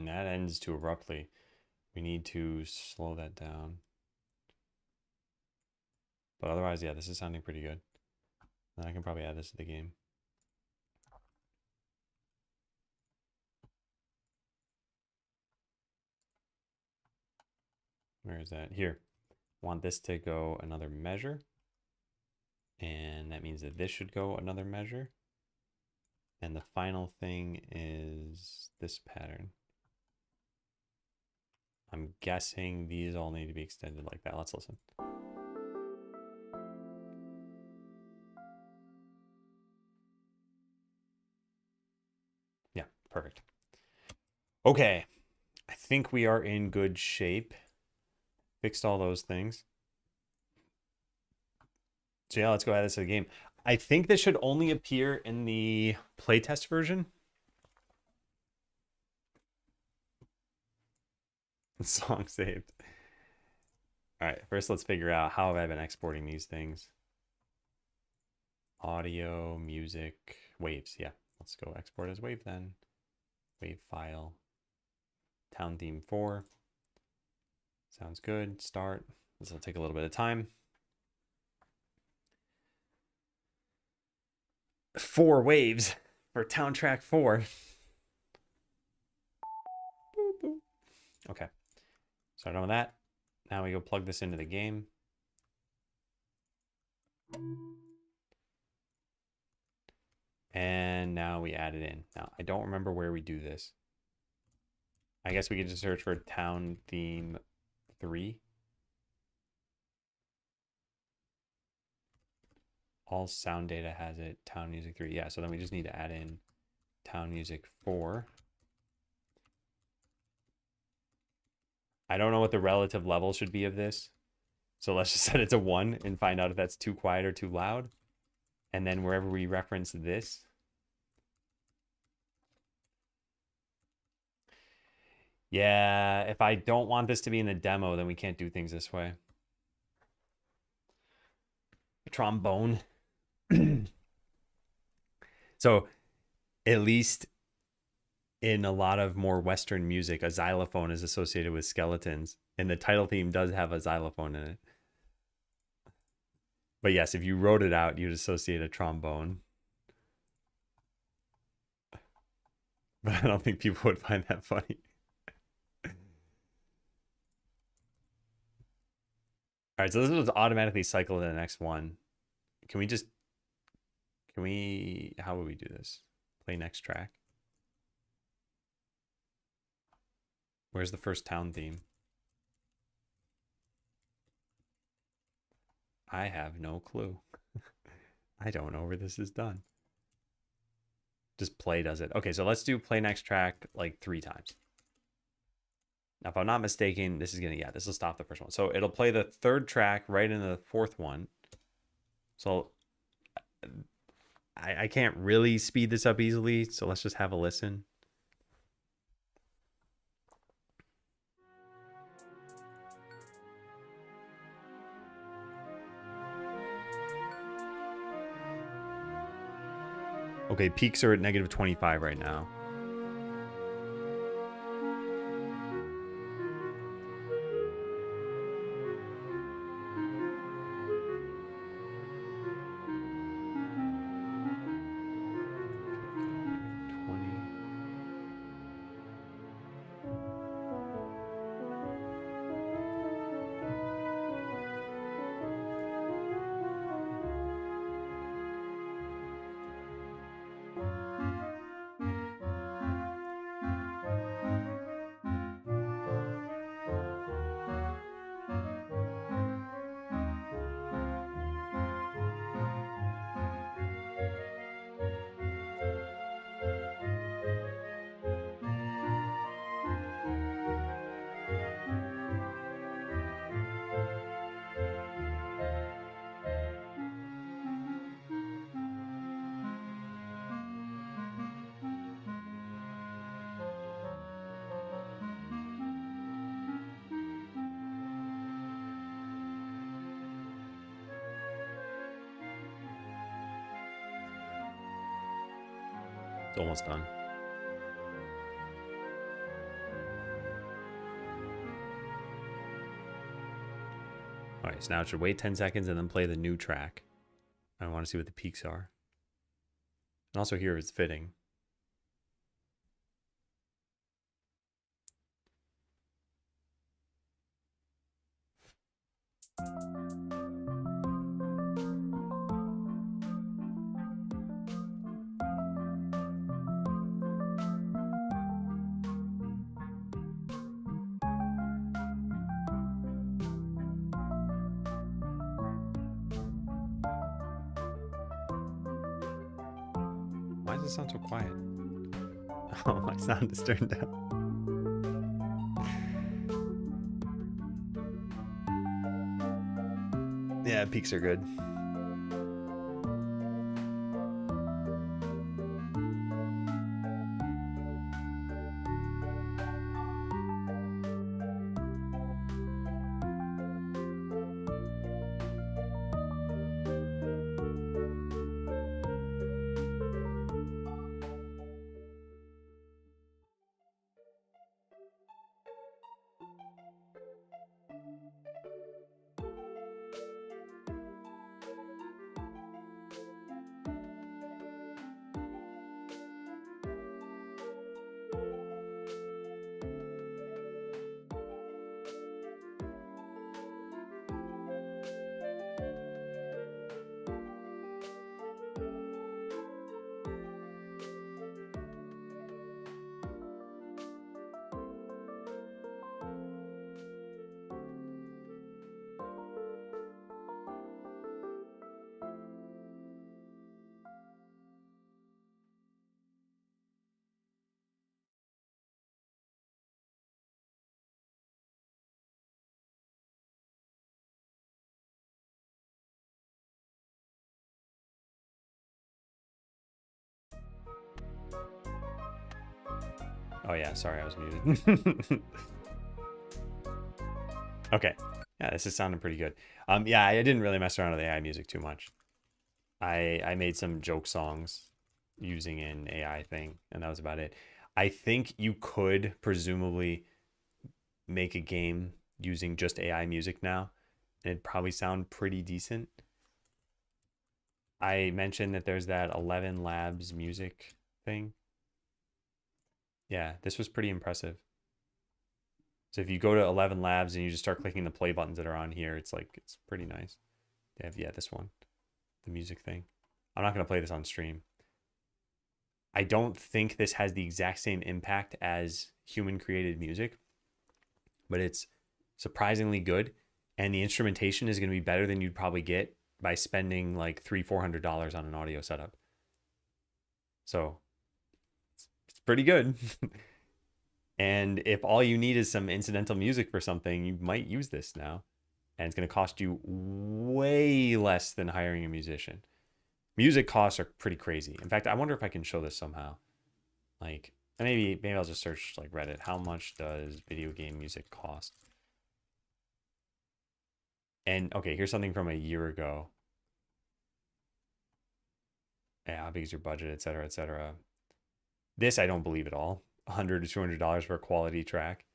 That ends too abruptly. We need to slow that down. But otherwise, yeah, this is sounding pretty good. And I can probably add this to the game. Where is that? Here. Want this to go another measure. And that means that this should go another measure. And the final thing is this pattern. I'm guessing these all need to be extended like that. Let's listen. Yeah, perfect. Okay, I think we are in good shape. Fixed all those things. So yeah, let's go add this to the game. I think this should only appear in the playtest version. Song saved. All right, first let's figure out how have I been exporting these things. Audio, music, waves. Yeah, let's go export as wave then. Wave file. Town theme 4. Sounds good. Start. This will take a little bit of time. 4 waves for town track 4. Okay. So done with that. Now we go plug this into the game. And now we add it in. Now, I don't remember where we do this. I guess we could just search for town theme 3. All sound data has it. Town music 3. Yeah, so then we just need to add in town music 4. I don't know what the relative level should be of this. So let's just set it to 1 and find out if that's too quiet or too loud. And then wherever we reference this, yeah, if I don't want this to be in the demo, then we can't do things this way. Trombone. So at least in a lot of more Western music, a xylophone is associated with skeletons. And the title theme does have a xylophone in it. But yes, if you wrote it out, you'd associate a trombone. But I don't think people would find that funny. All right, so this was automatically cycle to the next one. Can we, how would we do this? Play next track. Where's the first town theme? I have no clue. I don't know where this is done. Just play does it. Okay, so let's do play next track like 3 times. Now, if I'm not mistaken, this is gonna, yeah, this will stop the first one. So it'll play the 3rd track right into the 4th one. So I can't really speed this up easily. So let's just have a listen. Okay, peaks are at negative 25 right now. -20. It's almost done. All right, so now it should wait 10 seconds and then play the new track. I want to see what the peaks are. And also hear if it's fitting. Why does it sound so quiet? Oh, my sound is turned down. Yeah, peaks are good. Oh yeah, sorry, I was muted. Okay. Yeah, this is sounding pretty good. Yeah, I didn't really mess around with AI music too much. I made some joke songs using an AI thing, and that was about it. I think you could presumably make a game using just AI music now, and it'd probably sound pretty decent. I mentioned that there's that 11 Labs music thing. Yeah, this was pretty impressive. So if you go to 11 Labs and you just start clicking the play buttons that are on here, it's like, it's pretty nice. They have, yeah, this one, the music thing. I'm not going to play this on stream. I don't think this has the exact same impact as human created music, but it's surprisingly good. And the instrumentation is going to be better than you'd probably get by spending like $300-400 on an audio setup. So it's pretty good. And if all you need is some incidental music for something, you might use this now. And it's going to cost you way less than hiring a musician. Music costs are pretty crazy. In fact, I wonder if I can show this somehow. Like, maybe I'll just search like Reddit. How much does video game music cost? And okay, here's something from a year ago. Yeah, how big is your budget, et cetera, et cetera. This I don't believe at all. $100 to $200 for a quality track.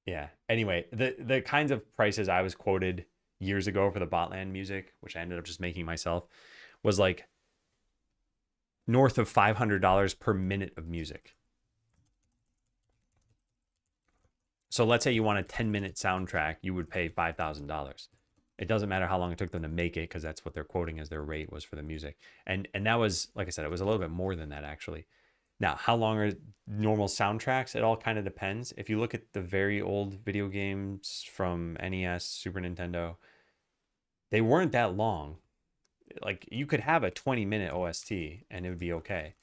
Yeah. Anyway, the kinds of prices I was quoted years ago for the Botland music, which I ended up just making myself, was like north of $500 per minute of music. So let's say you want a 10-minute soundtrack, you would pay $5,000. It doesn't matter how long it took them to make it because that's what they're quoting as their rate was for the music. And that was, like I said, it was a little bit more than that actually. Now, how long are normal soundtracks? It all kind of depends. If you look at the very old video games from NES, Super Nintendo, they weren't that long. Like you could have a 20-minute OST and it would be okay.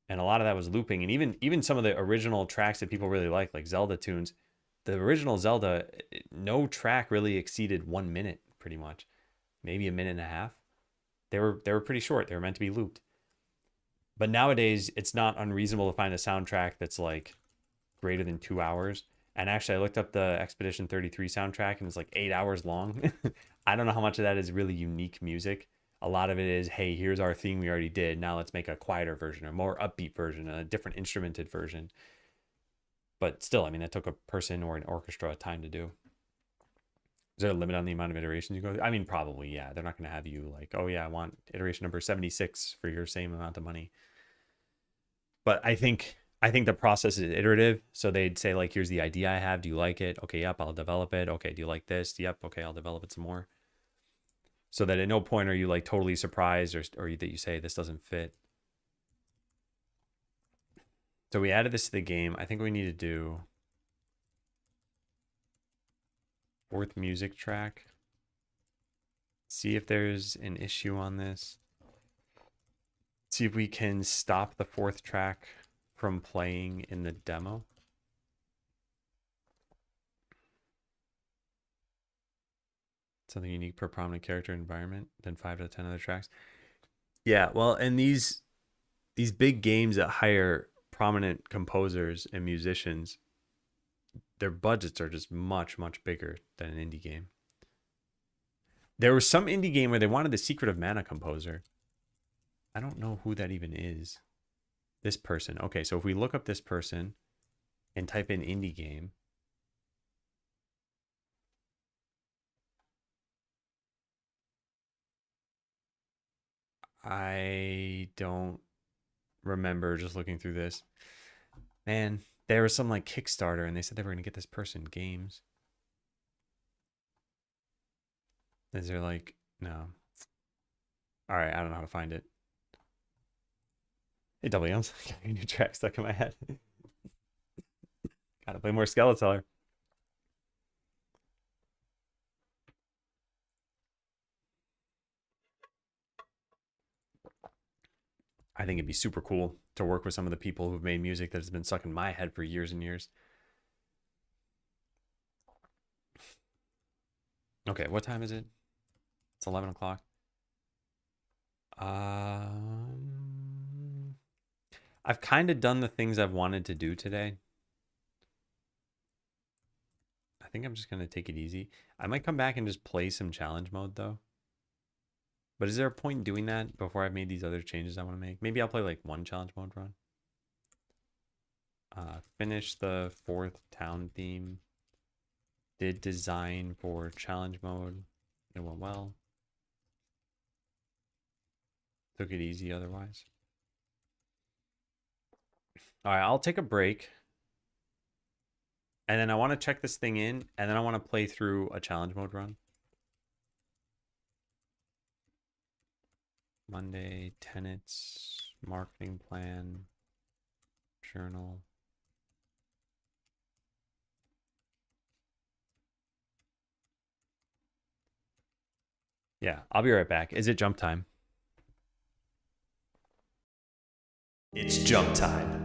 And a lot of that was looping, and even some of the original tracks that people really like Zelda tunes, the original Zelda, no track really exceeded 1 minute pretty much, maybe a minute and a half. They were pretty short. They were meant to be looped. But nowadays, it's not unreasonable to find a soundtrack that's like greater than 2 hours. And actually, I looked up the Expedition 33 soundtrack, and it's like 8 hours long. I don't know how much of that is really unique music. A lot of it is, hey, here's our theme we already did. Now let's make a quieter version, a more upbeat version, a different instrumented version. But still, I mean, that took a person or an orchestra time to do. Is there a limit on the amount of iterations you go through? I mean, probably, yeah. They're not going to have you like, oh, yeah, I want iteration number 76 for your same amount of money. But I think the process is iterative. So they'd say, like, here's the idea I have. Do you like it? Okay, yep, I'll develop it. Okay, do you like this? Yep, okay, I'll develop it some more. So that at no point are you like totally surprised or that you say this doesn't fit. So we added this to the game. I think we need to do fourth music track. See if there's an issue on this. See if we can stop the fourth track from playing in the demo. Something unique per prominent character environment than 5 to 10 other tracks. Yeah, well, and these big games that hire prominent composers and musicians, their budgets are just much, much bigger than an indie game. There was some indie game where they wanted the Secret of Mana composer. I don't know who that even is. This person. Okay, so if we look up this person and type in indie game, I don't remember just looking through this. Man, there was some like Kickstarter and they said they were going to get this person games. Is there like, no. All right, I don't know how to find it. Hey, WMs, got a new track stuck in my head. Gotta play more Skeleseller. I think it'd be super cool to work with some of the people who've made music that has been stuck in my head for years and years. Okay, what time is it? It's 11 o'clock. I've kind of done the things I've wanted to do today. I think I'm just going to take it easy. I might come back and just play some challenge mode though. But is there a point in doing that before I've made these other changes I want to make? Maybe I'll play like one challenge mode run. Finish the fourth town theme. Did design for challenge mode. It went well. Took it easy otherwise. All right, I'll take a break. And then I want to check this thing in. And then I want to play through a challenge mode run. Monday, tenants, marketing plan, journal. Yeah, I'll be right back. Is it jump time? It's jump time.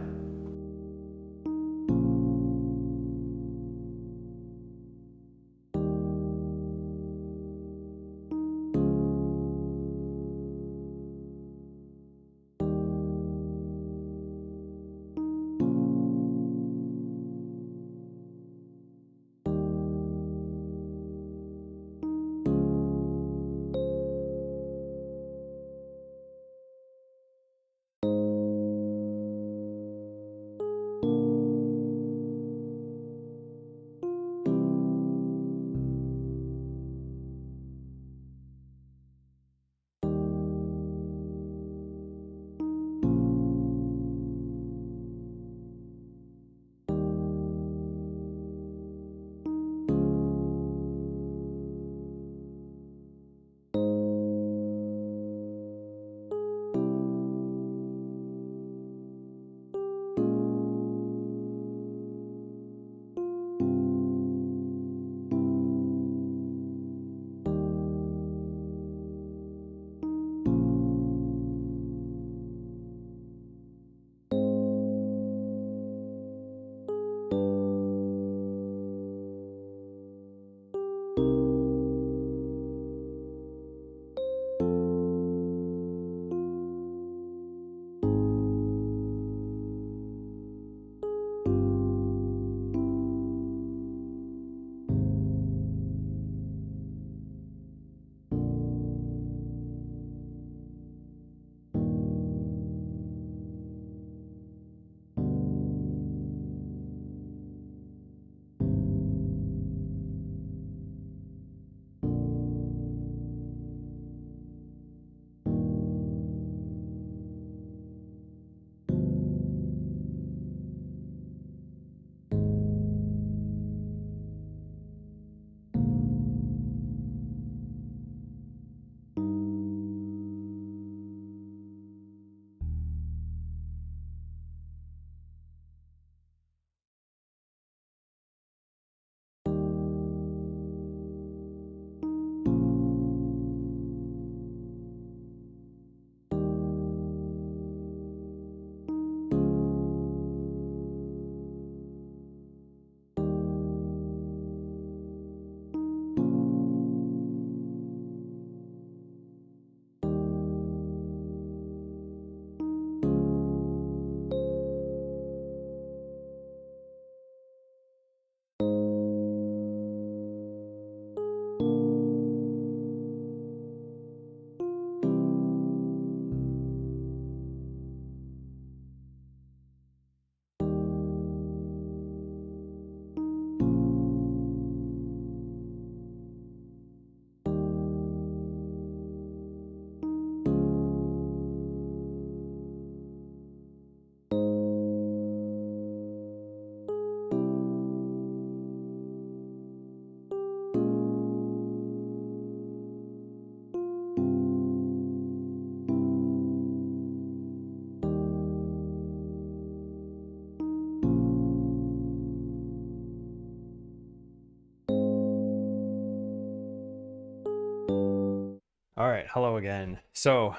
All right, hello again. So,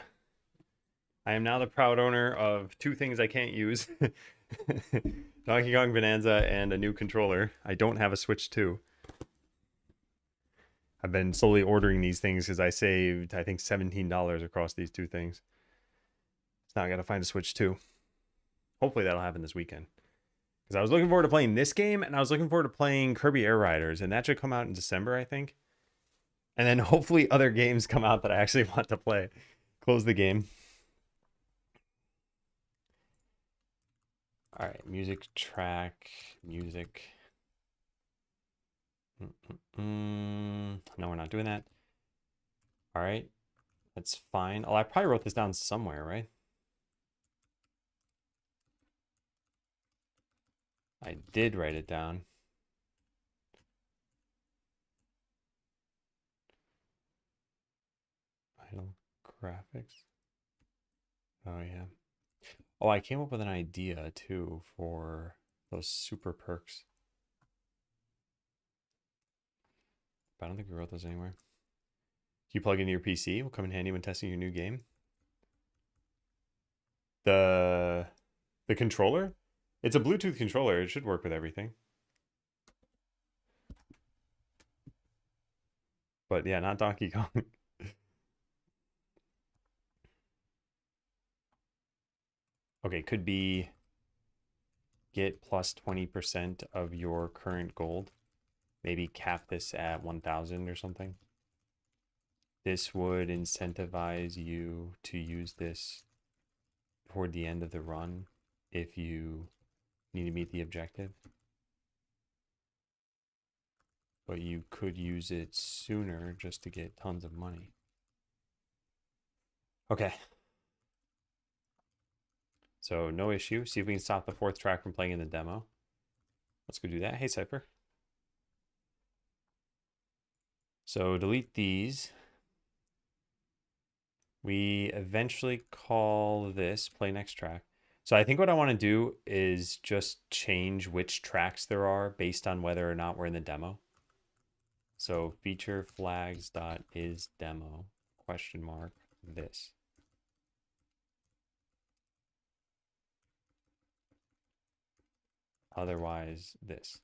I am now the proud owner of two things I can't use. Donkey Kong Bonanza and a new controller. I don't have a Switch 2. I've been slowly ordering these things because I saved, I think, $17 across these two things. So now I got to find a Switch 2. Hopefully that'll happen this weekend. Because I was looking forward to playing this game, and I was looking forward to playing Kirby Air Riders, and that should come out in December, I think. And then hopefully other games come out that I actually want to play. Close the game. All right, music track, music. No, we're not doing that. All right, that's fine. Oh, I probably wrote this down somewhere, right? I did write it down. Final graphics. Oh, yeah. Oh, I came up with an idea, too, for those super perks. But I don't think we wrote those anywhere. You plug into your PC, will come in handy when testing your new game. The controller? It's a Bluetooth controller. It should work with everything. But yeah, not Donkey Kong. Okay, could be get plus 20% of your current gold. Maybe cap this at 1,000 or something. This would incentivize you to use this toward the end of the run if you need to meet the objective. But you could use it sooner just to get tons of money. Okay. So no issue. See if we can stop the fourth track from playing in the demo. Let's go do that. Hey, Cypher. So delete these. We eventually call this play next track. So I think what I want to do is just change which tracks there are based on whether or not we're in the demo. So feature flags dot is demo question mark this. Otherwise this.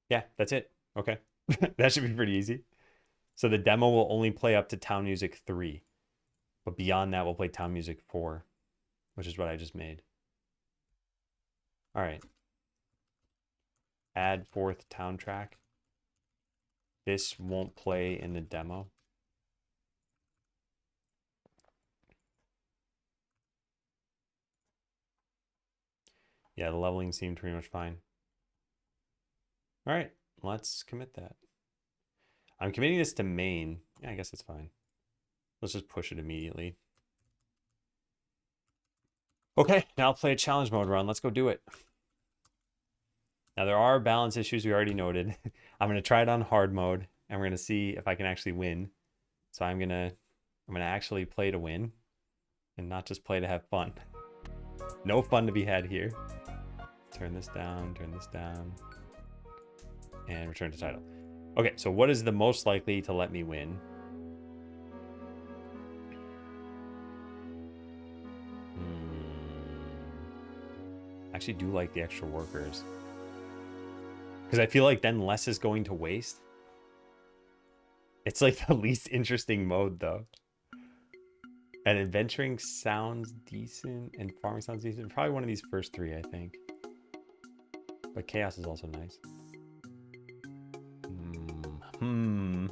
Yeah, that's it. Okay. That should be pretty easy. So the demo will only play up to Town Music 3. But beyond that, we'll play Town Music 4, which is what I just made. All right. Add fourth town track. This won't play in the demo. Yeah, the leveling seemed pretty much fine. All right, let's commit that. I'm committing this to main. Yeah, I guess that's fine. Let's just push it immediately. Okay, now I'll play a challenge mode run. Let's go do it. Now there are balance issues we already noted. I'm gonna try it on hard mode, and we're gonna see if I can actually win. So I'm gonna actually play to win, and not just play to have fun. No fun to be had here. Turn this down, and return to title. Okay, so what is the most likely to let me win? I actually do like the extra workers. Because I feel like then less is going to waste. It's like the least interesting mode, though. And adventuring sounds decent, and farming sounds decent. Probably one of these first three, I think. But chaos is also nice. I'm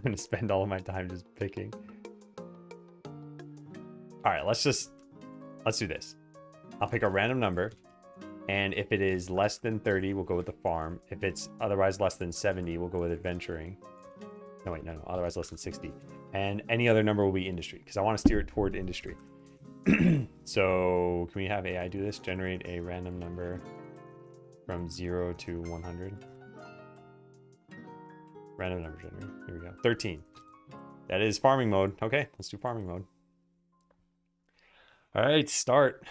gonna spend all of my time just picking. All right, let's do this. I'll pick a random number, and if it is less than 30, we'll go with the farm. If it's otherwise less than 70, we'll go with adventuring. No, wait, no, otherwise less than 60. And any other number will be industry, because I want to steer it toward industry. So can we have AI do this? Generate a random number from 0 to 100. Random number generator. Here we go. 13. That is farming mode. Okay, let's do farming mode. All right, start.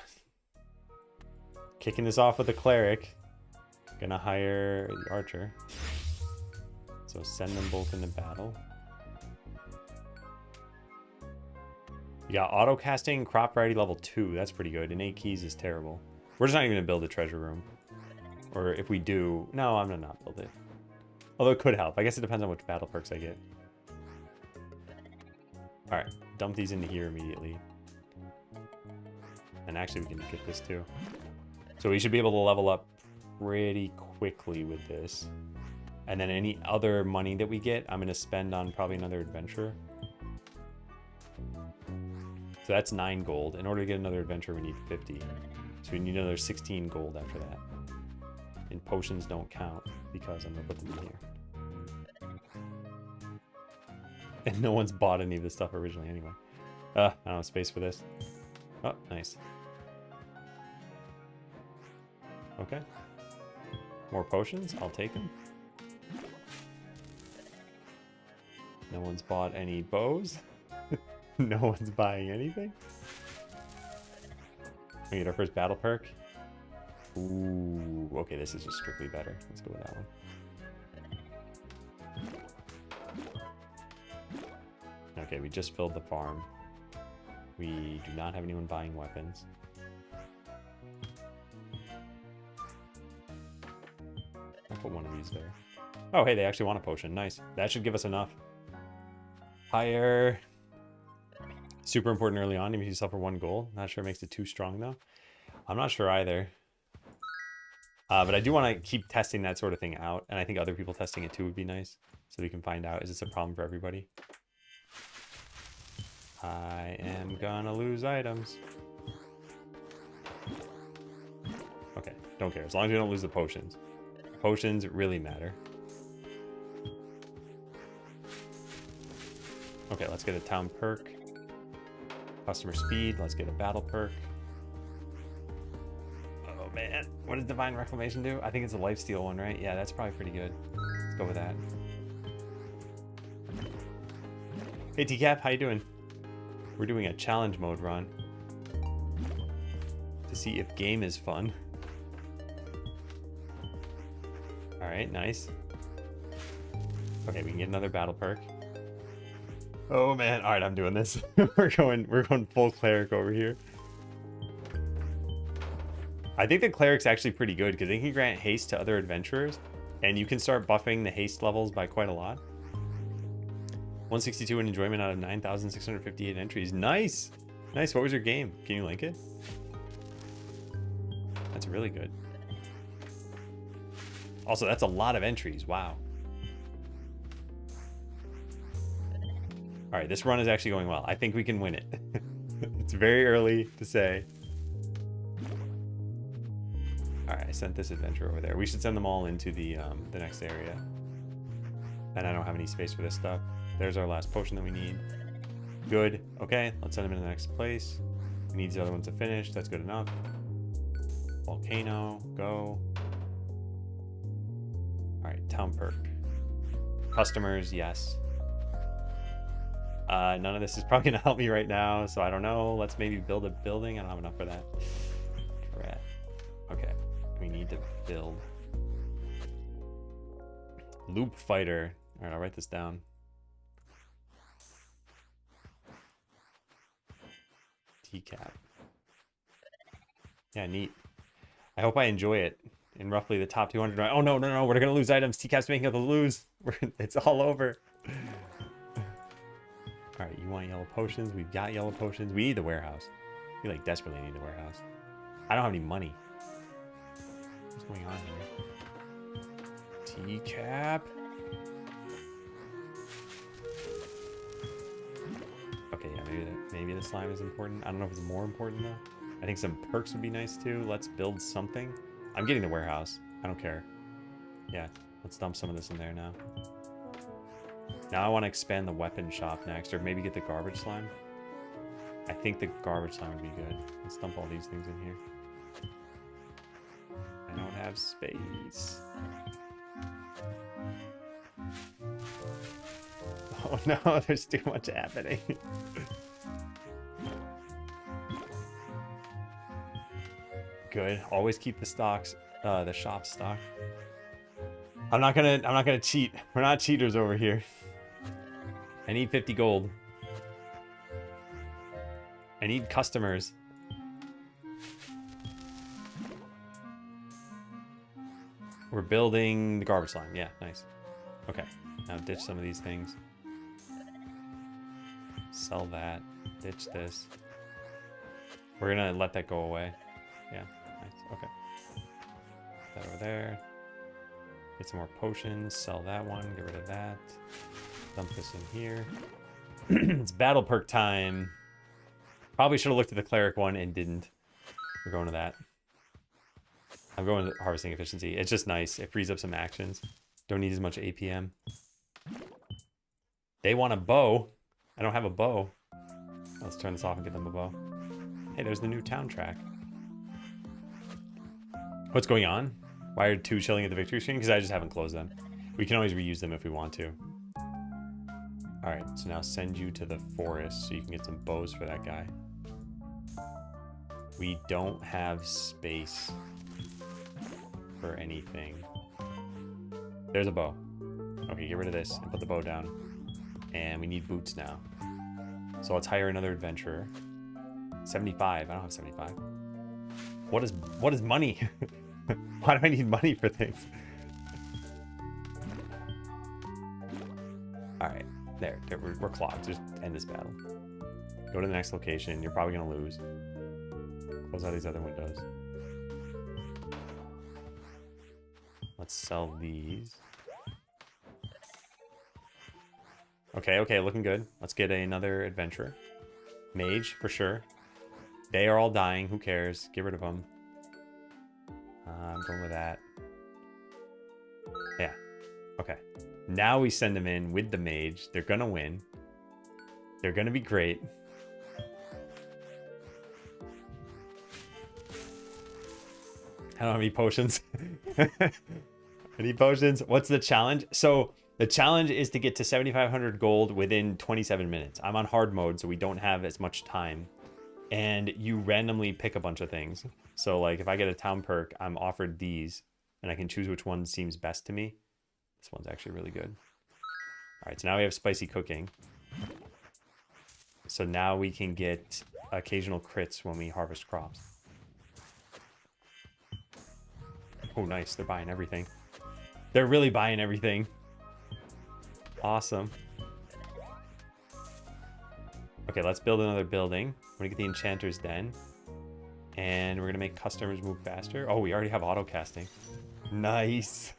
Kicking this off with a cleric. Gonna hire the archer. So send them both into battle. You got auto casting, crop variety level 2. That's pretty good. And 8 keys is terrible. We're just not even gonna build a treasure room. Or if we do, no, I'm gonna not build it. Although it could help. I guess it depends on which battle perks I get. Alright, dump these into here immediately. And actually we can get this too. So we should be able to level up pretty quickly with this. And then any other money that we get, I'm going to spend on probably another adventure. So that's 9 gold. In order to get another adventure, we need 50. So we need another 16 gold after that. And potions don't count because I'm going to put them in here. And no one's bought any of this stuff originally anyway. I don't have space for this. Oh, nice. Okay. More potions. I'll take them. No one's bought any bows. No one's buying anything. We get our first battle perk. Ooh, okay, this is just strictly better. Let's go with that one. Okay, we just filled the farm. We do not have anyone buying weapons. I'll put one of these there. Oh, hey, they actually want a potion. Nice. That should give us enough. Higher. Super important early on, even if you suffer 1 goal. Not sure it makes it too strong, though. I'm not sure either. But I do want to keep testing that sort of thing out. And I think other people testing it, too, would be nice. So we can find out, is this a problem for everybody? I am gonna lose items. Okay, don't care. As long as we don't lose the potions. Potions really matter. Okay, let's get a town perk. Customer speed. Let's get a battle perk. Oh, man. What does Divine Reclamation do? I think it's a lifesteal one, right? Yeah, that's probably pretty good. Let's go with that. Hey, TCap. How you doing? We're doing a challenge mode run to see if game is fun. All right, nice. Okay, we can get another battle perk. Oh man! All right, I'm doing this. we're going full cleric over here. I think the cleric's actually pretty good because they can grant haste to other adventurers, and you can start buffing the haste levels by quite a lot. 162 in enjoyment out of 9,658 entries. Nice! Nice. What was your game? Can you link it? That's really good. Also, that's a lot of entries. Wow. All right, this run is actually going well. I think we can win it. It's very early to say. All right, I sent this adventure over there. We should send them all into the next area. And I don't have any space for this stuff. There's our last potion that we need. Good. Okay, let's send them in the next place. We need the other ones to finish. That's good enough. Volcano, go. All right, town perk. Customers, yes. None of this is probably gonna help me right now, so I don't know. Let's maybe build a building. I don't have enough for that. Drat. Okay, we need to build. Loop fighter. All right, I'll write this down. TCAP. Yeah, neat. I hope I enjoy it. In roughly the top 200. Oh, no, no, no. We're going to lose items. TCAP's making us lose. It's all over. All right, you want yellow potions? We've got yellow potions. We need the warehouse. We, like, desperately need the warehouse. I don't have any money. What's going on here? TCAP. Okay, yeah, maybe the slime is important. I don't know if it's more important, though. I think some perks would be nice, too. Let's build something. I'm getting the warehouse. I don't care. Yeah, let's dump some of this in there now. Now I want to expand the weapon shop next, or maybe get the garbage slime. I think the garbage slime would be good. Let's dump all these things in here. I don't have space. Oh no, there's too much happening. good. Always keep the stocks, the shop stock. I'm not gonna cheat. We're not cheaters over here. I need 50 gold. I need customers. We're building the garbage line. Yeah, nice. Okay, now ditch some of these things. Sell that. Ditch this. We're gonna let that go away. Yeah, nice. Okay. Put that over there. Get some more potions. Sell that one. Get rid of that. Dump this in here. It's battle perk time. Probably should have looked at the cleric one and didn't. We're going to that. I'm going to harvesting efficiency. It's just nice. It frees up some actions. Don't need as much APM. They want a bow. I don't have a bow. Let's turn this off and get them a bow. Hey, there's the new town track. What's going on? Why are 2 chilling at the victory screen? Because I just haven't closed them. We can always reuse them if we want to. Alright, so now send you to the forest so you can get some bows for that guy. We don't have space for anything. There's a bow. Okay, get rid of this and put the bow down. And we need boots now. So let's hire another adventurer. 75. I don't have 75. What is money? Why do I need money for things? Alright. There. We're clocked. Just end this battle. Go to the next location. You're probably going to lose. Close out these other windows. Let's sell these. Okay, looking good. Let's get another adventurer. Mage, for sure. They are all dying. Who cares? Get rid of them. I'm going with that. Yeah. Okay. Now we send them in with the mage. They're going to win. They're going to be great. I don't have any potions. Any potions? What's the challenge? So the challenge is to get to 7,500 gold within 27 minutes. I'm on hard mode, so we don't have as much time. And you randomly pick a bunch of things. So like if I get a town perk, I'm offered these and I can choose which one seems best to me. This one's actually really good. All right, so now we have spicy cooking. So now we can get occasional crits when we harvest crops. Oh, nice. They're buying everything. They're really buying everything. Awesome. Okay, let's build another building. We're gonna get the enchanter's den. And we're gonna make customers move faster. Oh, we already have auto casting. Nice.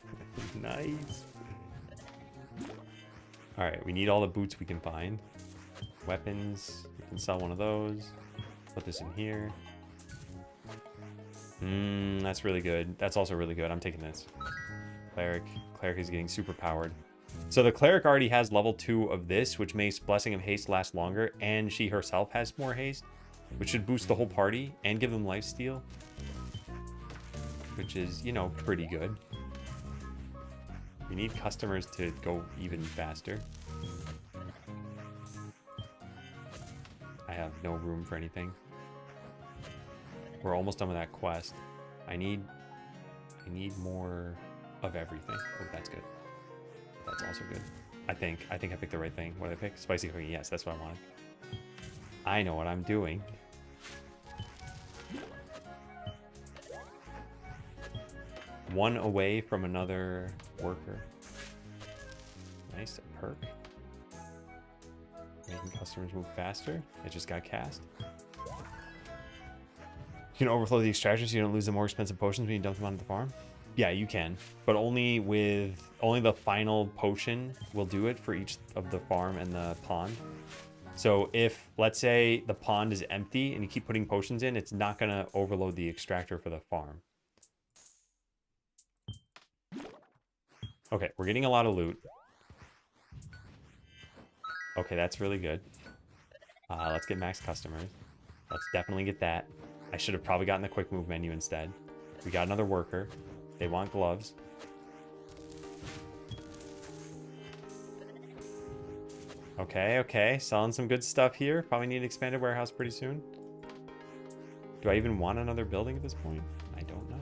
Nice. All right, we need all the boots we can find. Weapons, we can sell one of those. Put this in here. That's really good. That's also really good. I'm taking this. Cleric is getting super powered. So the cleric already has level 2 of this, which makes Blessing of Haste last longer, and she herself has more haste, which should boost the whole party and give them lifesteal, which is, you know, pretty good. We need customers to go even faster. I have no room for anything. We're almost done with that quest. I need more of everything. Oh, that's good. That's also good. I think I picked the right thing. What did I pick? Spicy cooking. Yes, that's what I wanted. I know what I'm doing. One away from another worker. Nice, a perk. Making customers move faster. It just got cast. You can overflow the extractors so you don't lose the more expensive potions when you dump them onto the farm. Yeah, you can, but only the final potion will do it for each of the farm and the pond. So if, let's say, the pond is empty and you keep putting potions in, it's not going to overload the extractor for the farm. Okay, we're getting a lot of loot. Okay, that's really good. Let's get max customers. Let's definitely get that. I should have probably gotten the quick move menu instead. We got another worker. They want gloves. Okay. Selling some good stuff here. Probably need an expanded warehouse pretty soon. Do I even want another building at this point? don't know.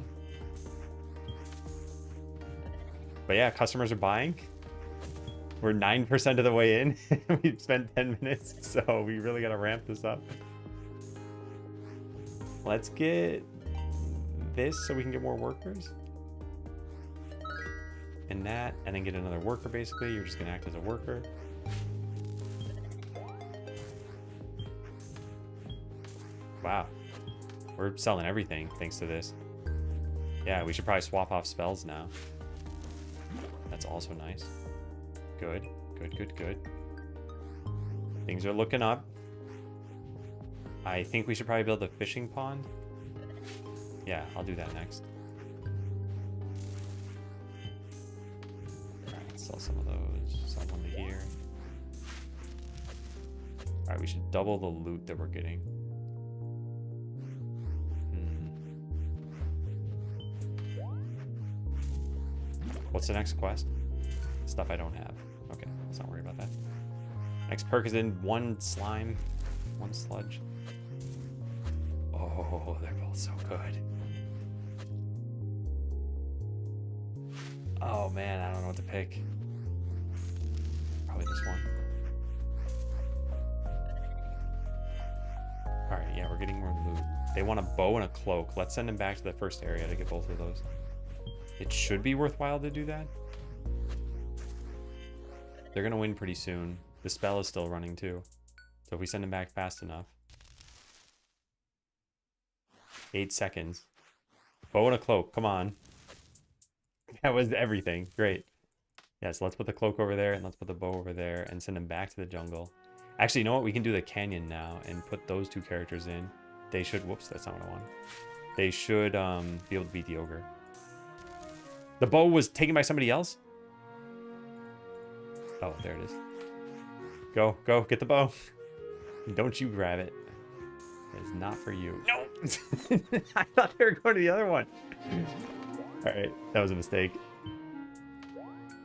But yeah, customers are buying. We're 9% of the way in. We've spent 10 minutes, so we really got to ramp this up. Let's get this so we can get more workers. And that, and then get another worker, basically. You're just going to act as a worker. Wow. We're selling everything thanks to this. Yeah, we should probably swap off spells now. That's also nice. Good, good, good, good. Things are looking up. I think we should probably build a fishing pond. Yeah, I'll do that next. Alright, let's sell some of those. Sell one to here. Alright, we should double the loot that we're getting. What's the next quest? Stuff I don't have. Okay, let's not worry about that. Next perk is in one slime, one sludge. Oh, they're both so good. Oh man, I don't know what to pick. Probably this one. Alright, yeah, we're getting more loot. They want a bow and a cloak. Let's send them back to the first area to get both of those. It should be worthwhile to do that. They're going to win pretty soon. The spell is still running too. So if we send them back fast enough. 8 seconds. Bow and a cloak. Come on. That was everything. Great. Yeah, so let's put the cloak over there and let's put the bow over there and send them back to the jungle. Actually, you know what? We can do the canyon now and put those two characters in. They should... Whoops, that's not what I wanted. They should be able to beat the ogre. The bow was taken by somebody else? Oh, there it is. Go, go, get the bow. Don't you grab it. It's not for you. No! I thought they were going to the other one. Alright, that was a mistake.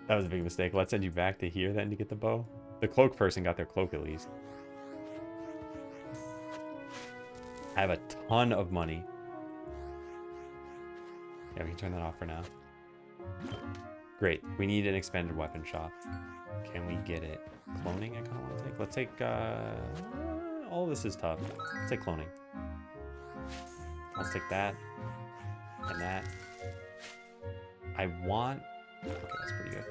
That was a big mistake. Let's send you back to here then to get the bow. The cloak person got their cloak at least. I have a ton of money. Yeah, we can turn that off for now. Great. We need an expanded weapon shop. Can we get it? Cloning I kind of want to take. Let's take... all this is tough. Let's take cloning. Let's take that. And that. I want... Okay, that's pretty good.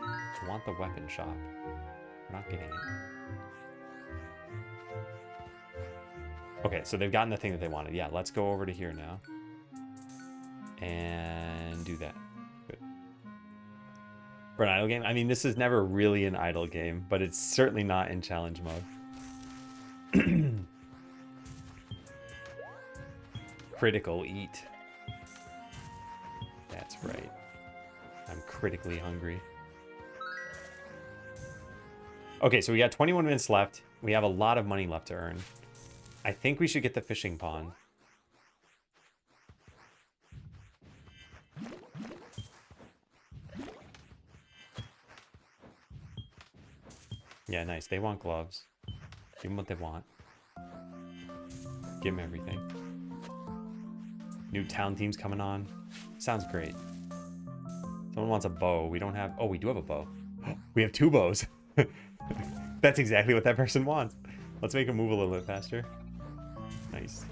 I want the weapon shop. We're not getting it. Okay, so they've gotten the thing that they wanted. Yeah, let's go over to here now. And do that. Good. For an idle game? I mean, this is never really an idle game, but it's certainly not in challenge mode. Critical eat. That's right. I'm critically hungry. Okay, so we got 21 minutes left. We have a lot of money left to earn. I think we should get the fishing pond. Yeah, nice. They want gloves. Give them what they want. Give them everything. New town team's coming on. Sounds great. Someone wants a bow. We don't have... Oh, we do have a bow. We have 2 bows. That's exactly what that person wants. Let's make him move a little bit faster. Nice.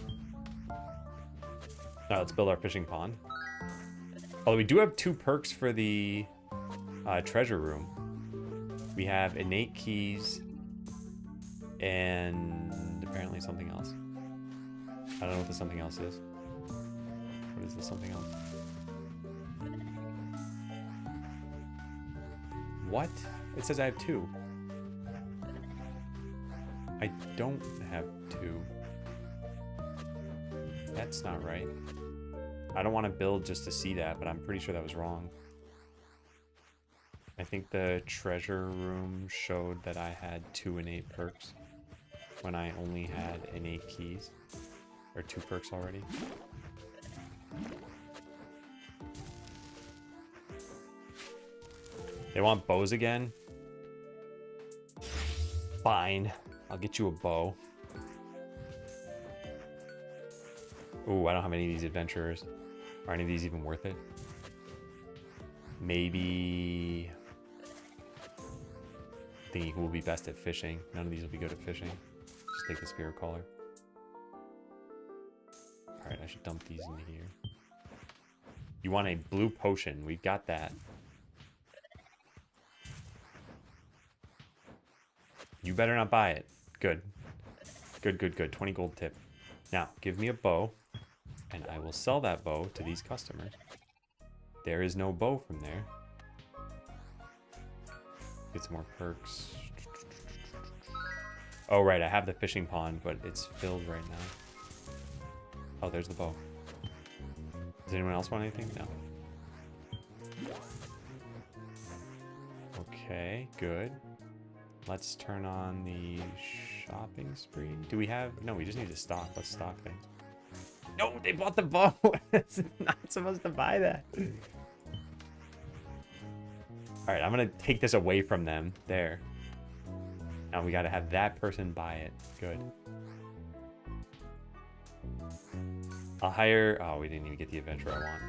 Now let's build our fishing pond. Although we do have 2 perks for the treasure room. We have innate keys and apparently something else. I don't know what the something else is. What is this something else? What? It says I have 2. I don't have 2. That's not right. I don't want to build just to see that, but I'm pretty sure that was wrong. I think the treasure room showed that I had 2 innate perks when I only had innate keys. Or 2 perks already. They want bows again? Fine. I'll get you a bow. Ooh, I don't have any of these adventurers. Are any of these even worth it? Maybe... Thinking who will be best at fishing. None of these will be good at fishing. Just take the spirit caller. Alright, I should dump these into here. You want a blue potion. We've got that. You better not buy it. Good. Good, good, good. 20 gold tip. Now, give me a bow, and I will sell that bow to these customers. There is no bow from there. Get some more perks. Oh, right. I have the fishing pond, but it's filled right now. Oh, there's the bow. Does anyone else want anything? No. Okay, good. Let's turn on the shopping spree. Do we have... No, we just need to stock. Let's stock things. No, they bought the bow. It's not supposed to buy that. All right, I'm going to take this away from them. There. Now we got to have that person buy it. Good. I'll hire... Oh, we didn't even get the adventure I want.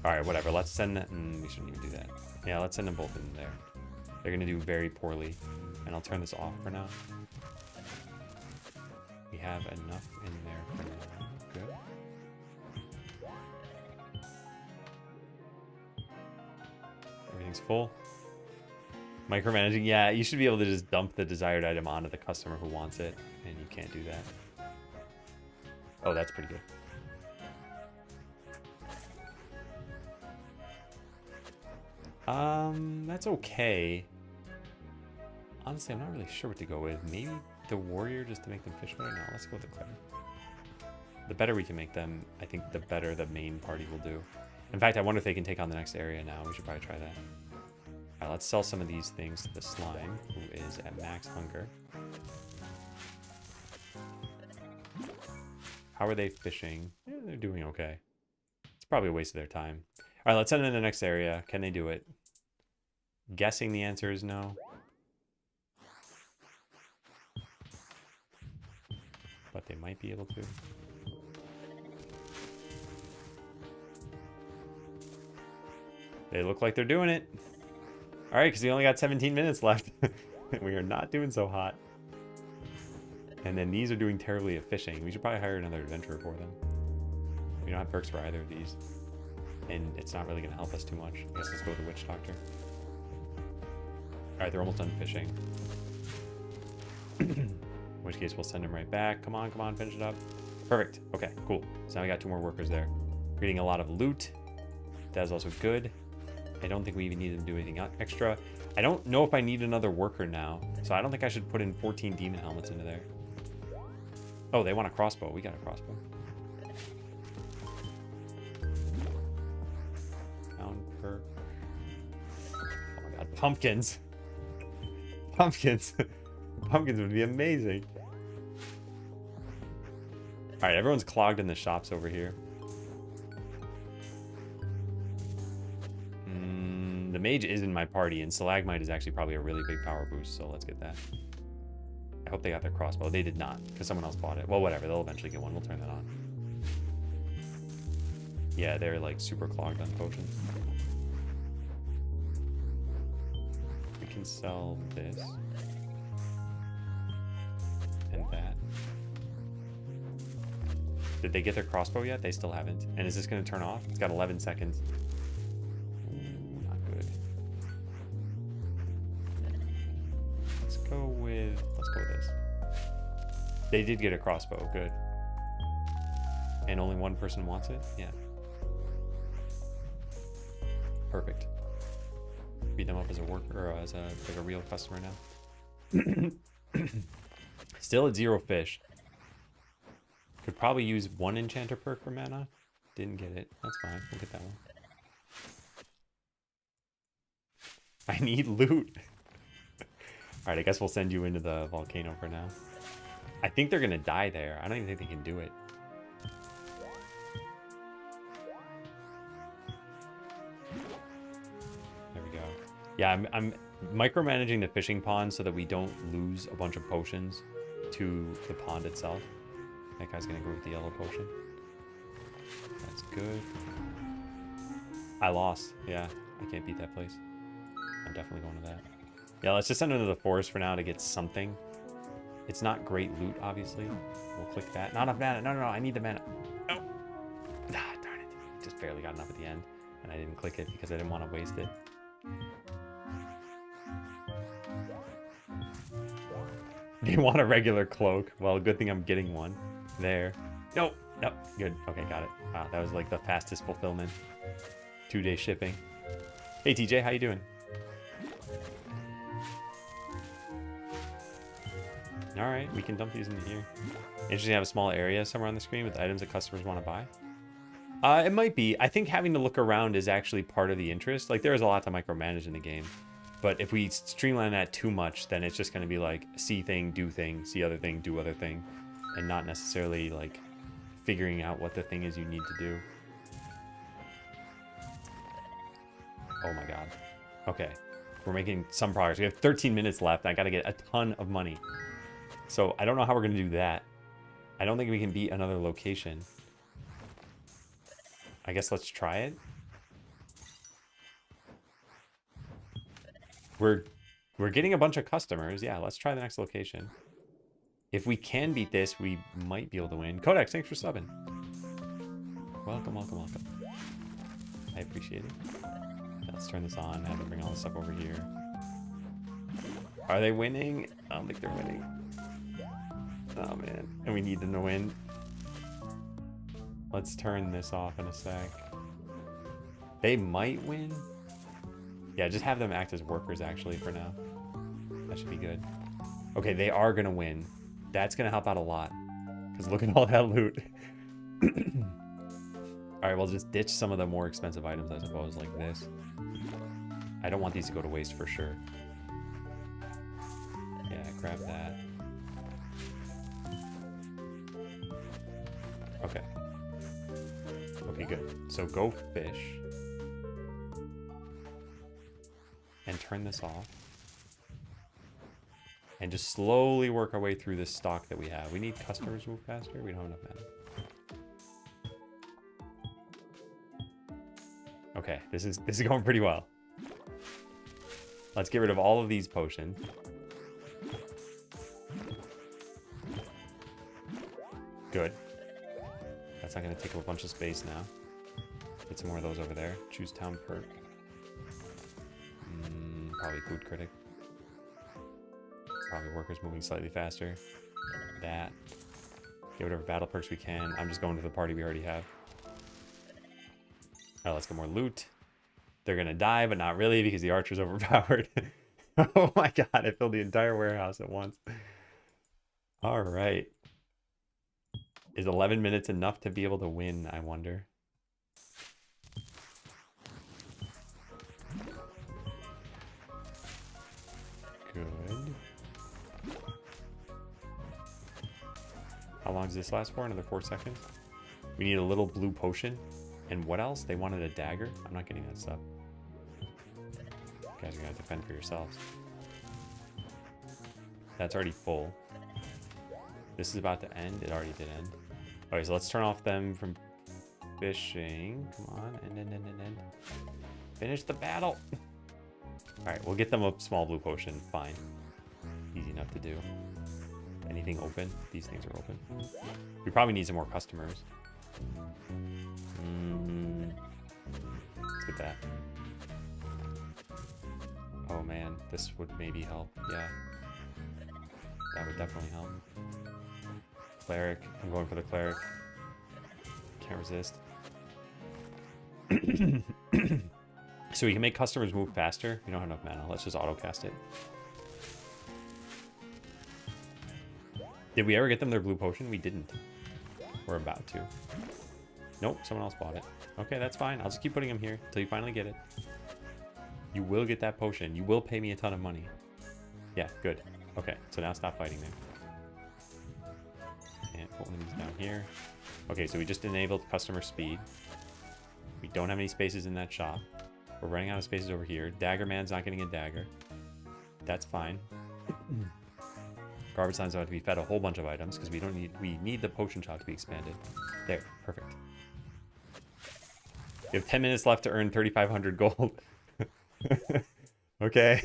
All right, whatever. Let's send that... we shouldn't even do that. Yeah, let's send them both in there. They're going to do very poorly. And I'll turn this off for now. We have enough in there for now. Good. Everything's full. Micromanaging. Yeah, you should be able to just dump the desired item onto the customer who wants it. And you can't do that. Oh, that's pretty good. That's okay. Honestly, I'm not really sure what to go with. Maybe the warrior just to make them fish better? No, let's go with the clever. The better we can make them, I think the better the main party will do. In fact, I wonder if they can take on the next area now. We should probably try that. Alright, let's sell some of these things to the slime, who is at max hunger. How are they fishing? Yeah, they're doing okay. It's probably a waste of their time. Alright, let's send them to the next area. Can they do it? Guessing the answer is no. But they might be able to. They look like they're doing it. Alright, because we only got 17 minutes left. We are not doing so hot. And then these are doing terribly at fishing. We should probably hire another adventurer for them. We don't have perks for either of these. And it's not really going to help us too much. I guess let's go with the witch doctor. Alright, they're almost done fishing. In which case we'll send them right back. Come on, finish it up. Perfect. Okay, cool. So now we got 2 more workers there. We're getting a lot of loot. That is also good. I don't think we even need them to do anything extra. I don't know if I need another worker now. So I don't think I should put in 14 demon helmets into there. Oh, they want a crossbow. We got a crossbow. Pound perk. Oh my god, pumpkins. Pumpkins. Pumpkins would be amazing. Alright, everyone's clogged in the shops over here. The mage is in my party, and stalagmite is actually probably a really big power boost, so let's get that. I hope they got their crossbow. They did not, because someone else bought it. Well, whatever. They'll eventually get one. We'll turn that on. Yeah, they're like super clogged on potions. We can sell this. And that. Did they get their crossbow yet? They still haven't. And is this going to turn off? It's got 11 seconds. Ooh, not good. Let's go with this. They did get a crossbow. Good. And only one person wants it? Yeah. Perfect. Beat them up as a worker, or as like a real customer now. Still at 0 fish. Could probably use 1 enchanter perk for mana. Didn't get it. That's fine. We'll get that one. I need loot. Alright, I guess we'll send you into the volcano for now. I think they're gonna die there. I don't even think they can do it. There we go. Yeah, I'm micromanaging the fishing pond so that we don't lose a bunch of potions to the pond itself. That guy's gonna go with the yellow potion. That's good. I lost. Yeah, I can't beat that place. I'm definitely going to that. Yeah, let's just send him to the forest for now to get something. It's not great loot, obviously. We'll click that. Not enough mana. No, I need the mana. Oh. Ah, darn it. Just barely got enough at the end. And I didn't click it because I didn't want to waste it. They want a regular cloak. Well, good thing I'm getting one. There. Nope. Good. Okay, got it. Wow, that was like the fastest fulfillment. 2-day shipping. Hey, TJ, how you doing? All right, we can dump these into here. Interesting to have a small area somewhere on the screen with items that customers want to buy. It might be. I think having to look around is actually part of the interest. Like, there is a lot to micromanage in the game. But if we streamline that too much, then it's just going to be like, see thing, do thing, see other thing, do other thing. And not necessarily, like, figuring out what the thing is you need to do. Oh my god. Okay. We're making some progress. We have 13 minutes left. I got to get a ton of money. So I don't know how we're going to do that. I don't think we can beat another location. I guess let's try it. We're getting a bunch of customers. Yeah, let's try the next location. If we can beat this, we might be able to win. Codex, thanks for subbing. Welcome. I appreciate it. Let's turn this on. Have them bring all this stuff over here. Are they winning? I don't think they're winning. Oh, man. And we need them to win. Let's turn this off in a sec. They might win. Yeah, just have them act as workers, actually, for now. That should be good. Okay, they are going to win. That's going to help out a lot. Because look at all that loot. Alright, we'll just ditch some of the more expensive items, I suppose, like this. I don't want these to go to waste for sure. Yeah, grab that. Okay. Okay, good. So go fish. And turn this off. And just slowly work our way through this stock that we have. We need customers move faster. We don't have enough mana. Okay, this is going pretty well. Let's get rid of all of these potions. Good. That's not going to take up a bunch of space now. Get some more of those over there. Choose town perk. Probably food critic. Probably workers moving slightly faster. That. Get whatever battle perks we can. I'm just going to the party we already have. Alright, let's get more loot. They're gonna die, but not really because the archer's overpowered. Oh my god, I filled the entire warehouse at once. Alright. Is 11 minutes enough to be able to win, I wonder? Good. How long does this last for? Another 4 seconds? We need a little blue potion. And what else? They wanted a dagger? I'm not getting that stuff. You guys are gonna defend for yourselves. That's already full. This is about to end. It already did end. Okay, so let's turn off them from fishing. Come on, end. Finish the battle. Alright, we'll get them a small blue potion. Fine. Easy enough to do. Anything open? These things are open. We probably need some more customers. Let's get that. Oh man, this would maybe help. Yeah. That would definitely help. Cleric. I'm going for the cleric. Can't resist. So we can make customers move faster. We don't have enough mana. Let's just auto-cast it. Did we ever get them their blue potion? We didn't. We're about to. Nope, someone else bought it. Okay, that's fine. I'll just keep putting them here until you finally get it. You will get that potion. You will pay me a ton of money. Yeah, good. Okay, so now stop fighting there. And put one of these down here. Okay, so we just enabled customer speed. We don't have any spaces in that shop. We're running out of spaces over here. Dagger Man's not getting a dagger. That's fine. Garbage time's about to be fed a whole bunch of items because we need the potion shop to be expanded. There, perfect. You have 10 minutes left to earn 3,500 gold. Okay.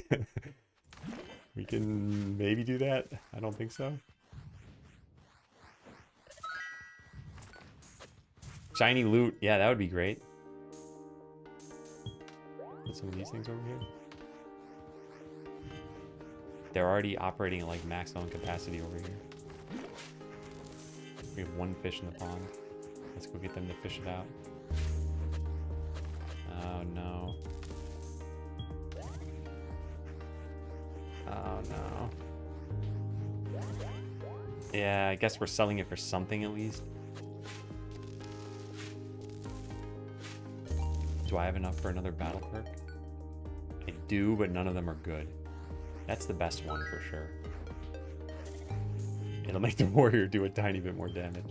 We can maybe do that. I don't think so. Shiny loot. Yeah, that would be great. Put some of these things over here. They're already operating at like maximum capacity over here. We have one fish in the pond. Let's go get them to fish it out. Oh no. Oh no. Yeah, I guess we're selling it for something at least. Do I have enough for another battle perk? I do, but none of them are good. That's the best one for sure. It'll make the warrior do a tiny bit more damage.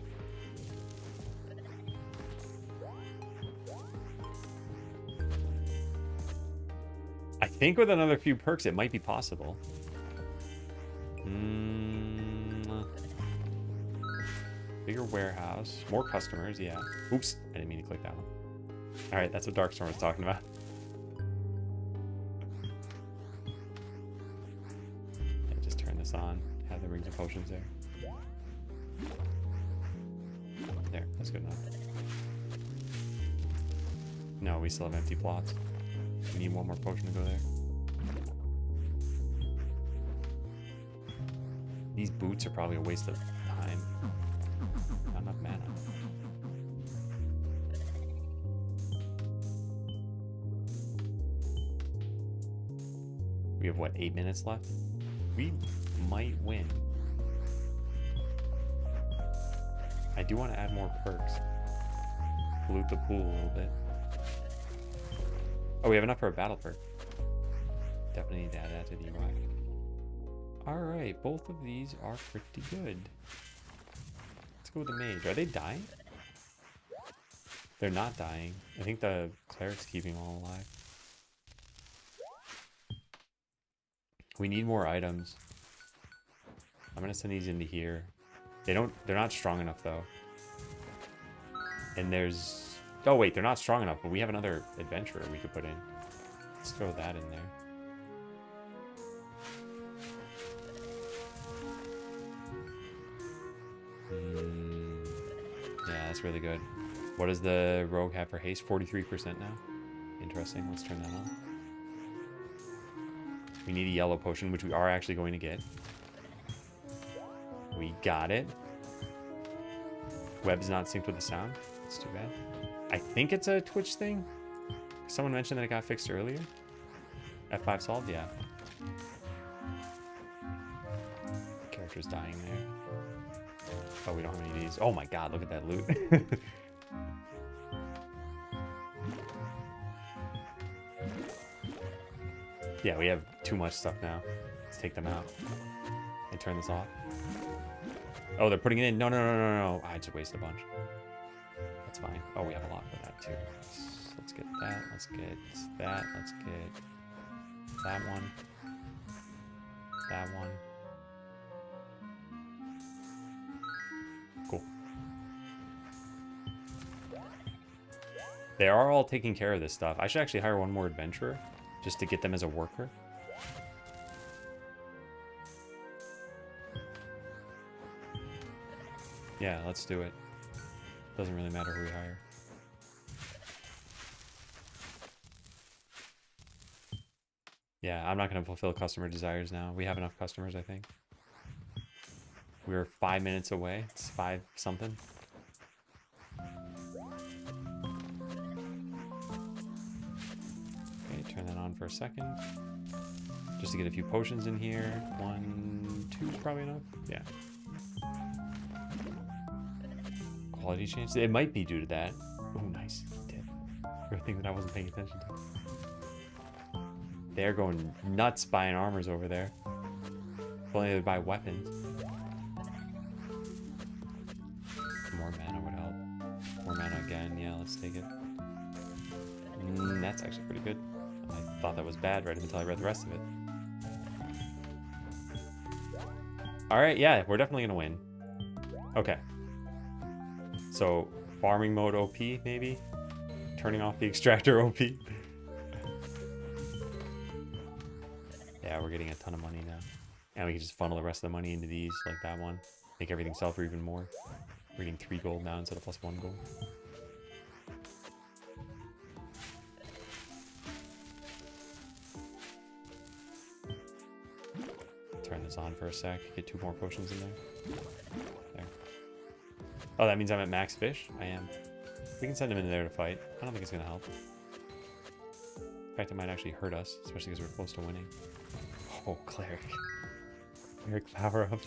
I think with another few perks, it might be possible. Bigger warehouse. More customers, yeah. Oops, I didn't mean to click that one. Alright, that's what Darkstorm was talking about. Yeah, just turn this on. Have the rings of potions there. There, that's good enough. No, we still have empty plots. We need one more potion to go there. These boots are probably a waste of time. Not enough mana. We have, what, 8 minutes left? We might win. I do want to add more perks. Pollute the pool a little bit. Oh, we have enough for a battle perk. Definitely need to add that to the UI. Alright, both of these are pretty good. Let's go with the mage. Are they dying? They're not dying. I think the cleric's keeping them all alive. We need more items. I'm gonna send these into here. They're not strong enough though. And there's, oh wait, they're not strong enough, but we have another adventurer we could put in. Let's throw that in there. Yeah, that's really good. What does the rogue have for haste? 43% now. Interesting. Let's turn that on. We need a yellow potion, which we are actually going to get. We got it. Web's not synced with the sound. It's too bad. I think it's a Twitch thing. Someone mentioned that it got fixed earlier. F5 solved? Yeah. Character's dying there. Oh, we don't have any of these. Oh my god, look at that loot. Yeah, we have too much stuff now. Let's take them out. And turn this off. Oh, they're putting it in. No, no, no, no, no. I just wasted a bunch. That's fine. Oh, we have a lot for that too. Let's get that. Let's get that. Let's get that one. That one. Cool. They are all taking care of this stuff. I should actually hire one more adventurer just to get them as a worker. Yeah, let's do it. Doesn't really matter who we hire. Yeah, I'm not going to fulfill customer desires now. We have enough customers, I think. We're 5 minutes away. It's 5 something. Okay, turn that on for a second. Just to get a few potions in here. 1, 2 is probably enough. Yeah. Quality change? It might be due to that. Oh, nice. It did. For a thing that I wasn't paying attention to. They're going nuts buying armors over there. If only they would buy weapons. More mana would help. More mana again. Yeah, let's take it. That's actually pretty good. I thought that was bad right until I read the rest of it. All right, yeah, we're definitely gonna win. Okay. So farming mode OP maybe, turning off the extractor OP. Yeah, we're getting a ton of money now, and we can just funnel the rest of the money into these, like that one. Make everything sell for even more. We're getting 3 gold now instead of +1 gold. Turn this on for a sec. Get 2 more potions in there. There. Oh, that means I'm at max fish? I am. We can send him in there to fight. I don't think it's going to help. In fact, it might actually hurt us, especially because we're close to winning. Oh, cleric. Cleric power up.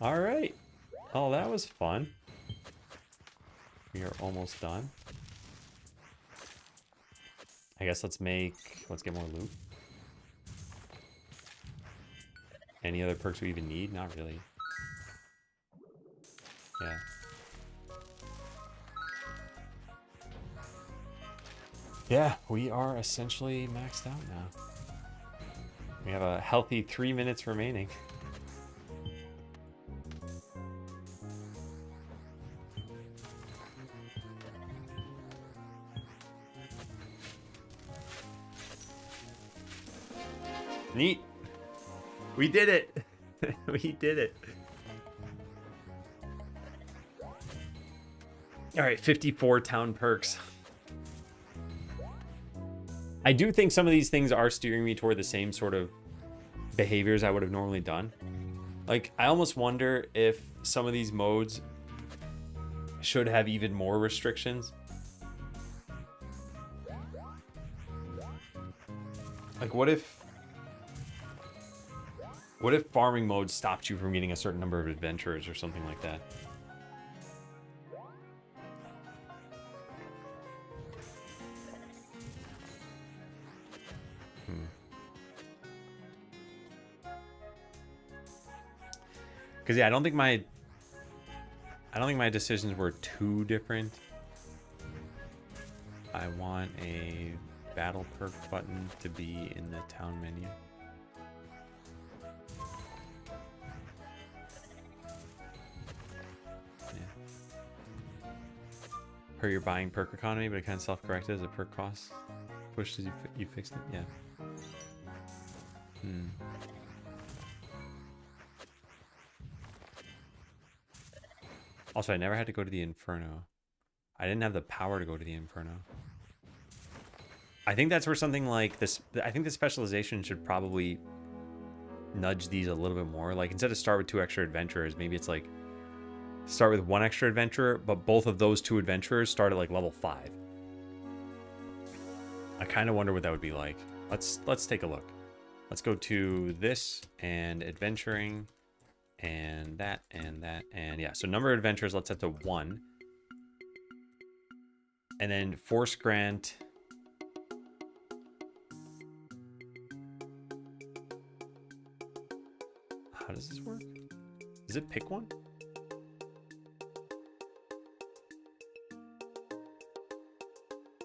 All right. Oh, that was fun. We are almost done. I guess let's get more loot. Any other perks we even need? Not really. Yeah. Yeah, we are essentially maxed out now. We have a healthy 3 minutes remaining. Neat. We did it. We did it. All right, 54 town perks. I do think some of these things are steering me toward the same sort of behaviors I would have normally done. Like, I almost wonder if some of these modes should have even more restrictions. Like, what if farming mode stopped you from getting a certain number of adventurers or something like that? Because yeah, I don't think my decisions were too different. I want a battle perk button to be in the town menu. Yeah. Hurt your buying perk economy, but it kind of self-corrected as a perk cost pushed as you fixed it. Yeah. Also, I never had to go to the Inferno. I didn't have the power to go to the Inferno. I think that's where something like this... I think the specialization should probably nudge these a little bit more. Like, instead of start with 2 extra adventurers, maybe it's like... Start with 1 extra adventurer, but both of those 2 adventurers start at like level 5. I kind of wonder what that would be like. Let's take a look. Let's go to this and adventuring... and that, and yeah. So number of adventures, let's set to 1. And then force grant. How does this work? Does it pick one?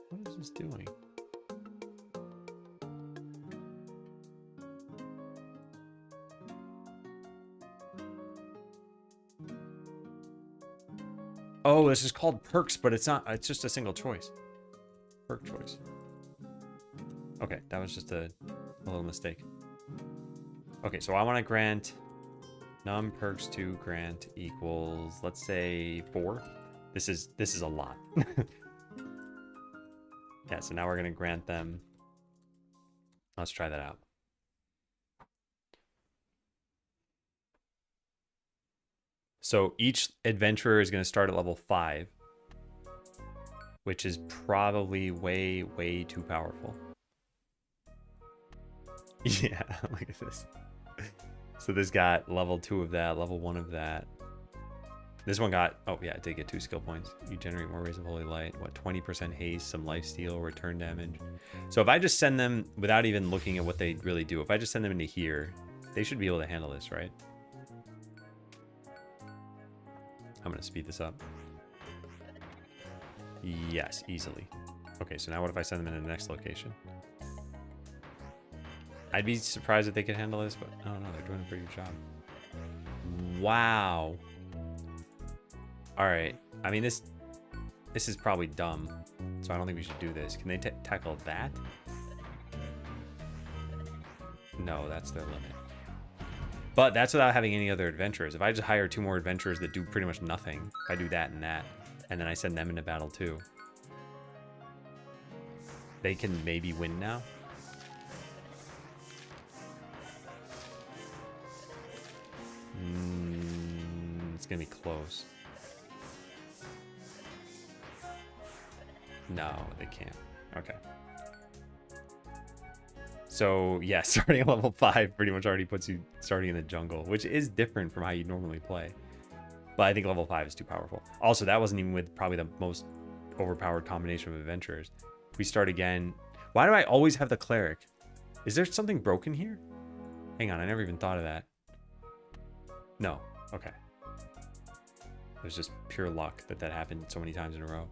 What is this doing? Oh, this is called perks, but it's not. It's just a single choice. Perk choice. Okay, that was just a little mistake. Okay, so I want to grant num perks to grant equals, let's say 4. This is a lot. Yeah, so now we're gonna grant them. Let's try that out. So each adventurer is going to start at level 5, which is probably way, way too powerful. Yeah, look at this. So this got level 2 of that, level 1 of that. This one got, oh yeah, it did get 2 skill points. You generate more rays of holy light. What, 20% haste, some lifesteal, return damage. So if I just send them, without even looking at what they really do, if I just send them into here, they should be able to handle this, right? I'm going to speed this up. Yes, easily. Okay, so now what if I send them in the next location? I'd be surprised if they could handle this, but I don't know. They're doing a pretty good job. Wow. All right. I mean, this is probably dumb, so I don't think we should do this. Can they tackle that? No, that's their limit. But that's without having any other adventurers. If I just hire 2 more adventurers that do pretty much nothing, if I do that, and then I send them into battle too, they can maybe win now. It's gonna be close. No, they can't. Okay. So yeah, starting at level 5 pretty much already puts you starting in the jungle, which is different from how you normally play. But I think level 5 is too powerful. Also, that wasn't even with probably the most overpowered combination of adventurers. If we start again. Why do I always have the cleric? Is there something broken here? Hang on, I never even thought of that. No. Okay. There's just pure luck that happened so many times in a row.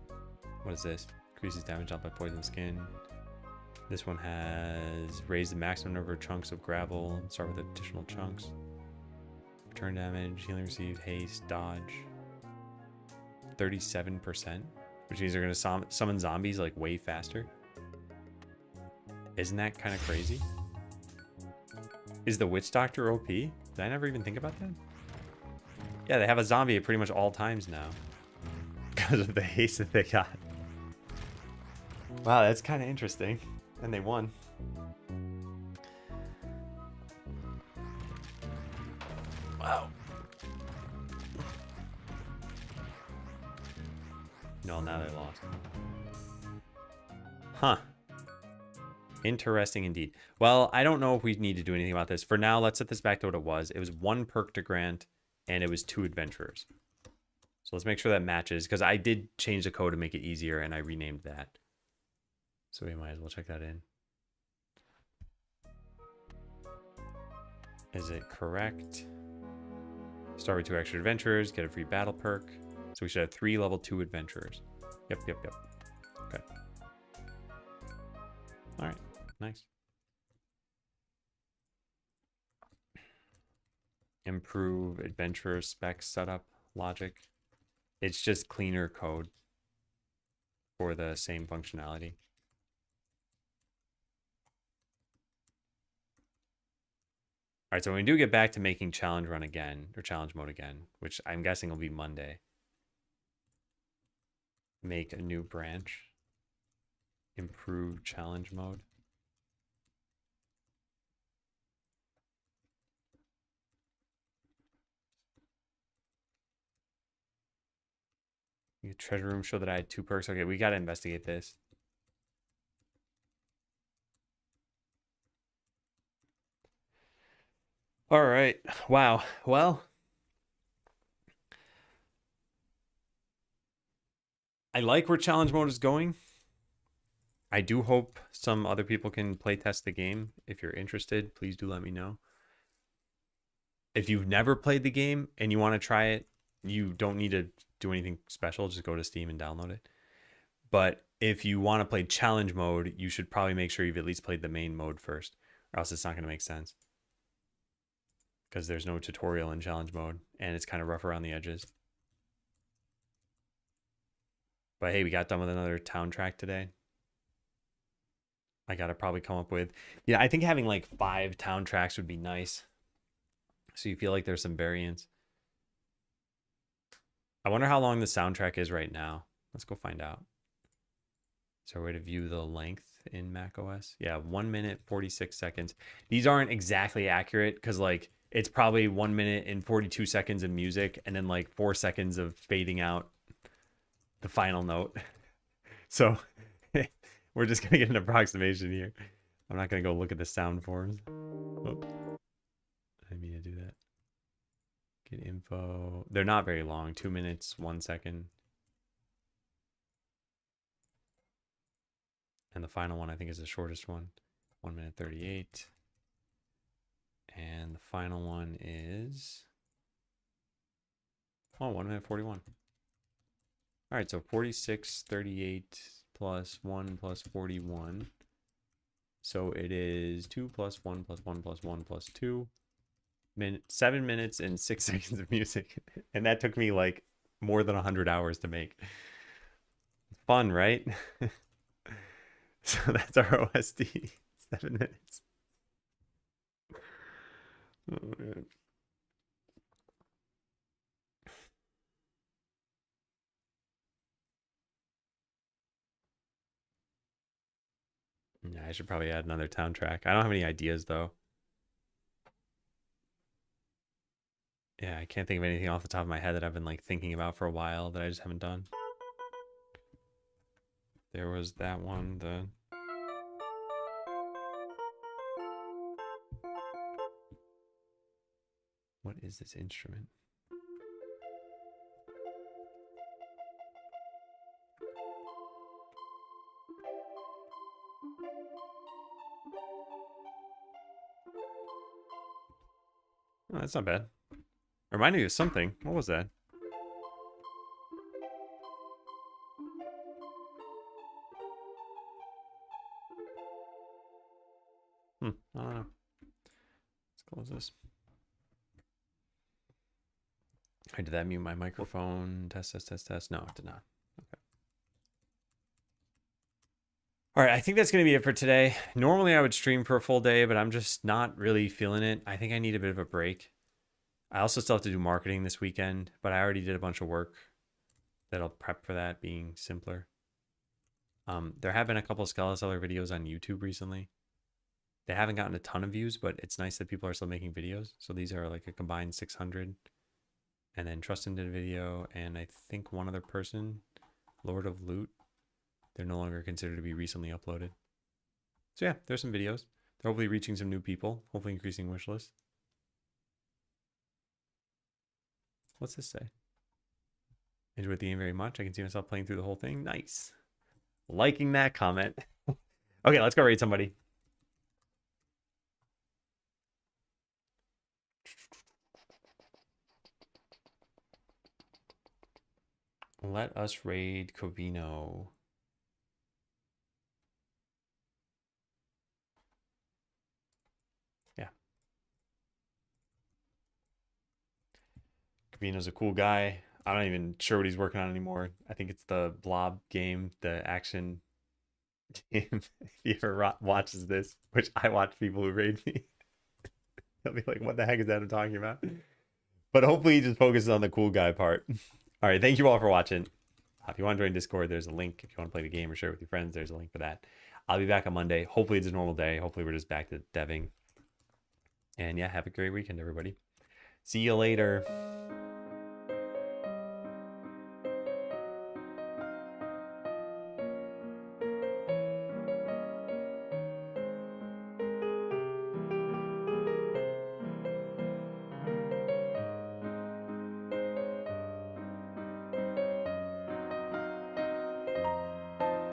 What is this? Increases damage dealt by poison skin. This one has raised the maximum number of chunks of gravel. Start with additional chunks. Return damage, healing received, haste, dodge. 37%, which means they're going to summon zombies like way faster. Isn't that kind of crazy? Is the witch doctor OP? Did I never even think about that? Yeah, they have a zombie at pretty much all times now because of the haste that they got. Wow, that's kind of interesting. And they won. Wow. No, now they lost. Huh. Interesting indeed. Well, I don't know if we need to do anything about this. For now, let's set this back to what it was. It was 1 perk to grant, and it was 2 adventurers. So let's make sure that matches, because I did change the code to make it easier, and I renamed that. So we might as well check that in. Is it correct? Start with 2 extra adventurers, get a free battle perk. So we should have 3 level 2 adventurers. Yep. Okay. All right, nice. Improve adventurer spec setup logic. It's just cleaner code for the same functionality. All right, so when we do get back to making challenge run again, or challenge mode again, which I'm guessing will be Monday, make a new branch, improve challenge mode. Treasure room show that I had 2 perks. Okay, we got to investigate this. All right. Wow. Well, I like where challenge mode is going. I do hope some other people can play test the game. If you're interested, please do let me know. If you've never played the game and you want to try it, you don't need to do anything special. Just go to Steam and download it. But if you want to play challenge mode, you should probably make sure you've at least played the main mode first, or else it's not going to make sense. Because there's no tutorial in challenge mode, and it's kind of rough around the edges. But hey, we got done with another town track today. I got to probably come up with... Yeah, I think having like 5 town tracks would be nice. So you feel like there's some variance. I wonder how long the soundtrack is right now. Let's go find out. Is there a way to view the length in macOS? Yeah, 1 minute, 46 seconds. These aren't exactly accurate because like it's probably 1 minute and 42 seconds of music and then like 4 seconds of fading out the final note. So we're just going to get an approximation here. I'm not going to go look at the sound forms. Oh, I didn't mean to do that. Get info. They're not very long. 2 minutes, 1 second. And the final one, I think, is the shortest one. 1 minute 38. And the final one is... Oh, 1 minute 41. All right, so 46, 38, plus 1 plus 41. So it is 2 plus 1 plus 1 plus 1 plus 2. 7 minutes and 6 seconds of music. And that took me like more than 100 hours to make. Fun, right? So that's our OSD. 7 minutes. Oh, man. Yeah, I should probably add another town track. I don't have any ideas though. Yeah, I can't think of anything off the top of my head that I've been like thinking about for a while that I just haven't done. There was that one, what is this instrument? Oh, that's not bad. Reminded me of something. What was that? I don't know. Let's close this. Did that mute my microphone? Test, test, test, test. No, it did not. Okay. All right, I think that's going to be it for today. Normally I would stream for a full day, but I'm just not really feeling it. I think I need a bit of a break. I also still have to do marketing this weekend, but I already did a bunch of work that'll prep for that being simpler. There have been a couple of Skeleseller videos on YouTube recently. They haven't gotten a ton of views, but it's nice that people are still making videos. So these are like a combined 600. And then Trustin did a video, and I think one other person, Lord of Loot. They're no longer considered to be recently uploaded. So yeah, there's some videos. They're hopefully reaching some new people, hopefully increasing wish list. What's this say? Enjoyed the game very much. I can see myself playing through the whole thing. Nice. Liking that comment. Okay, let's go raid somebody. Let us raid Covino. Yeah. Covino's a cool guy. I'm not even sure what he's working on anymore. I think it's the Blob game, the action game. If he ever watches this, which I watch people who raid me, they'll be like, what the heck is that I'm talking about? But hopefully he just focuses on the cool guy part. All right, thank you all for watching. If you want to join Discord, there's a link. If you want to play the game or share it with your friends, there's a link for that. I'll be back on Monday. Hopefully it's a normal day. Hopefully we're just back to deving. And yeah, have a great weekend, everybody. See you later.